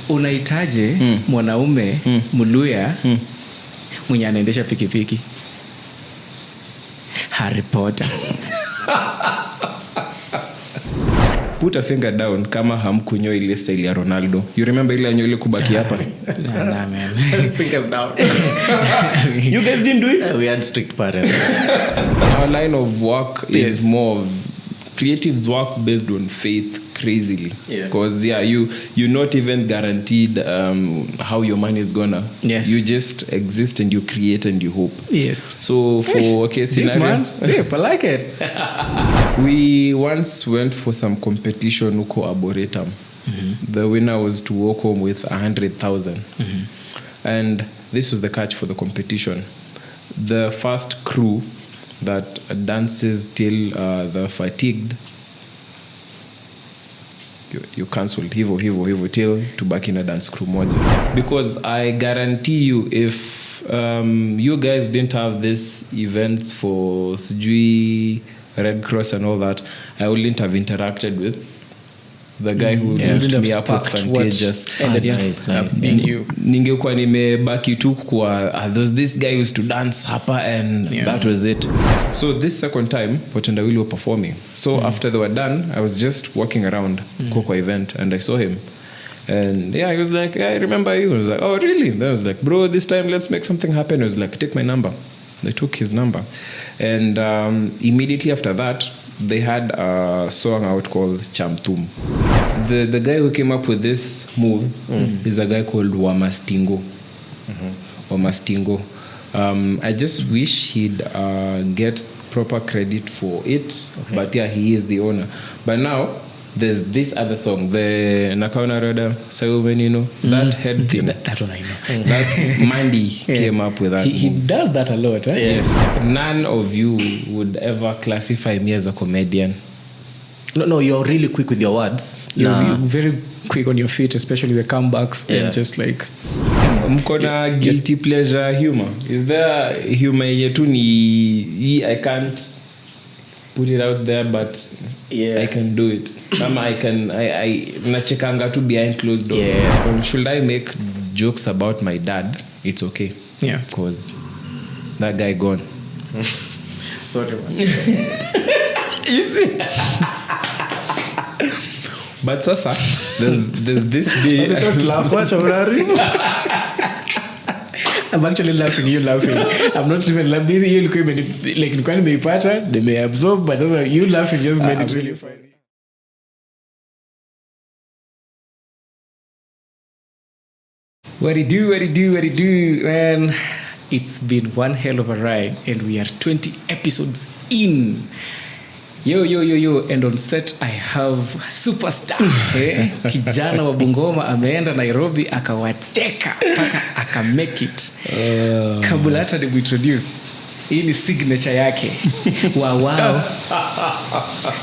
Unahitaje mwanaume Mluya mwenye anaendesha pikipiki? Harry Potter. Put a finger down kama hamkunyo ile style ya Ronaldo. You remember ile anyo ile kubaki hapa? Nah, man. Fingers down. You guys didn't do it? We had strict parents. Our line of work is more of creatives work based on faith crazily. Because you're not even guaranteed how your money is gonna. Yes. You just exist and you create and you hope. Yes. So for scenario, man. Yeah, I like it. We once went for some competition uko Arboretum. The winner was to walk home with 100,000. And this was the catch for the competition. The first crew that dances till the fatigued, you cancelled hivo till to back in a dance crew moja. Because I guarantee you, if you guys didn't have these events for sijui Red Cross and all that, I wouldn't have interacted with the guy who hooked me up with Fantages. Ningekuwa nimebaki tu kwa there's this guy used to dance hapa and that was it. So this second time Potendawili were performing. So after they were done, I was just walking around Coco event and I saw him. And he was like, I remember you. I was like, oh really? Then I was like, bro, this time let's make something happen. I was like, take my number. They took his number. And immediately after that, they had a song out called Chamtum. The guy who came up with this move is a guy called Wamastingo. Wamastingo. I just wish he'd get proper credit for it. But yeah, he is the owner. But now, there's this other song, the Nakaona Roda Sayumenino, that head thing. That one I know. That Mandy came up with that. He does that a lot. Yes. None of you would ever classify me as a comedian. No, you're really quick with your words. You're very quick on your feet, especially the comebacks. And just like... Mkona guilty pleasure humor. Is there humor yetu ni... I can't put it out there, but I can do it. I nachekanga tu behind closed doors. Should I make jokes about my dad? It's okay. Yeah. Because that guy gone. Sorry, man. You see? But sasa, there's this day. Don't laugh. Watch I'm actually laughing, you laughing. I'm not even laughing. You look like you can't be patcha, they may absorb, but also you laughing just made it really funny. What it do, man. It's been one hell of a ride, and we are 20 episodes in. Yo, and on set I have superstar. Kijana wa Bungoma ameenda Nairobi akawateka paka aka make it. Kabla hata ni introduce. Hii ni signature yake. Wow.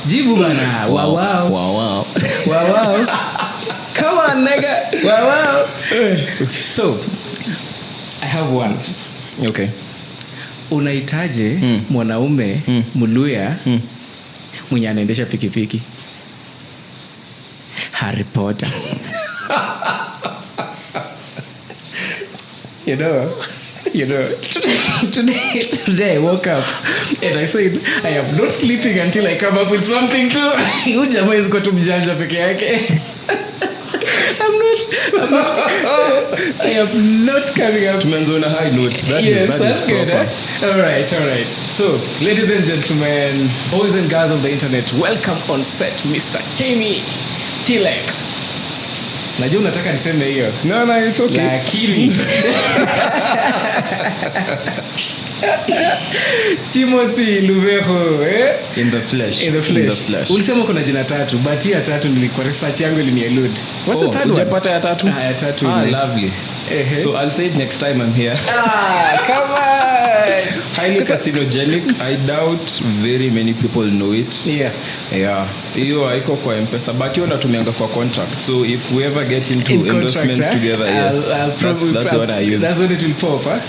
Jibu bana. Wow. Come on nigga. Wow. So I have one. Okay. Unahitaje mwanaume Mluya mwenye anaendesha pikipiki? Harry Potter. You know, today I woke up and I said I am not sleeping until I come up with something too. Huyu jamaa is tu mjanja peke yake. I am not coming up. Man's on a high note. That That's is good. proper. All right. So, ladies and gentlemen, boys and girls of the internet, welcome on set, Mr. Timmie Tilech. Najua unataka niseme hiyo. No, it's okay. Lakini Timothy Luveho, In the flesh. Ulisema kuna jina tatu, but hii ya tatu nilikuwa research yangu ilini-elude. What's the third one? Ujapata ya tatu? Ya tatu. Lovely. So I'll say it next time I'm here. Come on. Highly carcinogenic. I doubt very many people know it. Yeah. Hiyo haiko kwa M-Pesa, but hiyo natumianga kwa contract. So if we ever get into endorsements together, yes. That's the one I use. That's when it will pop, huh?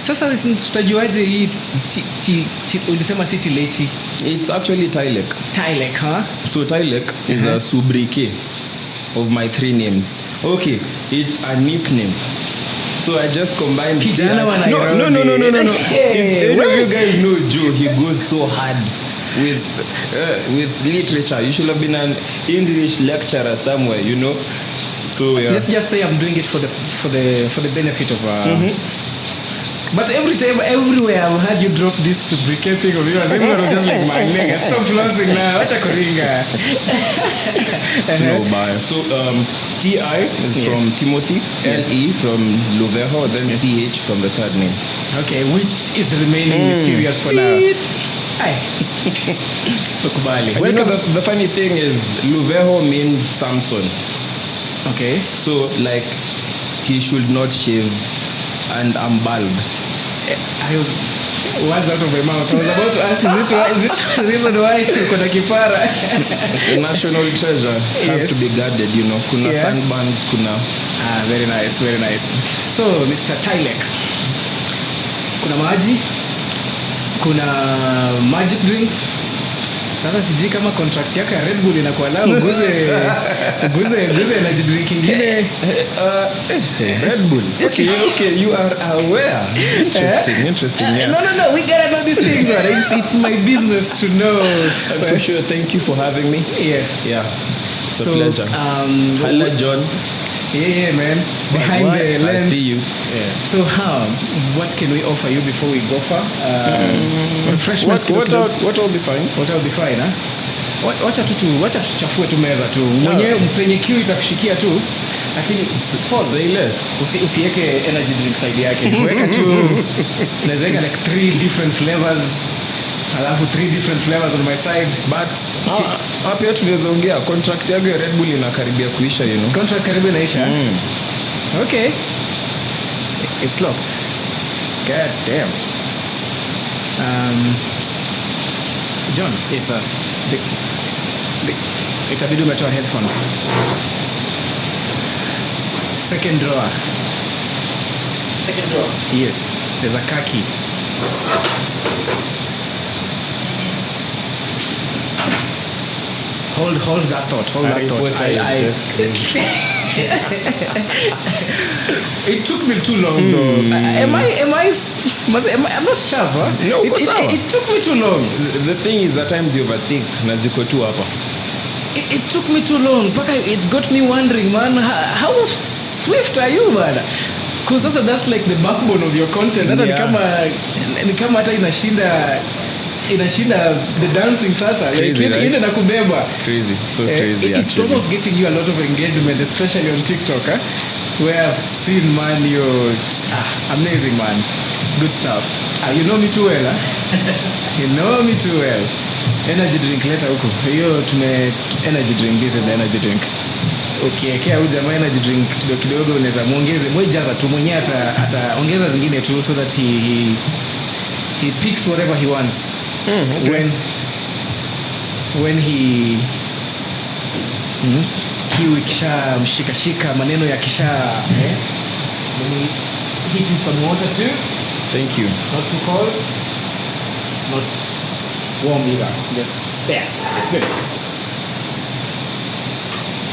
Sasa tutajuaje hii ulisema si Tilechi? It's actually Tilech. Tilech, huh? So Tilech is a sobriquet of my 3 names. Okay, it's a nickname. So I just combined. Kijana wa Nairobi. No. Hey, If any of you guys know Joe, he goes so hard with literature. You should have been an English lecturer somewhere, you know. So yeah. Let's just say I'm doing it for the benefit of. But everywhere I've heard you drop this briqueting of yours, everyone was just like, man, nigga, stop flossing now. Wacha kuringa. So no bias. So TI is from Timothy, LE from Luveho, then CH from the third name. Okay, which is remaining mysterious for now. Aye. Ukubali. And you know, the funny thing is, Luveho means Samson. Okay. So, like, he should not shave, and I'm bald. I was words out of my mouth. I was about to ask, is it the reason why uko na kipara? The national treasure has to be guarded, you know. Kuna sunburns, kuna... Very nice, very nice. So, Mr. Tilech, kuna maji, kuna magic drinks. Sasa sijui kama contract yako ya Red Bull inakuwa lao uguze energy drink ingine. Red Bull. Okay, you are aware. Interesting. Yeah. No, we gotta know these things, man. It's my business to know. And for sure, thank you for having me. Yeah. It's a pleasure. Hello, John. Yeah, man. Behind the lens. I see you. Yeah. So what can we offer you before we go far? Refreshments. What will be fine? What will be fine, huh? Wacha tuchafue tu meza tu. Mwenyewe mpenye kiu itakushikia tu. Lakini say less. Usiweke energy drink side yake. Weka tu. Naweza like 3 different flavors. Alafu 3 different flavors on my side. But pia tunaweza ongea contract yako ya Red Bull inakaribia kuisha, you know. Contract karibu inaisha. Okay. It's locked. God damn. John. Yes, sir. Itabidi umetoa headphones. Second drawer. Yes. There's a car key. Hold that thought. It took me too long though. I'm not sure. Huh? No, it took me too long. The thing is, at times you overthink. Na ziko tu hapa. It took me too long. It got me wondering, man, how swift are you, man? Because that's like the backbone of your content. Hata ni kama hata inashinda the dancing sasa. Crazy, like, right? Na kubeba. Crazy. So crazy, It's actually. almost getting you a lot of engagement, especially on TikTok, huh? Where I've seen, man, you're amazing, man. Good stuff. You know me too well, huh? You know me too well. Energy drink later huko. Hiyo energy drink. This is the energy drink. Okay, kia huyu jamaa energy drink kidogo unaweza muongeze, jaza tu mwenyewe ataongeza zingine tu so that he picks whatever he wants. Okay. When he kiu ikisha mshikashika maneno ya kisha when he hit with some water too. Thank you. It's not too cold. It's not warm either. It's just there. It's good.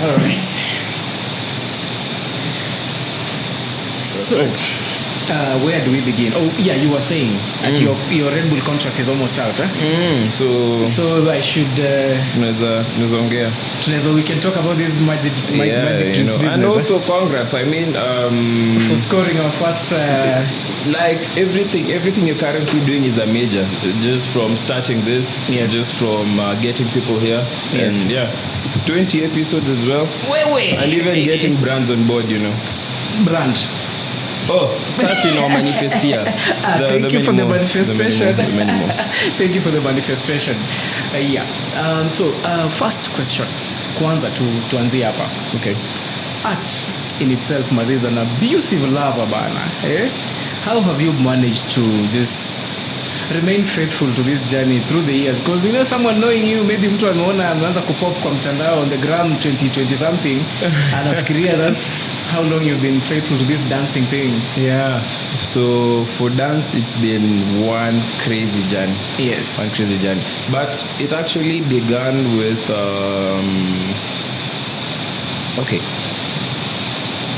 All right. So, where do we begin? Oh, yeah, you were saying that your Red Bull contract is almost out, huh? So I should. Tunaweza ongea. We can talk about this magic drink business. And also, congrats. I mean, for scoring our first. Like everything you're currently doing is a major. Just from starting this, just from getting people here, and 20 episodes as well. And even getting brands on board, you know. Brand. Oh, that's in our manifestia. Thank you for the manifestation. The Thank you for the manifestation. So, first question. Kwanza tuanzie hapa. Okay. Art in itself is an abusive lover bana. How have you managed to just remain faithful to this journey through the years? Because someone knowing you, maybe mtu ameona ameanza kupop kwa mtandao on the gram 2020 something anafikiria that's how long you've been faithful to this dancing thing. Yeah. So for dance, it's been one crazy journey. Yes. One crazy journey. But it actually began with Okay.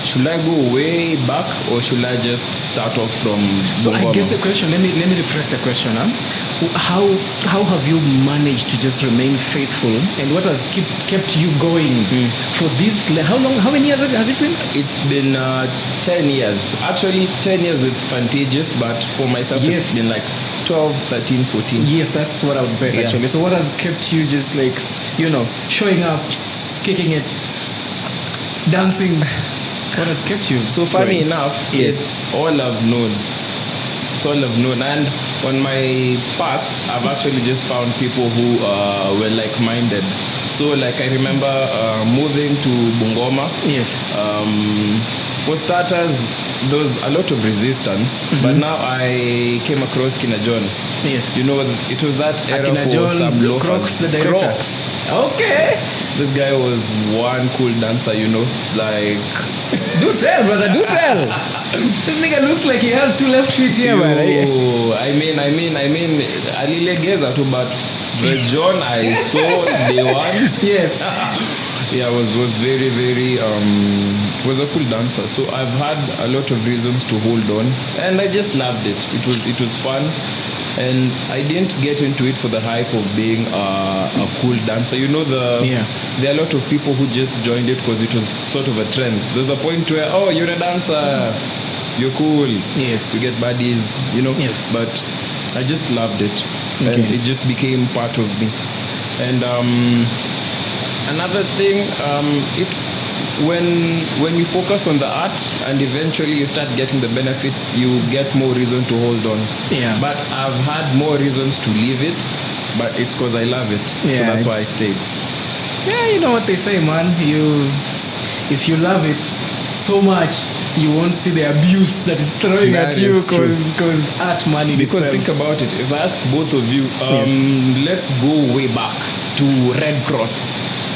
Should I go way back or should I just start off from So I Bungoma? guess the question, let me rephrase the question. Huh? How have you managed to just remain faithful, and what has kept you going for this? How many years has it been? It's been 10 years. Actually, 10 years with Fantages, but for myself, Yes. it's been like 12, 13, 14. Yes, that's what I would bet Yeah. actually. So what has kept you just like, showing up, kicking it, dancing? What has kept you? So funny going? enough, Yes. it's all I've known. It's all I've known. And on my path, I've actually just found people who were like-minded. So like I remember moving to Bungoma. Yes. For starters, there was a lot of resistance, but now I came across Kina John. Yes. You know, it was that era Akina for John some loafers. Crocs, the director. Crocs. Okay. This guy was one cool dancer, like... Do tell, brother. Do tell. This nigga looks like he has 2 left feet here, man. Yo, I mean, alilegeza too, but the John I saw day one, Yes. yeah, was very, very was a cool dancer. So I've had a lot of reasons to hold on, and I just loved it. It was fun, and I didn't get into it for the hype of being a cool dancer. There are a lot of people who just joined it because it was sort of a trend. There's a point where, oh, you're a dancer, you're cool, Yes. you get buddies, Yes. But I just loved it, Okay. and it just became part of me. And another thing, when you focus on the art and eventually you start getting the benefits, you get more reason to hold on. Yeah. But I've had more reasons to leave it, but it's because I love it. Yeah, So that's why I it's- stayed. Yeah, you know what they say, man. If you love it so much, you won't see the abuse that it's throwing That at you is true. because art money Because itself. think about it. If I ask both of you, let's go way back to Red Cross.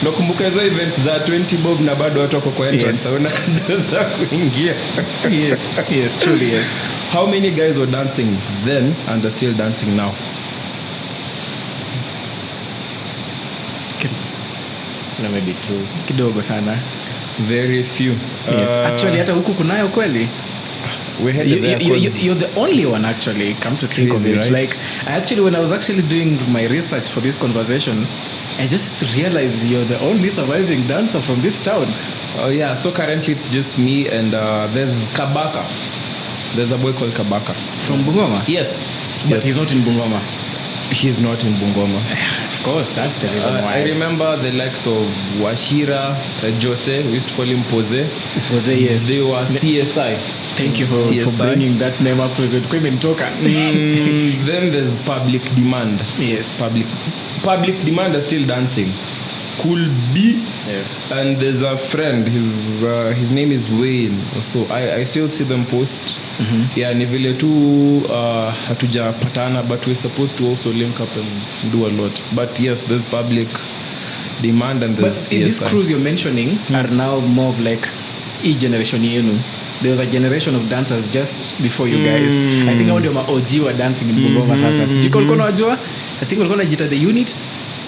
Nakumbuka hizo event za 20 bob na bado watu wako kwa entrance. Yes. Unaweza kuingia. yes, truly yes. How many guys were dancing then and are still dancing now? Maybe 2. Kidogo sana. Very few. Yes. Actually hata huku kunayo kweli. We had it there 'cause- You're the only one actually, come to think of crazy, it. right? Like when I was actually doing my research for this conversation, I just realized you're the only surviving dancer from this town. Oh yeah, so currently it's just me and there's Kabaka. There's a boy called Kabaka. From Bungoma? Yes. But Yes. he's not in Bungoma. He's not in Bungoma. Of course, that's the reason why. I remember the likes of Washira, Jose, we used to call him Pose. Jose, yes. They were CSI. Thank you for CSI. bringing that name up. Then there's Public Demand. Yes. Public Demand are still dancing. Cool B. Yeah. And there's a friend, his name is Wayne. So I still see them post. Yeah, ni vile tu hatujapatana, but we're supposed to also link up and do a lot. But yes, there's Public Demand and But there's CSI. these crews you're mentioning are now more of like generation yenu. There was a generation of dancers just before you guys. I think hao ndio ma-OG wa dancing in Bungoma sasa. Sijui kama ulikuwa unajua? I think walikuwa wanajiita the unit.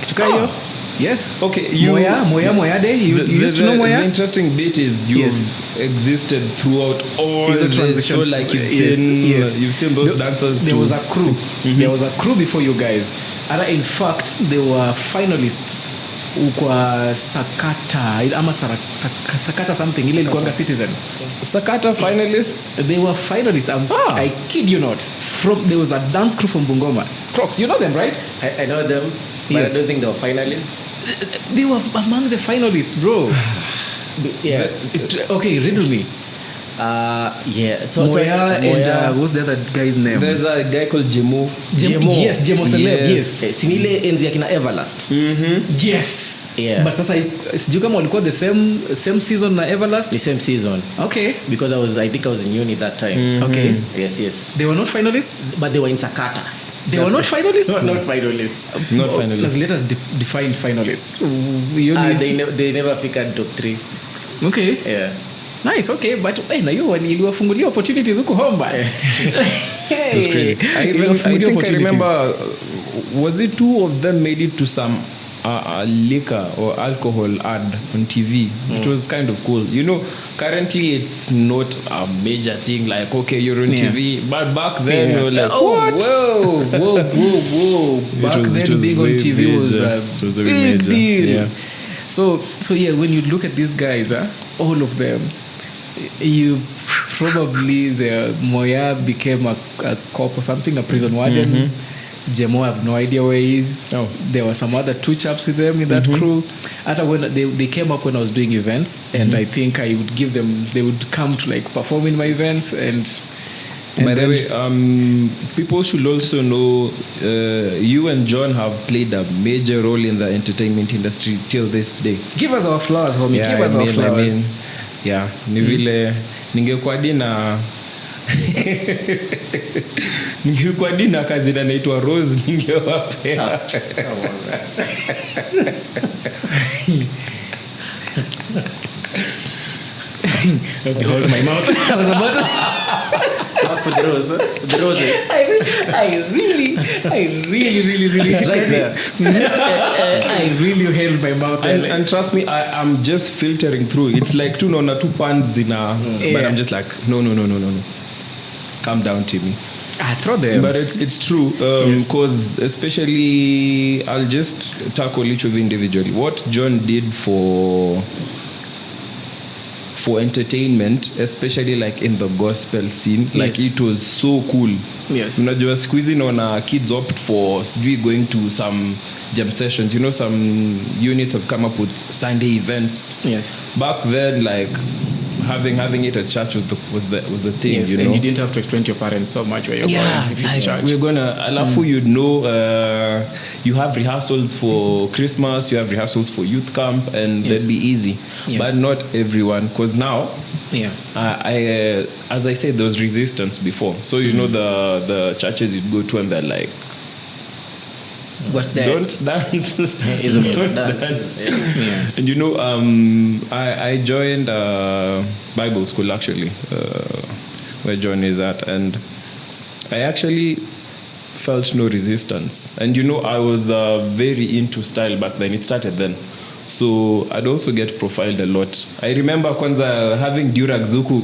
Kitu kama hiyo. Yes. Okay, Moya Day. You used to know Moya? The interesting bit is you've Yes. existed throughout all It's a this. transition. So like you've Yes, seen, yes. you've seen those dancers. There too. was a crew. There was a crew before you guys. And in fact, they were finalists kwa Sakata ama Sakata something. Ile ilikuanga Citizen. Sakata finalists. They were finalists. I kid you not. There was a dance crew from Bungoma. Crocs, you know them, right? I know them, but Yes. I don't think they were finalists. They were among the finalists, bro. Yeah. Okay, riddle me. Yeah. So Moya and what's the other guy's name? There's a guy called Jemo. Yes, Jemo Celeb. Yes. sinile enzi akina Everlast. Yes. Yeah. But sasa sijui kama walikuwa the same season na Everlast. The same season. Okay. Because I think I was in uni that time. Okay. Yes. They were not finalists. But they were in Sakata. They were not finalists. Not finalists. Not Oh, finalists. Let us define finalists. You need- They never figured top 3. Okay. Yeah. Nice. Okay, but na hiyo iliwafungulia opportunities huko Homba. It was crazy. I think I remember, was it 2 of them made it to some a liquor or alcohol ad on TV. It was kind of cool. You know, currently it's not a major thing. Like, okay, you're on TV, but back then you're like, what? Whoa. Back then, being on TV was a big deal. Yeah. So yeah, when you look at these guys, all of them, you probably the Moya became a cop or something, a prison warden. Jemo, I have no idea where he is. There were some other two chaps with them in that crew. After when they came up when I was doing events, and I think I would give them, they would come to like perform in my events. And by the way, people should also know you and John have played a major role in the entertainment industry till this day. Give us our flowers, homie. Give us our flowers. Yeah, ni vile ningekuwa dina ningekuwa dina kazi na naitwa Rose ningewapea. Hold my mouth. I was about to As for the roses. I really It's right there. I really held my mouth. And trust me, I'm just filtering through. It's like two pans in a, but I'm just like, no. Calm down, Timmy. Throw them. But it's true, because especially, I'll just tackle each of you individually. What John did for entertainment, especially like in the gospel scene, like it was so cool. Yes. Unajua siku hizi naona kids opt for going to some jam sessions. You know, some units have come up with Sunday events. Yes. Back then, like having it at church was the thing. Yes, you know, and you didn't have to explain to your parents so much where you're going if it's church. We're gonna alafu you'd know you have rehearsals for Christmas, you have rehearsals for youth camp, and that'd be easy. Yes. But not everyone, because now I as I said, there was resistance before. So you know the churches you'd go to and they're like, what's that? don't dance. It's about Don't dance. Yeah. And you know, I joined Bible school actually, where John is at, and I actually felt no resistance. And you know, I was very into style back then. It started then. So I'd also get profiled a lot. I remember kwanza having Durag Zuku.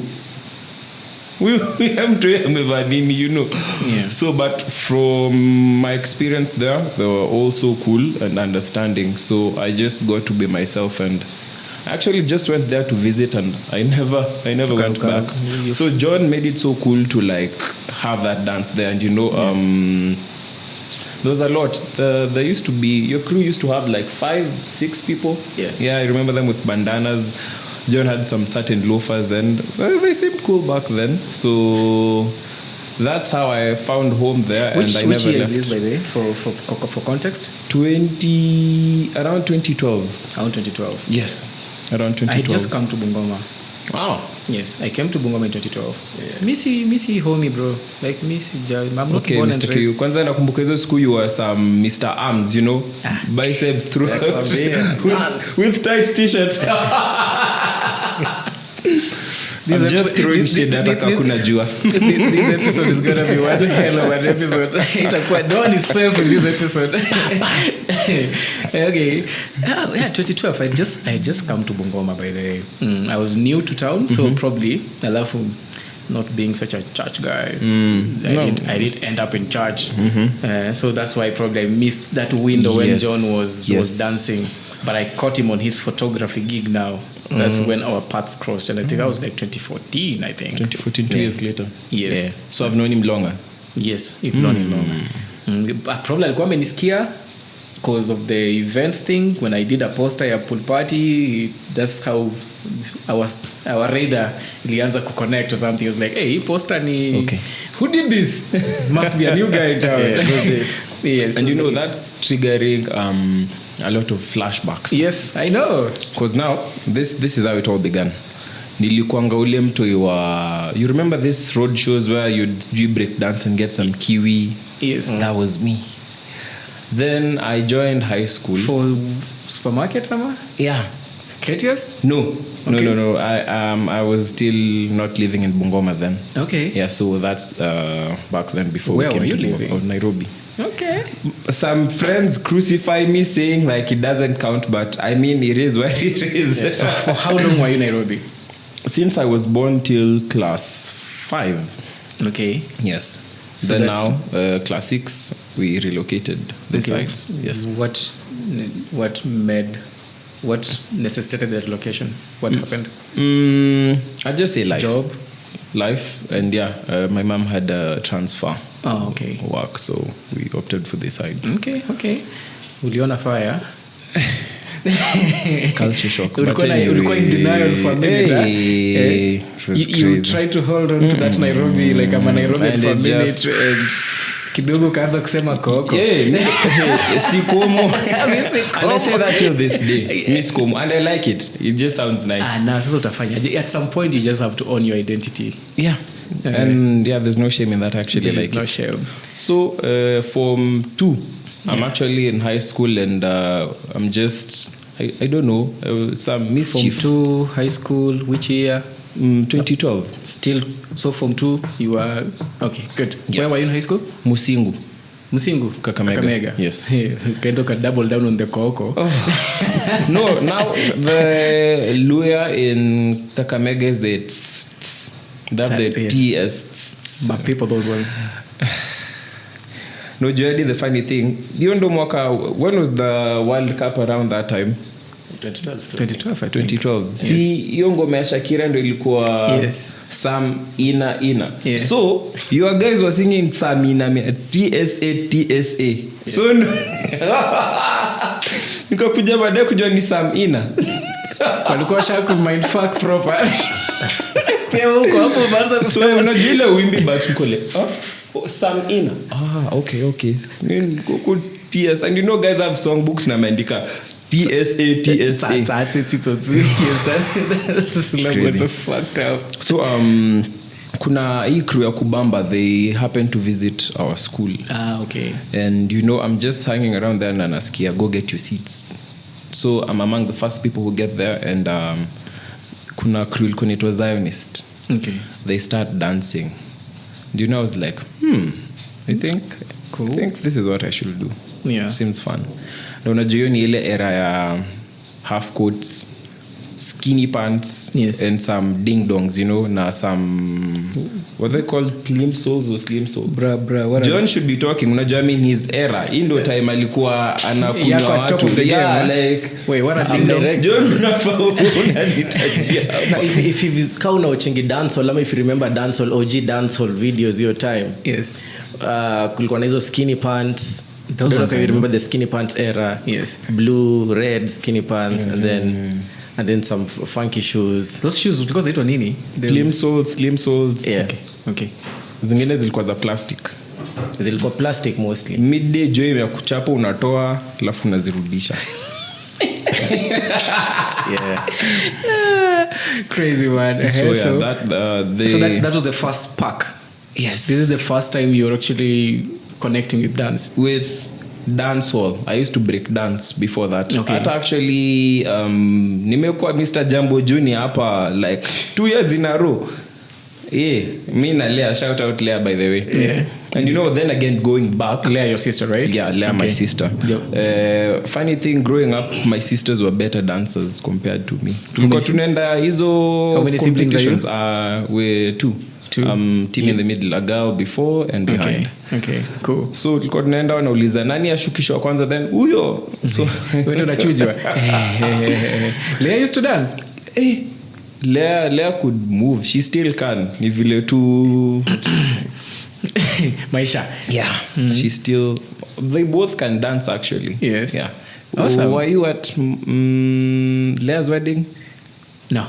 We have to Mevanini, you know. Yeah. So, but from my experience there, they were also cool and understanding. So I just got to be myself, and I actually just went there to visit, and I never went back. So John made it so cool to like have that dance there, and you know, there was a lot. There used to be, your crew used to have like 5-6 people. Yeah, I remember them with bandanas. John had some certain loafers, and they seemed cool back then. So that's how I found home there. Which never year left. is this, by the way, for context? Around 2012. Around 2012. Yes, around 2012. I just come to Bungoma. Wow. Yes, I came to Bungoma in 2012. Missy homie, bro. Like Missy, I'm not Okay, born Mr. and Q. raised. Kwanza nakumbuka hizo siku you were some Mr. Arms, you know, biceps throughout with tight t-shirts. I'm just throwing shit hata kama kuna jua. This episode is gonna be one hell of an episode. No one is safe in this episode. Okay. Yeah, 2012. I just come to Bungoma, by the way. I was new to town, so probably alafu not being such a church guy, I didn't end up in church. So that's why probably I missed that window when John was dancing. But I caught him on his photography gig now. That's when our paths crossed, and I think that was like 2014, I think. 2014, 2 years later. Yes. Yeah. So I've known him longer. Yes, you've known him longer. Probably alikuwa amenisikia because of the events thing. When I did a poster ya pool party, that's how our radar ilianza kuconnect or something. It was like, hey, poster ni... Okay. Who did this? Must be a new guy in town. Yes. And you know, that's triggering a lot of flashbacks. Yes, I know. Because now, this is how it all began. Nilikuanga ule mtoi wa... You remember these road shows where you'd break dance and get some kiwi? Yes. That was me. Then I joined high school. For supermarket somewhere? Yeah. Cretias? No. Okay. No. I was still not living in Bungoma then. Okay. Yeah, so that's back then before Where we came were you to Bungoma. living? Oh, Nairobi. Okay. Some friends crucify me saying like it doesn't count, but I mean it is what it is. So for how long were you in Nairobi? Since I was born till class 5. Okay. Yes. So then that's- now, class 6, we relocated the Okay. sites. Yes. What necessitated the relocation? What happened? I'd just say life. Job? Life. And my mom had a transfer Oh, okay. work, so we opted for the sides. Okay. Uliona fire? Culture shock. But Ulikuwa in denial for a minute, huh? it was You crazy. try to hold on to that Nairobi like I'm a Nairobi And for a it minute just- and kidogo kaanza kusema koko. Sikomo. And I say that till this day. Miss Komo. And I like it. It just sounds nice. Na sasa utafanya. At some point you just have to own your identity. Yeah. And there's no shame in that actually. There is like no it. shame. So Form 2, I'm Yes. actually in high school and I'm just, I don't know, some Form mischief. 2, high school, which year? 2012. Still, so Form 2, you were... Okay, good. Yes. Where were you in high school? Musingu. Musingu? Kakamega. Yes. Ukaenda uka double down on the koko. No, now the Luya in Kakamega is the that's the Yes. TS. My people, those ones. No, Jody, the funny thing, hiyo ndo mwaka, when was the World Cup around that time? 2012, I think. 2012. Si hiyo ngoma ya Shakira ndo ilikuwa Yes. Sam Ina. Yeah. So your guys were singing Sam Ina TSA. So nikakuja baadaye kujua ni Sam Ina. Walikuwa shaku mindfuck proper. Pia huko hapo umeanza So unajua ile wimbi but uko like Sam Ina. Okay. Kuku TS and you know guys have songbooks na maandika TSA. Crazy. Fucked up. So kuna hii crew ya Kubamba, they happened to visit our school. Okay. And I'm just hanging around there na nasikia go get your seats. So I'm among the first people who get there and kuna crew ilikuwa inaitwa Zionist. Okay. They start dancing. I was like, I think this is what I should do. Yeah. Seems fun. Na unajua hiyo ni ile era ya half coats, skinny pants, Yes. and some ding dongs, na some what they call plimsolls or slim soles. Bra, John should be talking. Unajua in his era, ndo time alikuwa anakunywa Yako at top watu. of the game, huh? Like Wait, what are ding dongs? John unafahamu unanitajia. Now, if you've kauna uchingi dancehall, ama if you remember dancehall, OG dancehall videos your time. Yes. Kulikuwa na hizo skinny pants. Those I don't know ones if I you know. remember the skinny pants era. Yes. Blue, red skinny pants and then some funky shoes. Those shoes because zaitwa nini? Slim soles. Yeah. Okay. Zingine zilikuwa za plastic. Zilikuwa plastic mostly. Midday joy ya kuchapa unatoa alafu unazirudisha. Yeah. Crazy man. So So that was the first spark. Yes. This is the first time you're actually connecting with dance. With dancehall. I used to break dance before that. Okay. Hata actually nimekuwa Mr. Jambo Junior hapa like 2 years in a row. Me na Lea, shout out Lea by the way. Yeah. And then again going back. Lea, your sister, right? Yeah, Lea, my sister. Yep. Funny thing, growing up, my sisters were better dancers compared to me. Tulikuwa tunaenda hizo How many siblings are you? competitions. We're two. Team in the middle, a girl before and behind. Okay, cool. So tulikuwa tunaenda wanauliza nani ashukishwa kwanza then huyo. So Wewe unachujwa. Lea used to dance. Lea could move. She still can. Ni vile tu Maisha. yeah. She still they both can dance actually. Yes. Yeah. Awesome. Were you at Lea's wedding? No.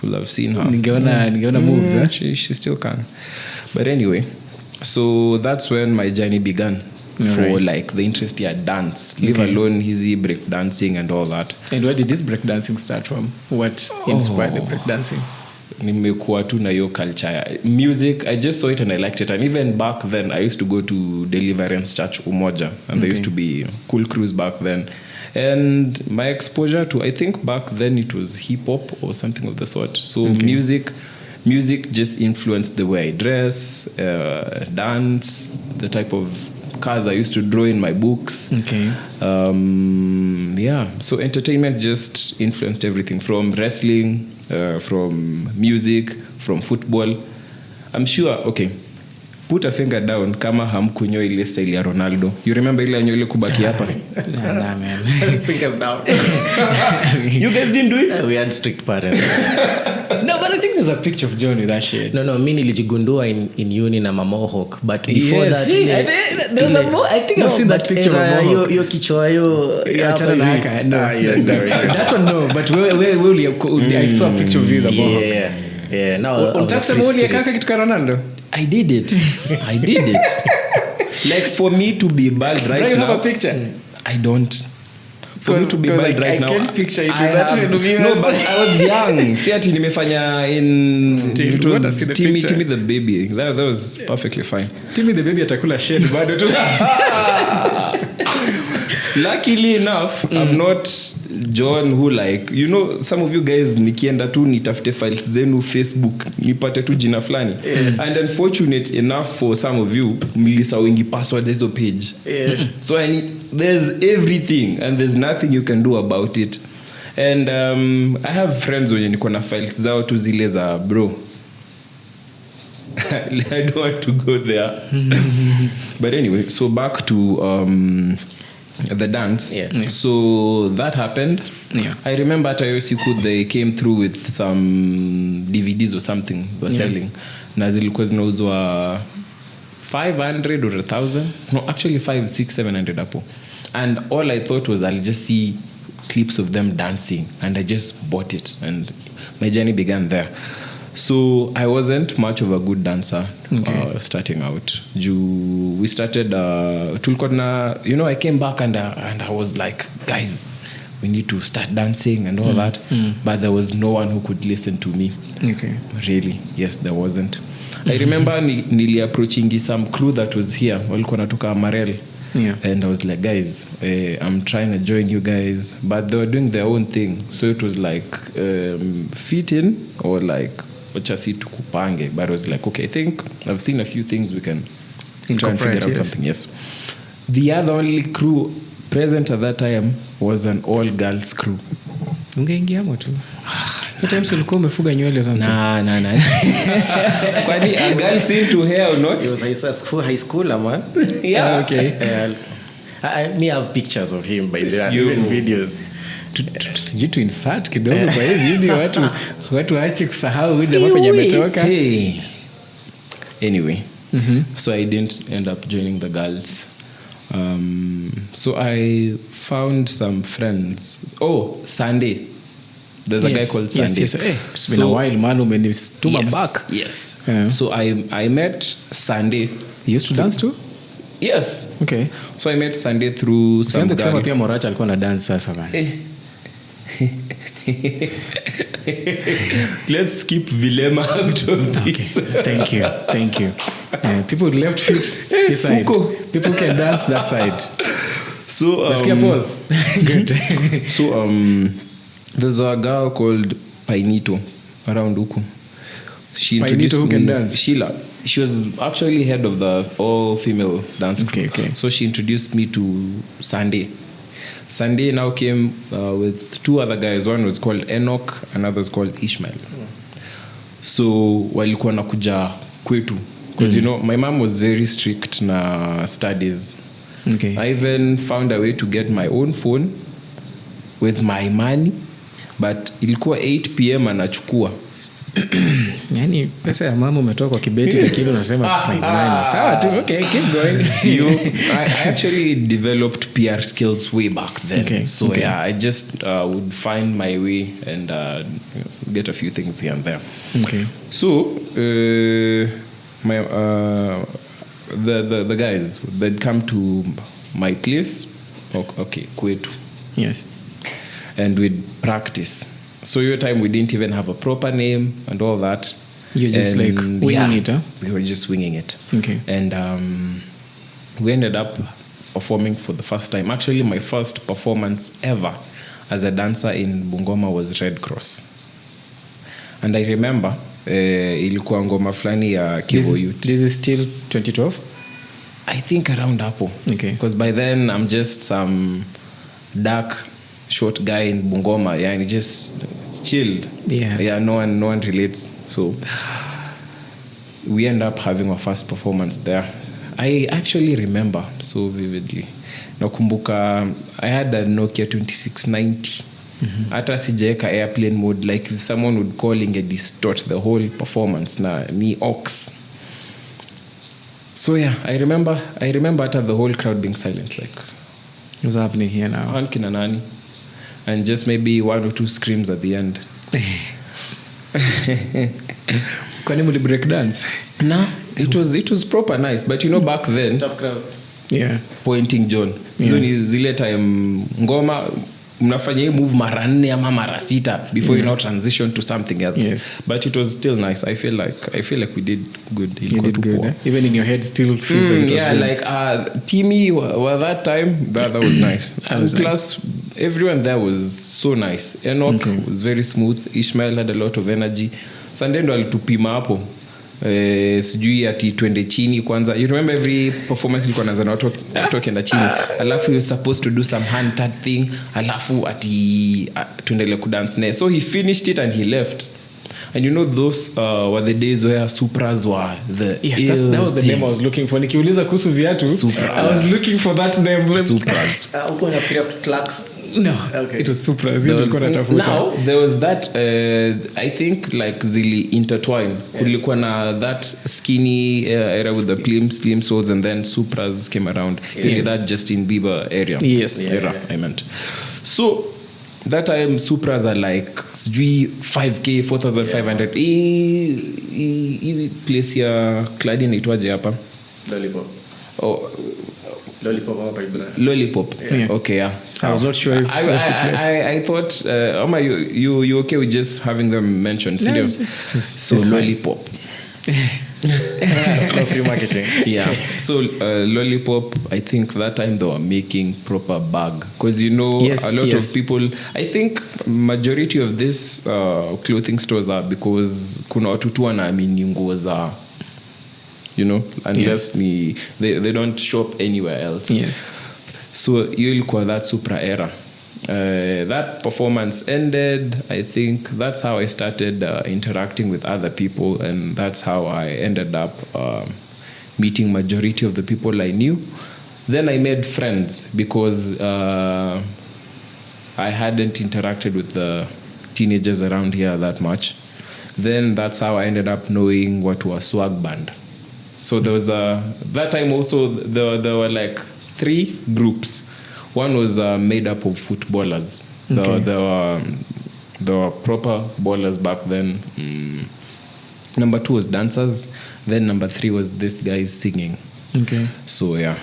Could have seen her. Ningeona moves, eh? She still can. But anyway, so that's when my journey began for like the interest in dance. Leave alone easy break dancing and all that. And where did this breakdancing start from? What inspired the breakdancing? Nimekuwa tu na hiyo culture. Music, I just saw it and I liked it. And even back then, I used to go to Deliverance Church Umoja. And there used to be cool crews back then. And my exposure to, I think back then it was hip hop or something of the sort. So music music just influenced the way I dress, dance, the type of cars I used to draw in my books. Okay. So entertainment just influenced everything, from wrestling, from music, from football. I'm sure, okay, put a finger down kama hamkunyo ile style ya Ronaldo. You remember ile anyo ile kubaki hapa? Nah, man. Fingers down. You guys didn't do it? We had strict parents. No, but I think there's a picture of John with that shit. No, mi nilijigundua in uni na Mohawk, but before Yes. that See, there's a I think I've seen that picture of Mohawk. Yo kichwa yo Achana na haka. No. That one no, but I saw a picture of you with the Mohawk. Yeah. Now Unataka sema uli kaka kitu ka Ronaldo? I did it. Like for me to be bald right Do you now. have a picture? I don't. For me to be bald right now. I can't picture it with I that have- shade of yours. No, but I was young. See ati nimefanya in Still, it you wanna was see the Timmie picture? the baby. That was perfectly fine. Timmie the baby atakula shade bado tu. Luckily enough, I'm not John who like, you know, some of you guys nikienda tu nitafute files zenu Facebook nipate tu jina fulani. And unfortunate enough for some of you, mlisawingi password hizo page. So there's everything and there's nothing you can do about it. And I have friends wenye niko na files zao tu zile za bro. I don't want to go there. But anyway, so back to the dance. Yeah. So that happened. Yeah. I remember at Ayosiku they came through with some DVDs or something they were selling. Na zilikuwa zinauzwa 500 or 1,000. No, actually 500, 600, 700 hapo. And all I thought was I'll just see clips of them dancing, and I just bought it, and my journey began there. So I wasn't much of a good dancer starting out. We started tulikuwa na, you know, I came back and I was like, guys, we need to start dancing and all that. But there was no one who could listen to me. Okay. Really? Yes, there wasn't. I remember nili approaching some crew that was here. Walikuwa natoka Amarel. Yeah. And I was like, guys, I'm trying to join you guys, but they were doing their own thing. So it was like fit in or like wachasi tukupange. But I was like, okay, I think I've seen a few things we can try and figure out something. Yes. The other only crew present at that time was an all-girls crew. Ungeingia moto. That time ulikuwa umefuga nywele sana. Nah. Kwani a girl seem to hair or not? He was high schooler, man. Yeah. Okay. I have pictures of him by there, You- even videos. Tujui tu insert kidogo kwa hii video watu waache kusahau huyu jamaa penye ametoka. Hey. Anyway, so I didn't end up joining the girls. So I found some friends. Oh, Sunday. There's a guy called Sunday. Yes. Hey, it's been a while, man. Umenituma back. Yes. Yeah. So I met Sunday. You used to dance too? Yes. Okay. So I met Sunday through some Usianze kusema girl. pia Moracha alikuwa na dance sasa bana. Let's keep Vilema out of this. Thank you. People with left feet this side. Fuko. People can dance that side. So Let's get Paul. Good. So there's a girl called Painito around huku. She introduced Painito who me. can dance? Sheila. She was actually head of the all-female dance crew. Okay. So she introduced me to Sunday. Sunday now came with two other guys. One was called Enoch, another was called Ishmael. So walikuwa nakuja kwetu. Because you know, my mom was very strict na studies. Okay. I even found a way to get my own phone with my money, but ilikuwa 8 p.m. anachukua. Yaani pesa ya mama umetoka kwa kibeti lakini unasema nani? Sawa tu. Okay, keep going. I actually developed PR skills way back then. Okay, So okay. yeah, I just would find my way and get a few things here and there. Okay. So my the guys, they'd come to my place. Okay, kwetu. Yes. And we'd practice. So your time we didn't even have a proper name and all that. You're just And like winging it, huh? We were just winging it. Okay. And we ended up performing for the first time. Actually, my first performance ever as a dancer in Bungoma was Red Cross. And I remember ilikuwa ngoma fulani ya Kivo Youth. This is still 2012. I think around hapo. Okay. Because by then I'm just some dark short guy in Bungoma, and just chilled. Yeah. No one relates. So we end up having our first performance there. I actually remember so vividly. Nakumbuka I had a Nokia 2690. Hata sijaeka airplane mode, like if someone would call inge distort the whole performance na ni aux. So yeah, I remember hata the whole crowd being silent, like What's happening here now? kina nani, and just maybe one or two screams at the end. Kwani muli break dance? No, it was proper nice, but back then Tough crowd. Yeah. pointing John. Hizo ni zile time ngoma mnafanya hii move mara 4 ama mara 6 before you now transition to something else. Yes. But it was still nice. I feel like we did good. You did good. Eh? Even in your head still feels like it was good. Like Timmie that time that was nice. And plus everyone there was so nice. Enoch was very smooth. Ishmael had a lot of energy. Sandendo alitupima hapo. Sijui ati twende chini kwanza. You remember every performance ilikuwa naanza na watu wakienda chini, alafu you're supposed to do some hand tap thing, alafu ati tuendelee kudance naye. So he finished it and he left. And those were the days where Supras were the that was the name I was looking for. Nikiuliza kuhusu viatu, Supras. I was looking for that name. Supras. Uko nafikiria Clarks. No, Okay. it was Supras. Now there was that I think like zili intertwine. Kulikuwa na that skinny era with the slim soles, and then Supras came around. Yes. That Justin Bieber area. Yes. Era, I meant. So that time Supras are like 5k 4500. Hii place ya Claudia inaitwaje hapa? Lollipop. Yeah. Okay, yeah. I was not sure if that's the place. I thought Oma, you okay with just having them mentioned? No, Sindio? just So fine. Lollipop. No free marketing. Yeah. So Lollipop, I think that time they were making proper bag, because Yes, a lot yes. of people, I think majority of this clothing stores are because kuna watu tu wanaamini nguo za unless they don't shop anywhere else. Yes. So hiyo ilikuwa that Supra era. That performance ended. I think that's how I started interacting with other people, and that's how I ended up meeting majority of the people I knew. Then I made friends because I hadn't interacted with the teenagers around here that much. Then that's how I ended up knowing what was swag band. So there was that time also there were like 3 groups. One was made up of footballers. Okay. There were proper ballers back then. Number 2 was dancers. Then number 3 was this guy singing. Okay. So yeah.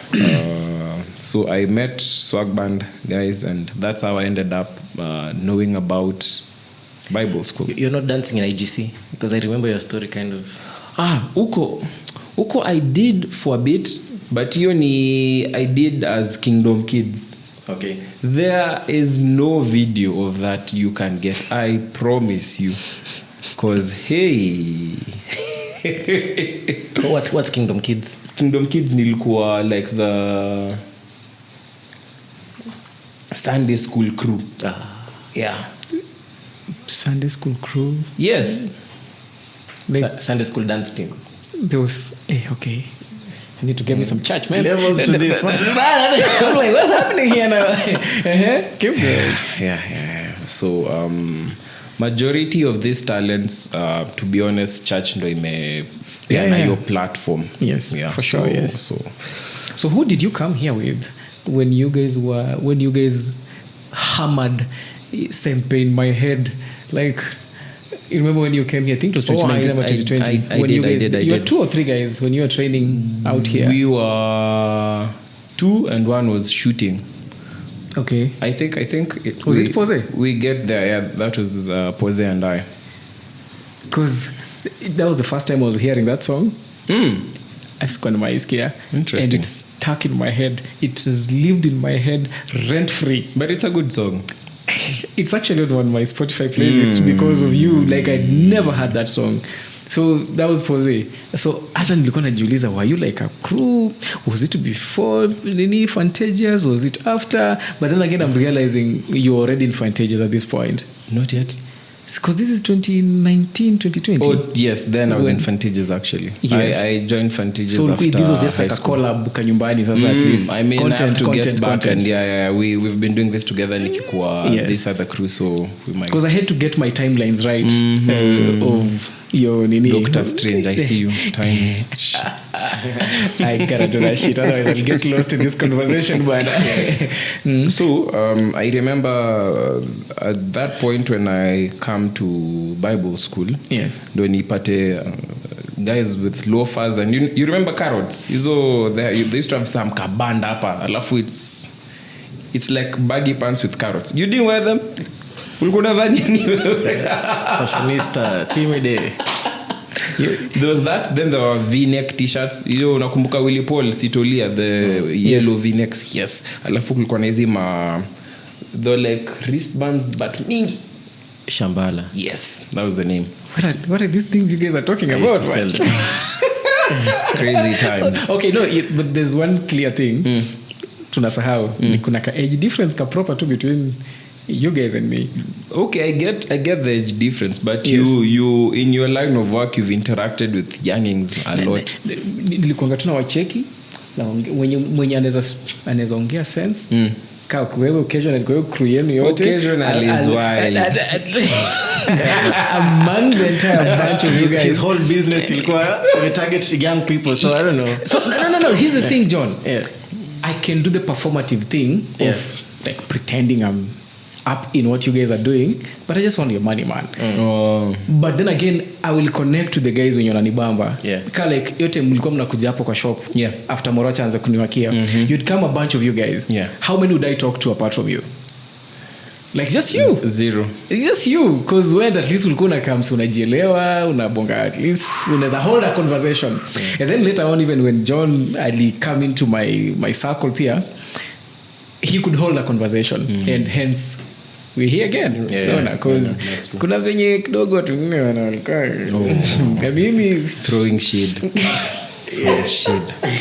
So I met swag band guys, and that's how I ended up knowing about Bible school. You're not dancing in IGC? Because I remember your story kind of. Uko I did for a bit, but I did as Kingdom Kids. Okay. There is no video of that you can get, I promise you. Because hey. So what's Kingdom Kids? Kingdom Kids nilikuwa like the Sunday school crew. Yeah. Sunday school crew. Yes. Sunday school dance team. There was okay. I need to get me some church, man. Levels to this one. I'm like, what's happening here now? Keep going. Yeah. So majority of these talents, to be honest, church ndo imepeana your platform. Yes, yeah, for sure. Yes. So who did you come here with when you guys hammered Sempe in my head? Like, you remember when you came here? I think it was 2019 or 2020. I did. You were 2 or 3 guys when you were training out here. We were 2 and 1 was shooting. Okay. I think Was it Pose? We get there. Yeah, that was Pose and I. Because that was the first time I was hearing that song. Interesting. And it's stuck in my head. It has lived in my head rent free. But it's a good song. it's actually on my Spotify playlist because of you. Like I never had that song. So that was Pose. So hata nilikuwa najiuliza, were you like a crew? Was it before nini Fantagious? Was it after? But then again, I'm realizing you're already in Fantagious at this point. Not yet. Because this is 2019, 2020. Oh yes, then I was in Fantagious actually. Yes. I joined Fantagious So after this was just high like a school. collab kanyumbani sasa at least. I mean, I have to get back content. and yeah, we've been doing this together nikikuwa Yes. this other crew, so we might. Because I had to get my timelines right of your nini. Doctor Strange, I see you. Times. I gotta do that shit, otherwise I'll get lost in this conversation. But So I remember at that point when I come to Bible school, yes, ndo nipate guys with loafers and you remember carrots. They used to have some kabanda hapa, alafu it's like baggy pants with carrots. You didn't wear them? Ulikuwa unavaa nini? Fashionista, Timmie Day. There was that, then there were v-neck t-shirts. Unakumbuka Willy Paul Sitolia, the yellow v-necks. Yes. Alafu kulikuwa na hizi though like wristbands but mingi. Shambala. Yes, that was the name. what are these things you guys are talking I used about? to sell them. Crazy times. Okay, no, but there's one clear thing. Tunasahau ni kuna ka age difference ka proper to between you guys and me. Okay, I get the age difference, but Yes. you in your line of work you've interacted with youngings a lot. Nilikuanga tuna wacheki na mwenye anaweza ongea sense. Ka wewe occasionally kwa hiyo crew yenu yote. Occasionally is wild. Among the entire bunch of you guys. His whole business ilikuwa we target young people, so I don't know. So no. Here's the thing, John. Yeah. I can do the performative thing of like pretending I'm up in what you guys are doing, but I just want your money, man. But then again, I will connect to the guys when you're nanibamba. Yeah. Ka like yote mlikuwa mnakuja hapo kwa shop. Yeah. After Morocha anza kuniwakia. You'd come a bunch of you guys. Yeah. How many would I talk to apart from you? Like just you. Zero. It's just you, because when at least ulikuwa unakam unajielewa, unabonga, at least unaweza hold a conversation. And then later on, even when John ali come into my circle pia, he could hold a conversation and hence we're here again. Because kuna venye kidogo tungine wanakaa na mimi Throwing shade.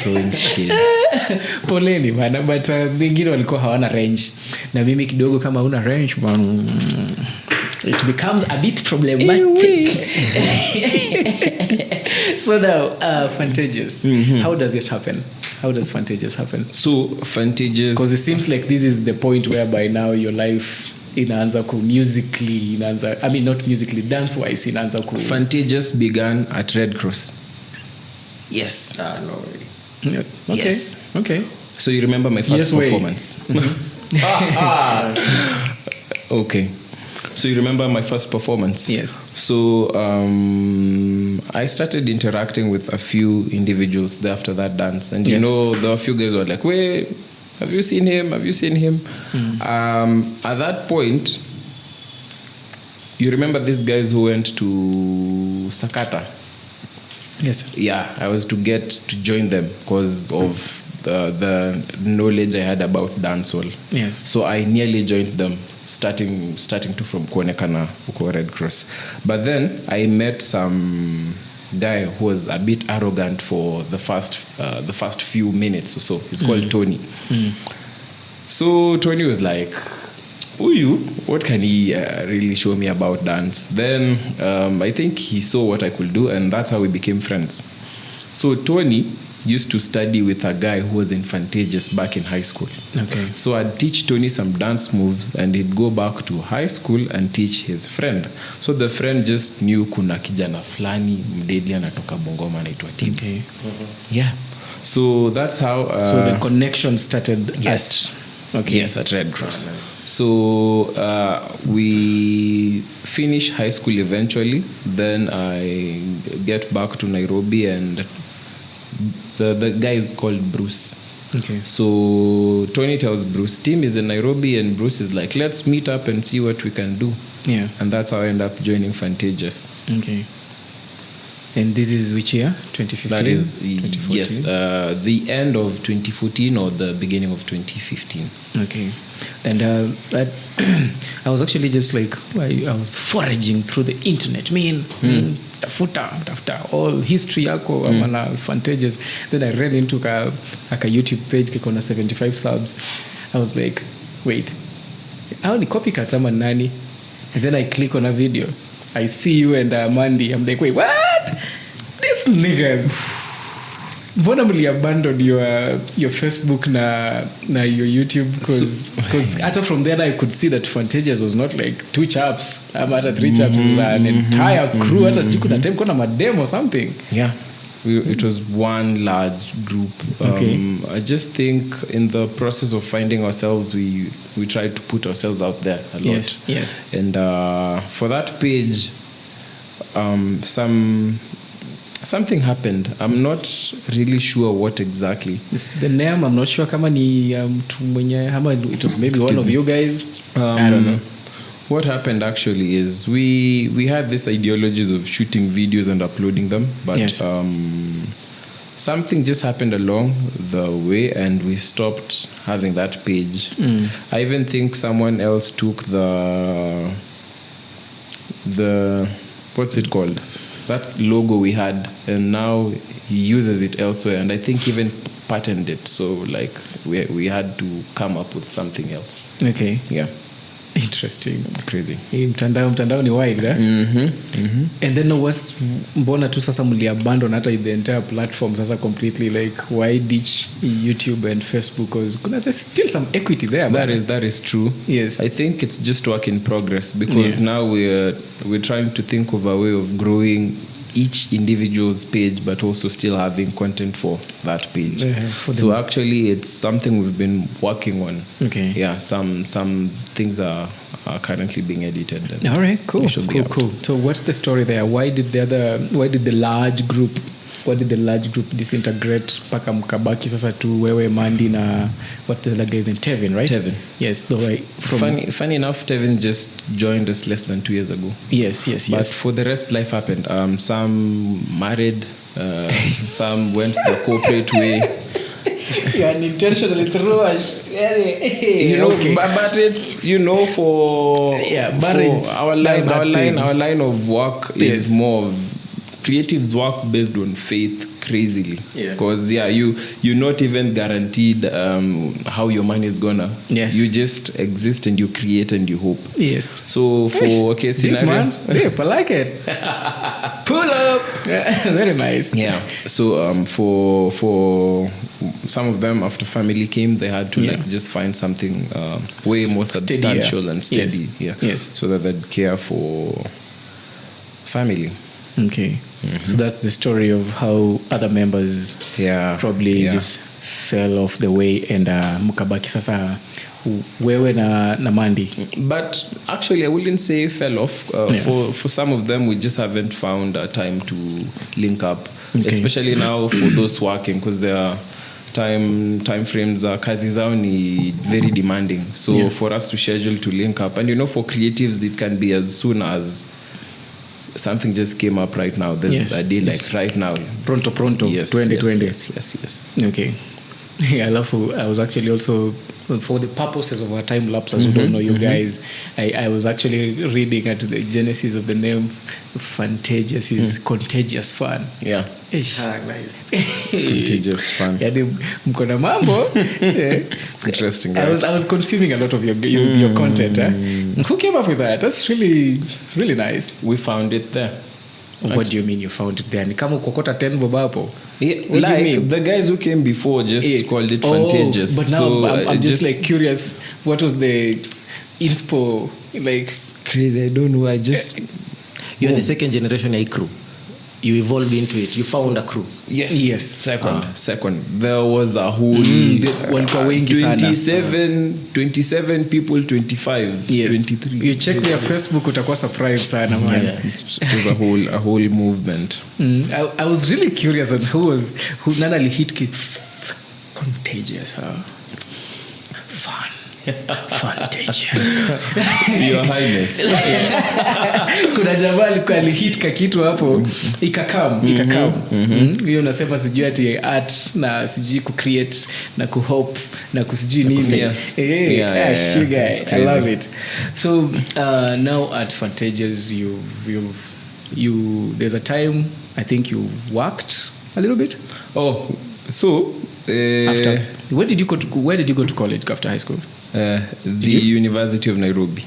Throwing shade. poleni bana, but wengine walikuwa hawana range na mimi kidogo kama una range man, it becomes a bit problematic. So now Fantagious, how does it happen? How does Fantagious happen? So Fantagious, Because it seems like this is the point whereby now your life inaanza ku musically inaanza, I mean not musically, dance wise inaanza ku Fantagious began at Red Cross. Yes. no. Yeah. Okay. Yes. Okay. So you remember my first Yes, way. performance? Okay. So you remember my first performance? Yes. So I started interacting with a few individuals there after that dance. And you Yes. know, there were a few guys who were like, wait, have you seen him? Have you seen him? At that point, you remember these guys who went to Sakata? Yes. Yeah, I was to get to join them because of the knowledge I had about dancehall. Yes. So I nearly joined them, starting to from kuonekana huko Red Cross. But then I met some guy who was a bit arrogant for the first few minutes or so. He's called Tony. So Tony was like, what can he really show me about dance? Then I think he saw what I could do, and that's how we became friends. So Tony used to study with a guy who was in Fantagious back in high school. Okay. So I'd teach Tony some dance moves, and he'd go back to high school and teach his friend. So the friend just knew kuna kijana flani mdedli anatoka Bungoma anaitwa Tim. Okay. Yeah. So that's how So the connection started yes. Okay. Yes, at Red Cross. So we finish high school eventually. Then I get back to Nairobi, and the guy is called Bruce. Okay. So Tony tells Bruce, Tim is in Nairobi, and Bruce is like, let's meet up and see what we can do. Yeah. And that's how I end up joining Fantagious. Okay. And this is which year? 2015? That is, 2014? yes, the end of 2014 or the beginning of 2015. Okay. And but I was actually just like, I was foraging through the internet. Tafuta all history yako ama na Fantages. Then I ran into a YouTube page kiko na 75 subs. I was like, wait, how ni copycat ama nani? And then I click on a video. I see you and Mandy. I'm like, wait, what? These niggas. Mbona mli abandon your Facebook na your YouTube? Because after from there I could see that Fantages was not like 2 chaps. I'm at 3 chaps. It was an entire crew. Hata sijui kuna time kuna madem or something. Yeah. It was one large group. Okay. I just think in the process of finding ourselves, we tried to put ourselves out there a lot. Yes. And for that page, something happened. I'm not really sure what exactly. The name, I'm not sure kama ni mtu mwenye ama it was maybe one of you guys. I don't know. What happened actually is we had this ideologies of shooting videos and uploading them, but Yes. Something just happened along the way and we stopped having that page. I even think someone else took the what's it called, that logo we had, and now he uses it elsewhere, and I think even patented it, so like we had to come up with something else. Okay. Yeah. Interesting. Crazy. Mtandao ni wild, eh? And then mbona tu sasa mliabandon hata the entire platform sasa completely, like why ditch YouTube and Facebook? Because there's still some equity there. That is true. Yes. I think it's just work in progress because now we're trying to think of a way of growing each individual's page but also still having content for that page. So actually it's something we've been working on. Okay. Yeah, some things are currently being edited. All right, cool. Cool. So what's the story there? Why did the large group disintegrate paka mkabaki sasa tu wewe, Mandy na what the other guy's name, Tevin, right? Tevin. Yes, the way funny enough, Tevin just joined us less than 2 years ago. Yes. But for the rest, life happened. Some married, some went the corporate way. You unintentionally threw us. Okay. But it's for marriage. For our line of work is more of creatives work based on faith crazily, because you're not even guaranteed how your money is gonna. Yes. You just exist and you create and you hope. Yes. So for scenario, man. Deep, I like it. Pull up. Very nice. Yeah. So for some of them, after family came, they had to just find something way more substantial and steady. Yes. So that they'd care for family. Okay. So that's the story of how other members probably just fell off the way and mukabaki sasa wewe na Mandy. But actually I wouldn't say fell off. For some of them we just haven't found a time to link up, especially now for those working, because their time frames kazi zao ni very demanding, so for us to schedule to link up, and for creatives it can be as soon as something just came up right now. There's a day like right now. Pronto. Yes, 2020. Yes. Okay. I was actually also, for the purposes of our time lapses, who don't know you guys, I was actually reading at the genesis of the name Fantages is contagious fun. Yeah. Nice. It's contagious fun. Mkona mambo. Interesting. Right? I was consuming a lot of your content. Who came up with that? That's really, really nice. We found it there. What do you mean you found it there? Ni kama ukokota 10 bob hapo? Like the guys who came before just called it Fantages. But now so I'm just like curious, what was the inspo? Like crazy, I don't know. You're the second generation A crew. You evolved into it. You found a crew. Yes. Second. There was a whole 27 people, 25, 23. You check their Facebook, utakuwa surprised sana man. Yeah. It was a whole movement. I was really curious on who nani alihit contagious. Fun. Fantages. Your Highness. Kuna jamaa alikuwa alihit ka kitu hapo ikakam hiyo unasema sijui ati art na sijui kucreate na kuhope na kusijui nini. Sugar. I love it. So now at Fantages you there's a time I think you worked a little bit. After where did you go to college after high school? The University of Nairobi.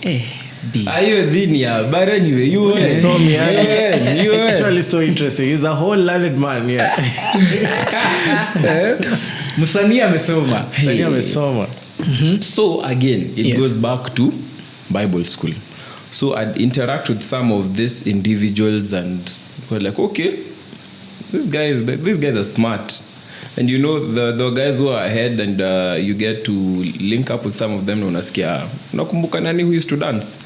Ayo dhini ya but anyway you were so me. It's really so interesting. He's a whole learned man. Msanii amesoma. So again it goes back to Bible school. So I'd interact with some of these individuals and we're like, okay, these guys are smart. And you know the guys who are ahead and you get to link up with some of them. Unasikia unakumbuka nani who used to dance?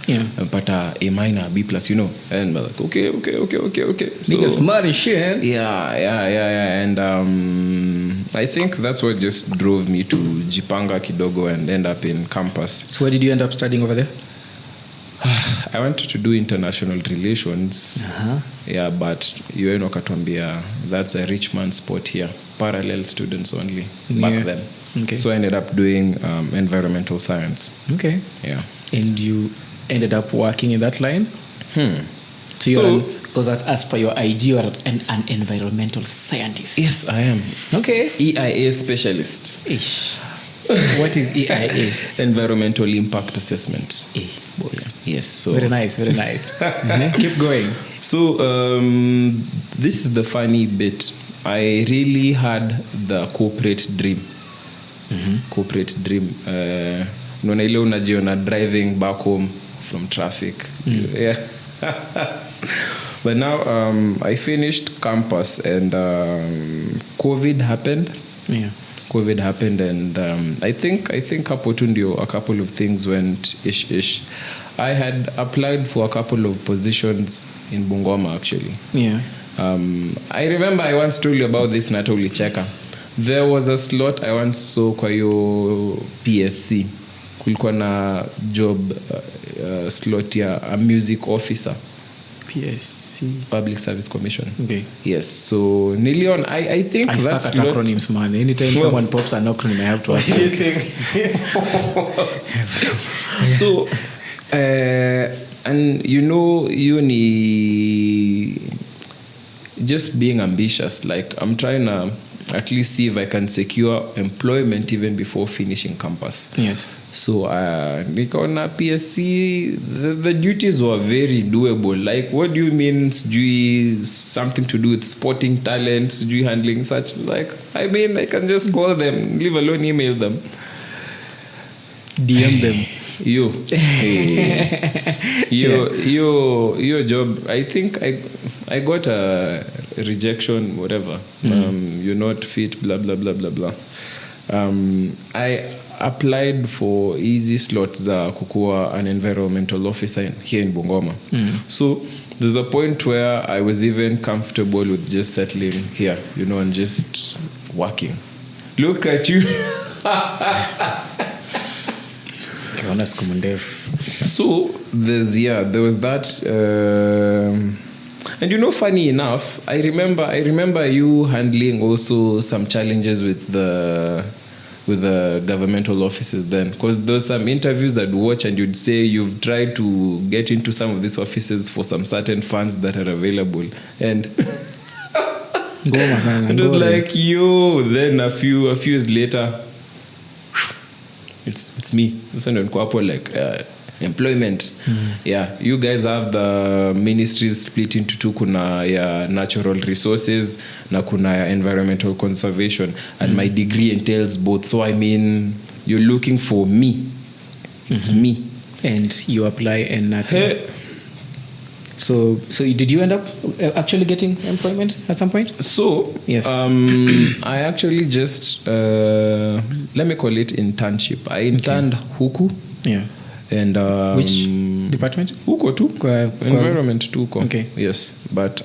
Pata A minor, B+, you know. And we're like, okay. So niggas smart as shit. Yeah. And I think that's what just drove me to jipanga kidogo and end up in campus. So where did you end up studying over there? I wanted to do international relations. Yeah, but you know wakatuambia that's a rich man's sport here. Parallel students only back then. Okay. So I ended up doing environmental science. Okay. Yeah. And you ended up working in that line? So because as per your IG, you are an environmental scientist. Yes, I am. Okay. EIA specialist. Ish. What is EIA? Environmental impact assessment. Boss. Yes. So very nice. Keep going. So this is the funny bit. I really had the corporate dream. Corporate dream. Unaona ile unajiona driving back home from traffic. Yeah. But now I finished campus and COVID happened. Yeah. COVID happened and I think hapo tu ndio a couple of things went ish. I had applied for a couple of positions in Bungoma actually. Yeah. I remember I once told you about this na totally cheka. There was a slot I once saw kwa hiyo PSC. Kulikuwa na job slot ya a music officer. PSC. Public Service Commission. Okay. Yes. So Nilion, I think I that's suck at acronyms, man. Anytime someone pops an acronym, I have to ask. So and you know just being ambitious, like I'm trying to at least see if I can secure employment even before finishing campus. Yes. So nikaona PSC the duties were very doable. Like what do you mean something to do with sporting talent, handling such, like I mean I can just call them, leave alone email them, DM them. Your job, I think I got a rejection, whatever. You're not fit, blah blah blah blah blah. I applied for easy slots za kukuwa an environmental officer here in Bungoma. So there's a point where I was even comfortable with just settling here, and just working. Look at you. So there was that and funny enough, I remember you handling also some challenges with the governmental offices then, because there's some interviews I'd watch and you'd say you've tried to get into some of these offices for some certain funds that are available, and it was like then a few years later it's me. Sasa ndio niko hapo like employment. Yeah, you guys have the ministries split into two. Kuna ya natural resources na kuna ya environmental conservation, and my degree entails both. So I mean, you're looking for me. It's me. And you apply and nothing. So did you end up actually getting employment at some point? So yes, I actually just let me call it internship. I interned huku. Yeah. And which department? Huko tu. Environment tu huko. Okay. Yes, but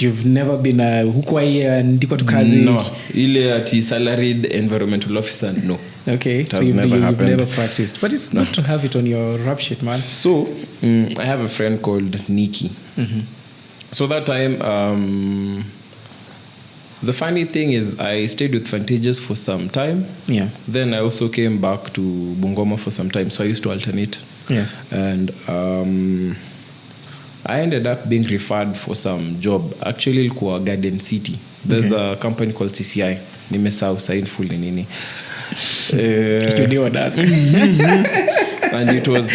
you've never been huko ndiko tu kazi? No, ile ati salaried environmental officer, no. Okay, It so has you've never happened. never practiced. But it's not to have it on your rap sheet, man. So I have a friend called Nikki. So that time, the funny thing is I stayed with Fantages for some time. Yeah. Then I also came back to Bungoma for some time. So I used to alternate. Yes. And I ended up being referred for some job. Actually, ilikuwa Garden City. There's a company called CCI. Nimesahau sign full ni nini. And it was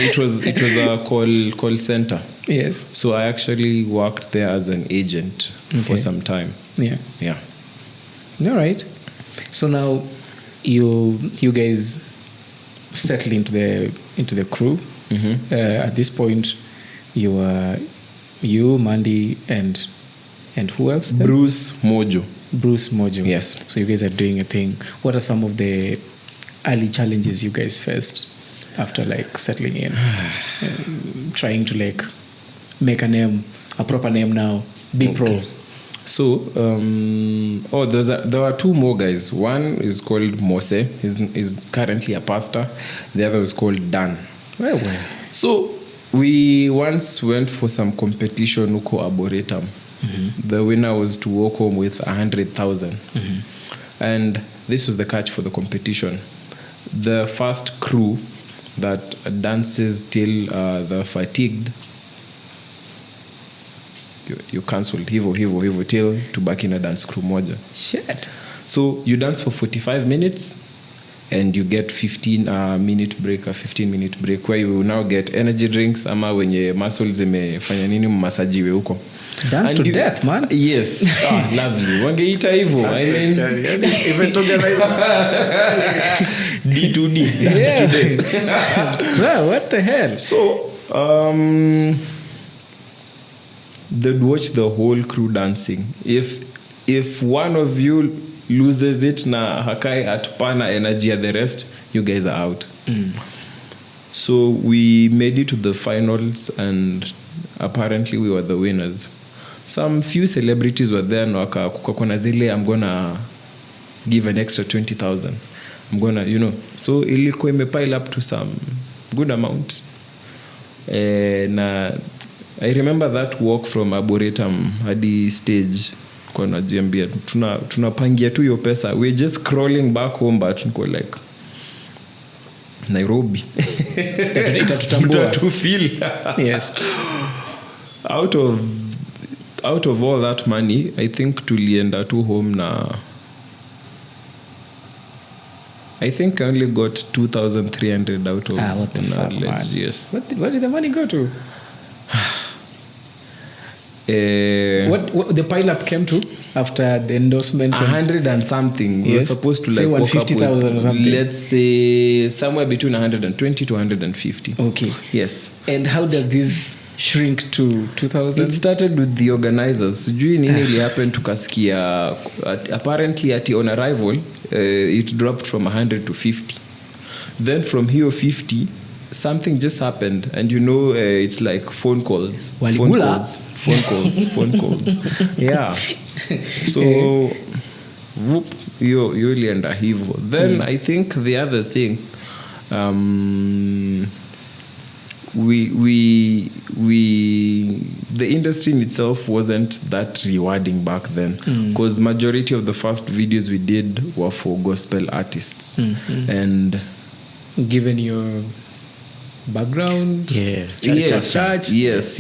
a call center. Yes. So I actually worked there as an agent for some time. Yeah. Yeah. All right. So now you guys settle into the crew. At this point, you are Mandy, and who else? Then? Bruce Mojo. Yes. So you guys are doing a thing. What are some of the early challenges you guys faced after like settling in, trying to like make a proper name now, be pros? So, there were two more guys. One is called Mose. He's currently a pastor. The other is called Dan. Well. So, we once went for some competition uko Arboretum. The winner was to walk home with 100,000. And this was the catch for the competition. The first crew that dances till the fatigued, you cancelled hivo till tubaki na dance crew moja. Shit. So you dance for 45 minutes and you get 15-minute break where you now get energy drinks ama wenye muscles zimefanya nini mmasajiwe huko. Dance to death, man. Yes. Lovely. Wangeita hivyo. I mean, event organizers. D2D. Yeah. Well, what the hell? So, they'd watch the whole crew dancing. If one of you loses it na hakai atupana energy at the rest, you guys are out. So we made it to the finals and apparently we were the winners. Some few celebrities were there na kukakona zile, I'm gonna give an extra 20,000. I'm gonna, so ilikuwa imepile up to some good amount. Na I remember that walk from Arboretum hadi stage kwa najiambia tunapangia tu hiyo pesa. We're just crawling back home but tuko like Nairobi. Itatutambua. To feel. Yes. Out of all that money, I think tulienda tu home na I think I only got 2,300 out of what the fuck, man? Yes. Where did the money go to? What the pile up came to after the endorsements? 100 and something. We were supposed to say like walk up 150,000 or something. Let's say somewhere between 120 to 150. Okay. Yes. And how does this shrink to 2,000? It started with the organizers. Sijui nini ili happen tukasikia apparently on arrival it dropped from 100 to 50. Then from here 50 something just happened and it's like phone calls. Yeah. So whoop, you ilienda hivyo. Then I think the other thing the industry in itself wasn't that rewarding back then because majority of the first videos we did were for gospel artists. And given your background, church. Yes.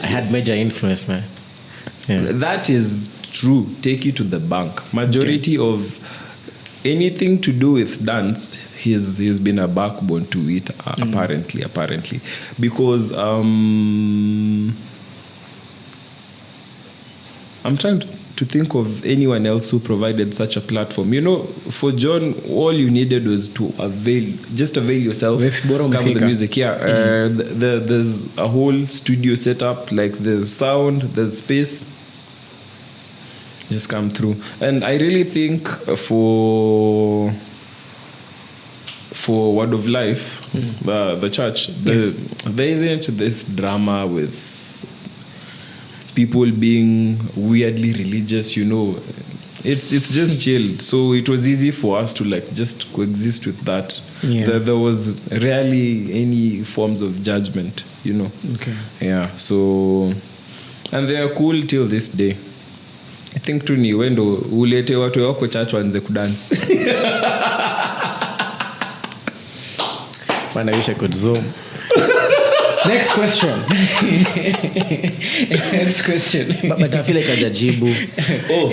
I had major influence, man. Yeah. That is true. Take you to the bank. Majority of anything to do with dance, he's been a backbone to it. Apparently, because I'm trying to think of anyone else who provided such a platform. For John, all you needed was to avail yourself. Come with the music. Yeah. There's a whole studio set up. Like there's sound, there's space. Just come through. And I really think for Word of Life, the church, there isn't this drama with people being weirdly religious, it's just chilled, so it was easy for us to like just coexist with that. There was rarely any forms of judgment, you know. So and they are cool till this day. I think tu ni wendo ulete watu wako church waanze kudance. Man, I wish I could zoom. Next question. Next question. But I feel like hajajibu.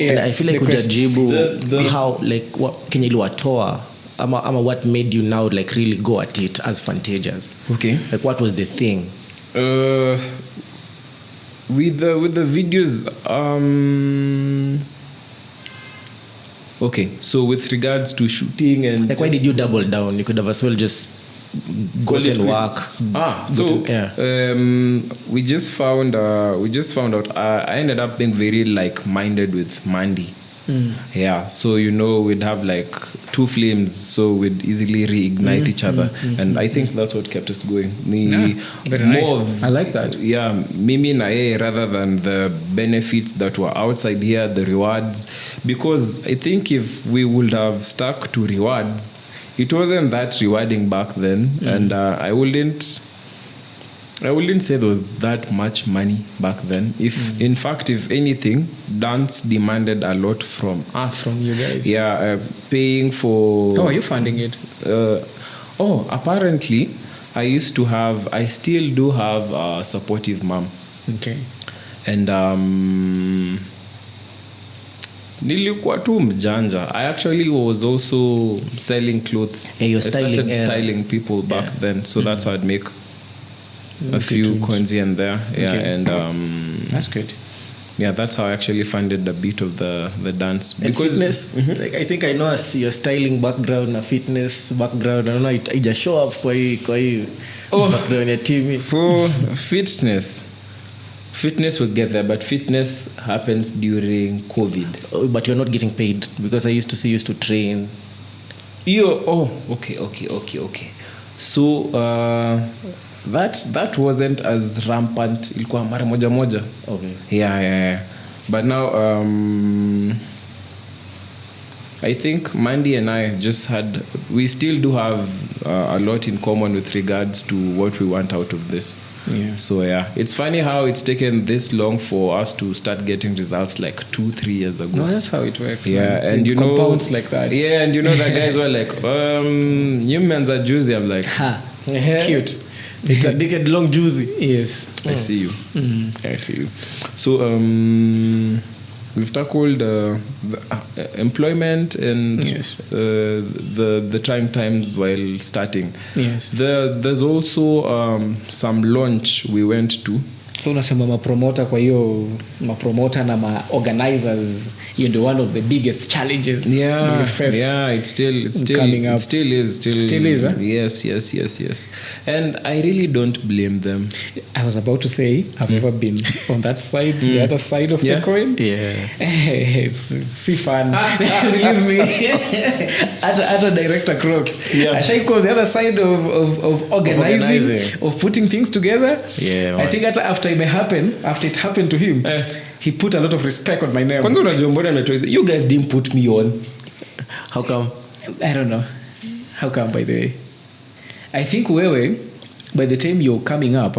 And I feel like hujajibu how like what Kenya iliwatoa ama what made you now like really go at it as Fantagias. Okay. Like what was the thing? With the videos, okay, so with regards to shooting and like why did you double down? You could have as well just gotten work. We just found out I ended up being very like minded with Mandy. Yeah, so you know we'd have like two flames, so we'd easily reignite each other, and I think that's what kept us going. Very nice. I like that. Yeah, mimi na yeye rather than the benefits that were outside here, the rewards, because I think if we would have stuck to rewards, it wasn't that rewarding back then, and I wouldn't say there was that much money back then. If in fact, if anything, dance demanded a lot from us. From you guys. Yeah, paying for. Oh, are you funding it? Apparently, I still do have a supportive mom. Okay. And nilikuwa tu mjanja. I actually was also selling clothes. Yeah, you're I started styling, styling people back then, so that's how I'd make a few coins here and there. And that's good. Yeah, that's how I actually funded a bit of the dance. And because fitness, like I think I know your styling background, a fitness background. I don't know, it just show up kwa hii background ya Timmie. For fitness will get there, but fitness happens during COVID. But you're not getting paid, because I used to see you used to train. Okay. So that wasn't as rampant. Ilikuwa mara moja. Okay. Yeah. But now I think Mandy and I we still do have a lot in common with regards to what we want out of this. Yeah. So yeah, it's funny how it's taken this long for us to start getting results like 2-3 years ago. No, that's how it works. Yeah, man. and it compounds like that. Yeah, and you know that guys were like, humans are juicy. I'm like, Cute. It's a decade long juicy. Yes. I see you. I see you. So we've tackled the employment and the trying times while starting. Yes. There's also some launch we went to. So unasema mapromoter, kwa hiyo mapromoter na organizers, you know, one of the biggest challenges. Yeah, it still is, huh? Yes. And I really don't blame them. I was about to say, I've never been on that side, the other side of the coin. Yeah. It's fun. Believe me. At a director Crocs. Yeah. I shall call the other side of organizing, of putting things together. Yeah. I think after it happened to him, he put a lot of respect on my name. Kwanza unajua mbona ametoa, you guys didn't put me on. How come? I don't know. How come, by the way? I think wewe, by the time you're coming up,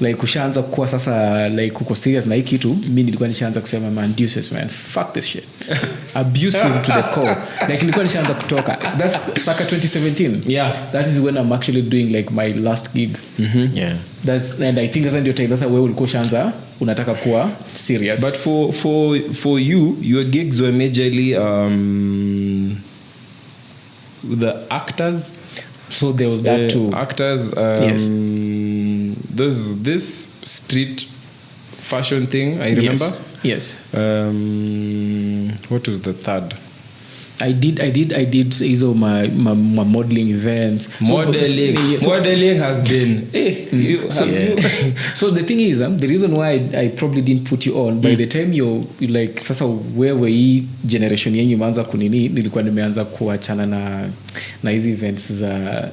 like kushaanza kuwa sasa like uko serious na hii kitu, mimi nilikuwa nishaanza kusema man, deuces man, fuck this shit. Abusive to the core. Like nilikuwa nishaanza kutoka. That's Saka 2017. Yeah. That is when I'm actually doing like my last gig. Yeah. And I think ndio time sasa wewe ulikuwa ushaanza unataka kuwa serious. But for you, your gigs were majorly the actors. So there was that too. Actors. Yes. There's this street fashion thing, I remember. Yes. What was the third? I did hizo my modeling events. Modeling has been so the thing is the reason why I probably didn't put you on by the time you like sasa wewe hii generation yenyu imeanza kunini, nilikuwa nimeanza kuachana na hizi events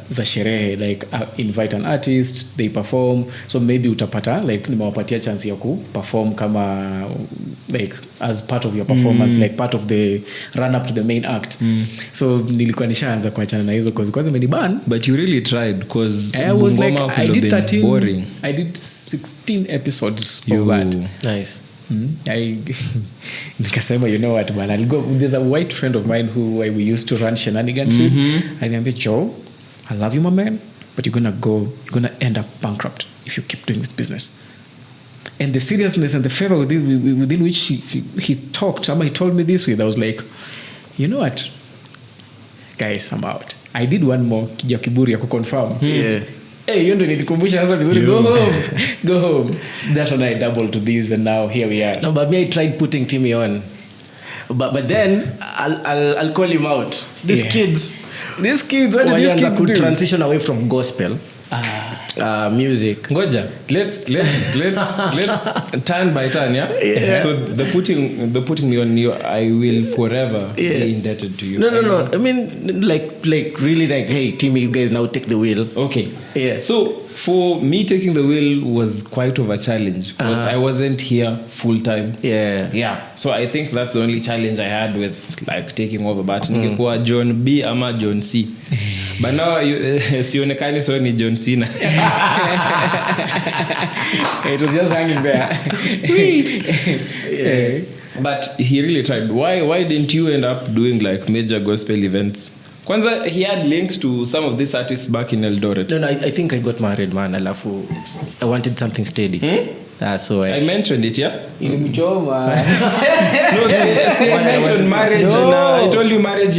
za sherehe, like invite an artist, they perform, so maybe utapata like nimewapatia chance ya ku perform kama like as part of your performance, like part of the run up to the main act. So nilikuwa nishaanza kuachana na hizo cause imeniban. But you really tried, because I was like I did 13 boring. I did 16 episodes of that. Nice. Nikasema, you know what man, I'll go. There's a white friend of mine who we used to run shenanigans with. Aliniambia, Joe, I love you my man, but you're gonna end up bankrupt if you keep doing this business. And the seriousness and the fervor within which he talked, he told me this with, I was like, you know what, guys, I'm out. I did one more ya kiburi ya kuconfirm. Yeah. Hey, hiyo ndio nilikumbusha sasa vizuri. Go home. That's when I doubled to this, and now here we are. No, but me, I tried putting Timmie on, but then I'll call him out. These kids, what do these kids do? Transition away from gospel. Music. Ngoja, let's turn by turn, yeah? So the putting me on you, I will forever be indebted to you. No. I mean, like really, like, hey, Timmie, you guys now take the wheel. Okay. Yeah. So for me, taking the wheel was quite of a challenge, because I wasn't here full time. Yeah. So I think that's the only challenge I had with like taking over. But ningekuwa John B ama John C. But now sionekani so ni John Cena. It was just hanging there. But he really tried. Why didn't you end up doing like major gospel events? Kwanza, he had links to some of these artists back in Eldoret. No, I think I got married, man. I wanted something steady. So I mentioned it, yeah? No, I mentioned marriage. No. I told you marriage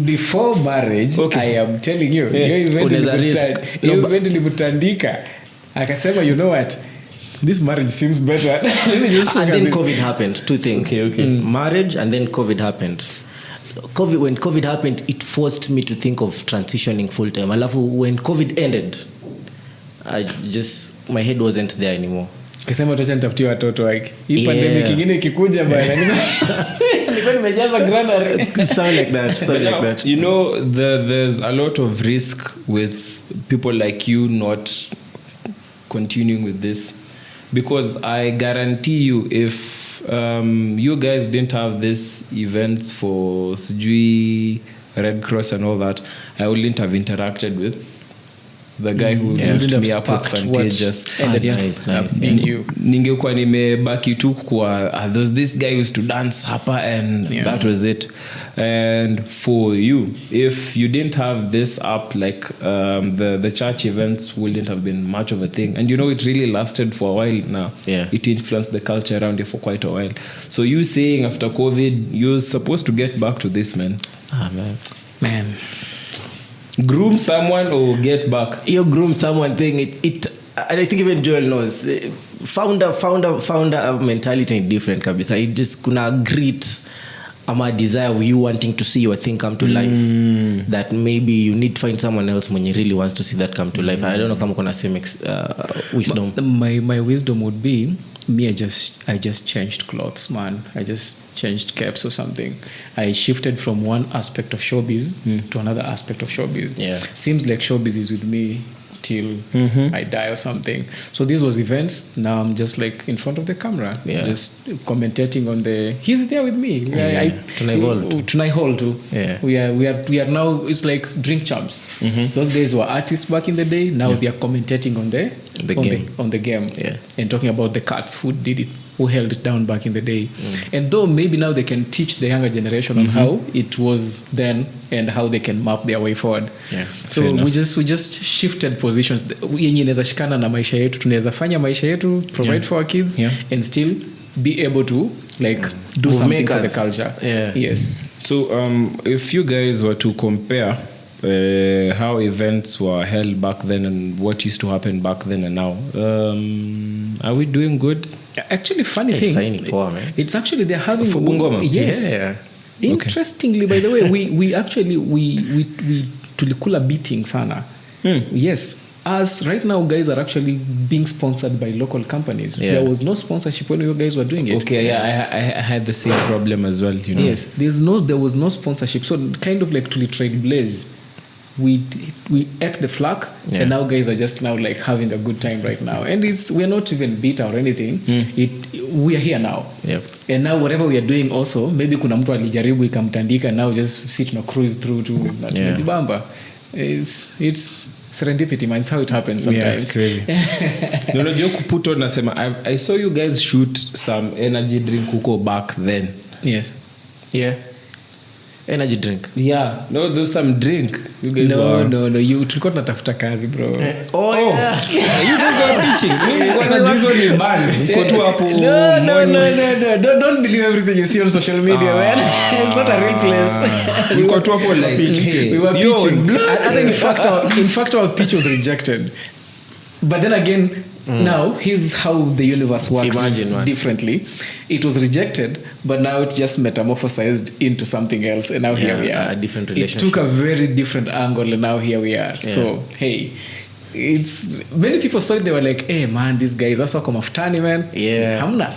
before marriage. Okay. I am telling you. You eventually mutandika. Akasema, you know what? This marriage seems better. Let me just and then COVID happened. Two things. Okay. Marriage, and then COVID happened. When COVID happened, it forced me to think of transitioning full time. When COVID ended, my head wasn't there anymore. Kasema tuacha nitafutie watoto wake. Hii pandemic nyingine ikikuja bana. Nilikuwa nimejaza granary. Sound like that. You know, there's a lot of risk with people like you not continuing with this, because I guarantee you, if you guys didn't have these events for Sijui, Red Cross and all that, I wouldn't have interacted with the guy who hooked me up with Fantagious. Ningekuwa nimebaki tu kwa there's this guy used to dance hapa, and that was it. And for you, if you didn't have this up, like the church events wouldn't have been much of a thing. And you know, it really lasted for a while now. It influenced the culture around it for quite a while. So you saying after COVID, you're supposed to get back to this, man. Man. Groom someone or get back. You groom someone thing. I think even Joel knows. Founder mentality is different. Kabisa. It just kuna grit. A desire of you wanting to see your thing come to life, that maybe you need to find someone else when you really wants to see that come to life. I don't know kama kuna same wisdom. My wisdom would be, me, I just changed clothes, man. I just changed caps or something. I shifted from one aspect of showbiz to another aspect of showbiz. Seems like showbiz is with me till I die or something. So this was events. Now I'm just like in front of the camera, just commentating on he's there with me. Tonight hall too. We are now, it's like drink champs. Those days were artists back in the day. Now they are commentating on the game and talking about the cats who did it, who held it down back in the day. And though maybe now they can teach the younger generation on how it was then and how they can map their way forward. So we just shifted positions. Yenye inaweza shikana na maisha yetu, tunaweza fanya maisha yetu, provide for our kids and still be able to like do something for the culture. Yes. So if you guys were to compare how events were held back then and what used to happen back then and now, are we doing good? Actually, funny thing, it's actually they're having for Bungoma. Yes. Interestingly, by the way, we actually we tulikula beating sana. Yes, us right now guys are actually being sponsored by local companies. Yeah. There was no sponsorship when you guys were doing it. Okay, yeah, I had the same problem as well, you know. Yes, there was no sponsorship. So kind of like to trade blaze. We ate the flack, and now guys are just now like having a good time right now, and we're not even bitter or anything. We are here now, and now whatever we are doing also, maybe kuna mtu alijaribu ikamtandika, now just sit na cruise through to tunajibamba. It's serendipity, man. It's how it happens sometimes. Crazy. Unajua kuputo nasema I saw you guys shoot some energy drink huko back then. Yes. Yeah. Energy drink. Yeah. No, there's some drink. You guys No. You tulikuwa tunatafuta kazi, bro. Yeah. You guys are pitching. Nilikuwa hizo ni bands. Mko tu hapo. No. Don't believe everything you see on social media, man. It's not a real place. Mko tu hapo like we were pitching. In fact, our pitch was rejected. But then again, now here's how the universe works. Differently. It was rejected, but now it just metamorphosized into something else, and now here we are. A different relationship. It took a very different angle, and now here we are. So hey, it's many people saw it. They were like, "Hey man, these guys also come aftani, man." Yeah. Hamna.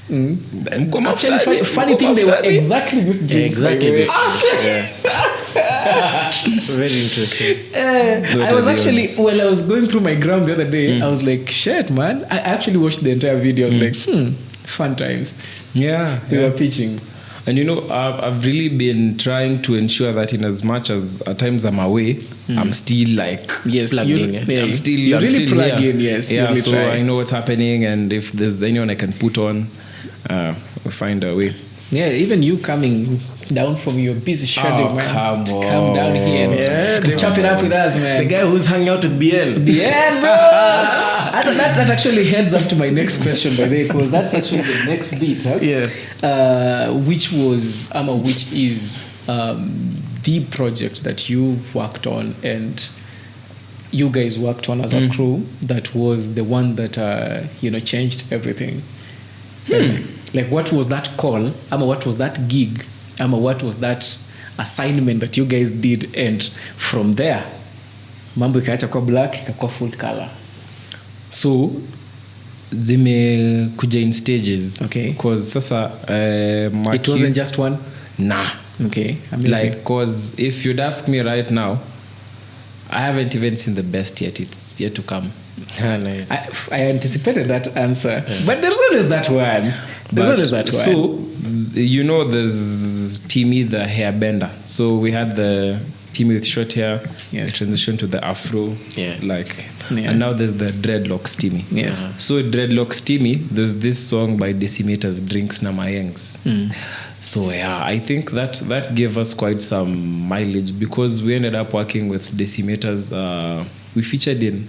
Actually, funny thing, they were exactly this drinks. Exactly this. Very interesting. I was actually, when I was going through my gram the other day, I was like, shit, man. I actually watched the entire video. I was like, fun times. Yeah. We were pitching. And you know, I've really been trying to ensure that in as much as at times I'm away, I'm still like plugged in. I'm still plug here. in, yes. Yeah, really so try. I know what's happening, and if there's anyone I can put on, we'll find a way. Yeah, even you coming down from your busy schedule, man. Come Come down here and chop it up with us, man. The guy who's hanging out with BN. BN, bro! that actually heads up to my next question, by the way, because that's actually the next beat, huh? Yeah. Which is the project that you've worked on and you guys worked on as a crew, that was the one that changed everything. Like, what was that call? What was that gig? What was that assignment that you guys did? And from there, mambo ikaacha kwa black, ikakuwa full color. So zimekuja in stages. Okay. Because sasa it wasn't just one? Nah. Okay. Amazing. Like, because if you'd ask me right now, I haven't even seen the best yet. It's yet to come. Nice. I anticipated that answer. But there's always that one. So, you know, there's Timmie the hairbender. So we had the Timmie with short hair. Yes. The transition to the afro. Yeah. And now there's the dreadlocks Timmie. Yes. So dreadlocks Timmie, there's this song by Decimeters, Drinks na Mayengs. So yeah, I think that gave us quite some mileage, because we ended up working with Decimeters. We featured in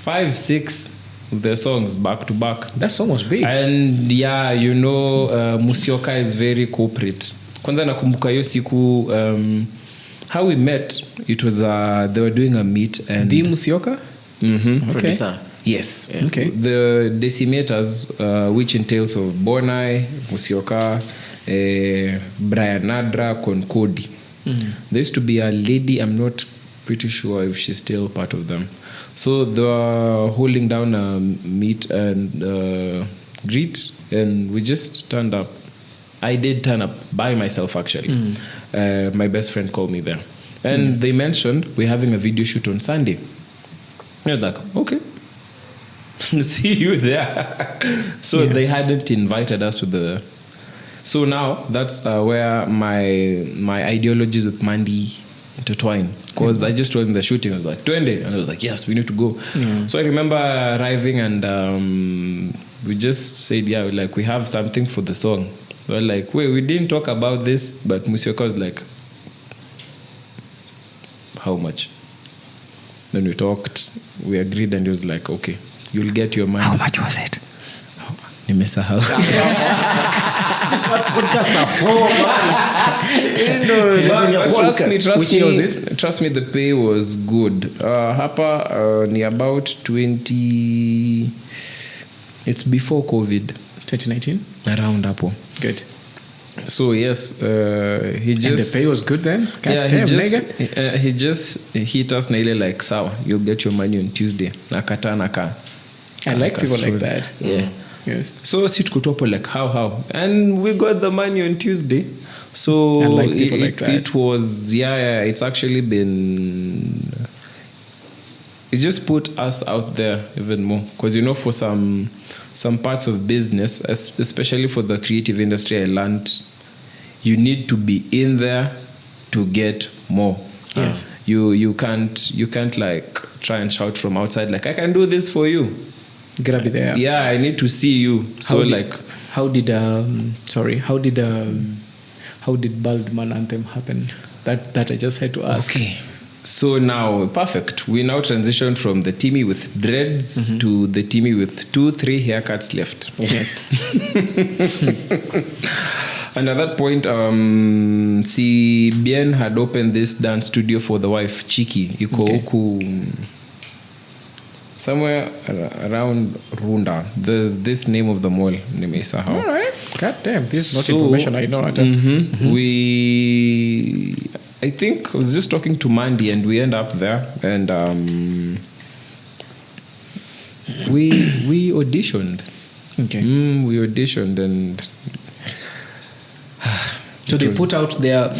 5-6 of their songs back to back. That song was big. And yeah, you know, Musioka is very corporate. Kwanza nakumbuka hiyo siku, how we met, it was they were doing a meet, and the Musioka? Okay. Producer. Yes. Yeah. Okay. The Decimeters, which entails of Bonai, Musioka, Brian Nadra, Concodi. There used to be a lady, I'm not pretty sure if she's still part of them. So they were holding down a meet and greet, and we just turned up. I did turn up by myself, actually. My best friend called me there. And they mentioned we're having a video shoot on Sunday. I was like, okay. See you there. So they hadn't invited us to the... So now that's where my ideologies with Mandy intertwine, because I just told him the shooting. I was like, 20, and I was like, yes, we need to go. So I remember arriving, and we just said, yeah, like, we have something for the song. We were like, wait, we didn't talk about this, but Musioka was like, how much? Then we talked, we agreed, and he was like, okay, you'll get your money. How much was it? Nimesahau. That's what podcasts are for, man. Trust me, the pay was good. Hapa ni about 20. It's before COVID. 2019? Around hapo. Good. So yes, he just And the pay was good then? yeah, Damn, he just hit us na ile like sawa, you'll get your money on Tuesday. Nakata naka. I like people like that. Yeah. Yes. So si tuko tu hapo like how and we got the money on Tuesday. So I like people like that. It was it's actually been, it just put us out there even more, because you know, for some parts of business, especially for the creative industry, I learned you need to be in there to get more. Yes. You can't like try and shout from outside like, I can do this for you. You gotta be there. Yeah, I need to see you. So how did Baldman Anthem happen? That I just had to ask. Okay. So now, perfect. We now transition from the Timmie with dreads to the Timmie with 2-3 haircuts left. Yes. And at that point, Bien had opened this dance studio for the wife, Chiki. Iko huku somewhere around Runda. There's this name of the mall. Nimeisahau. All right. God damn, this is not information I know. I think I was just talking to Mandy and we end up there and we auditioned. Okay. We auditioned and so they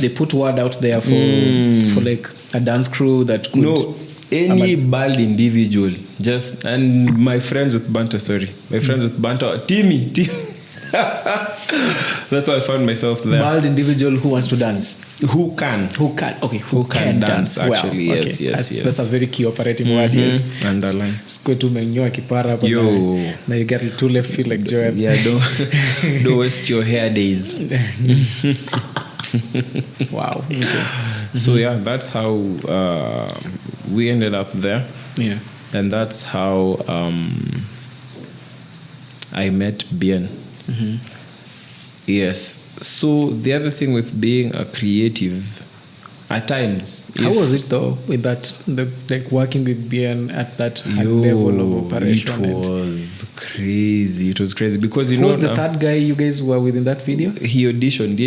put word out there for like a dance crew that could any bald individual, just, and my friends with banter, Timmie. That's how I found myself there. Bald individual who wants to dance. Who can dance actually. Well, okay. Yes. That's a very key operating word. Yes. Underline. Sikuwe tu umenyoa kipara hapo na you get two left feet like Joab. Yeah, don't waste your hair days. Wow. Okay. So yeah, that's how we ended up there. Yeah. And that's how I met Bien. Yes. So the other thing with being a creative, at times, how was it though with that, like working with Bien at that level of operation? It was crazy. It was crazy because who was the third guy you guys were with in that video? He auditioned.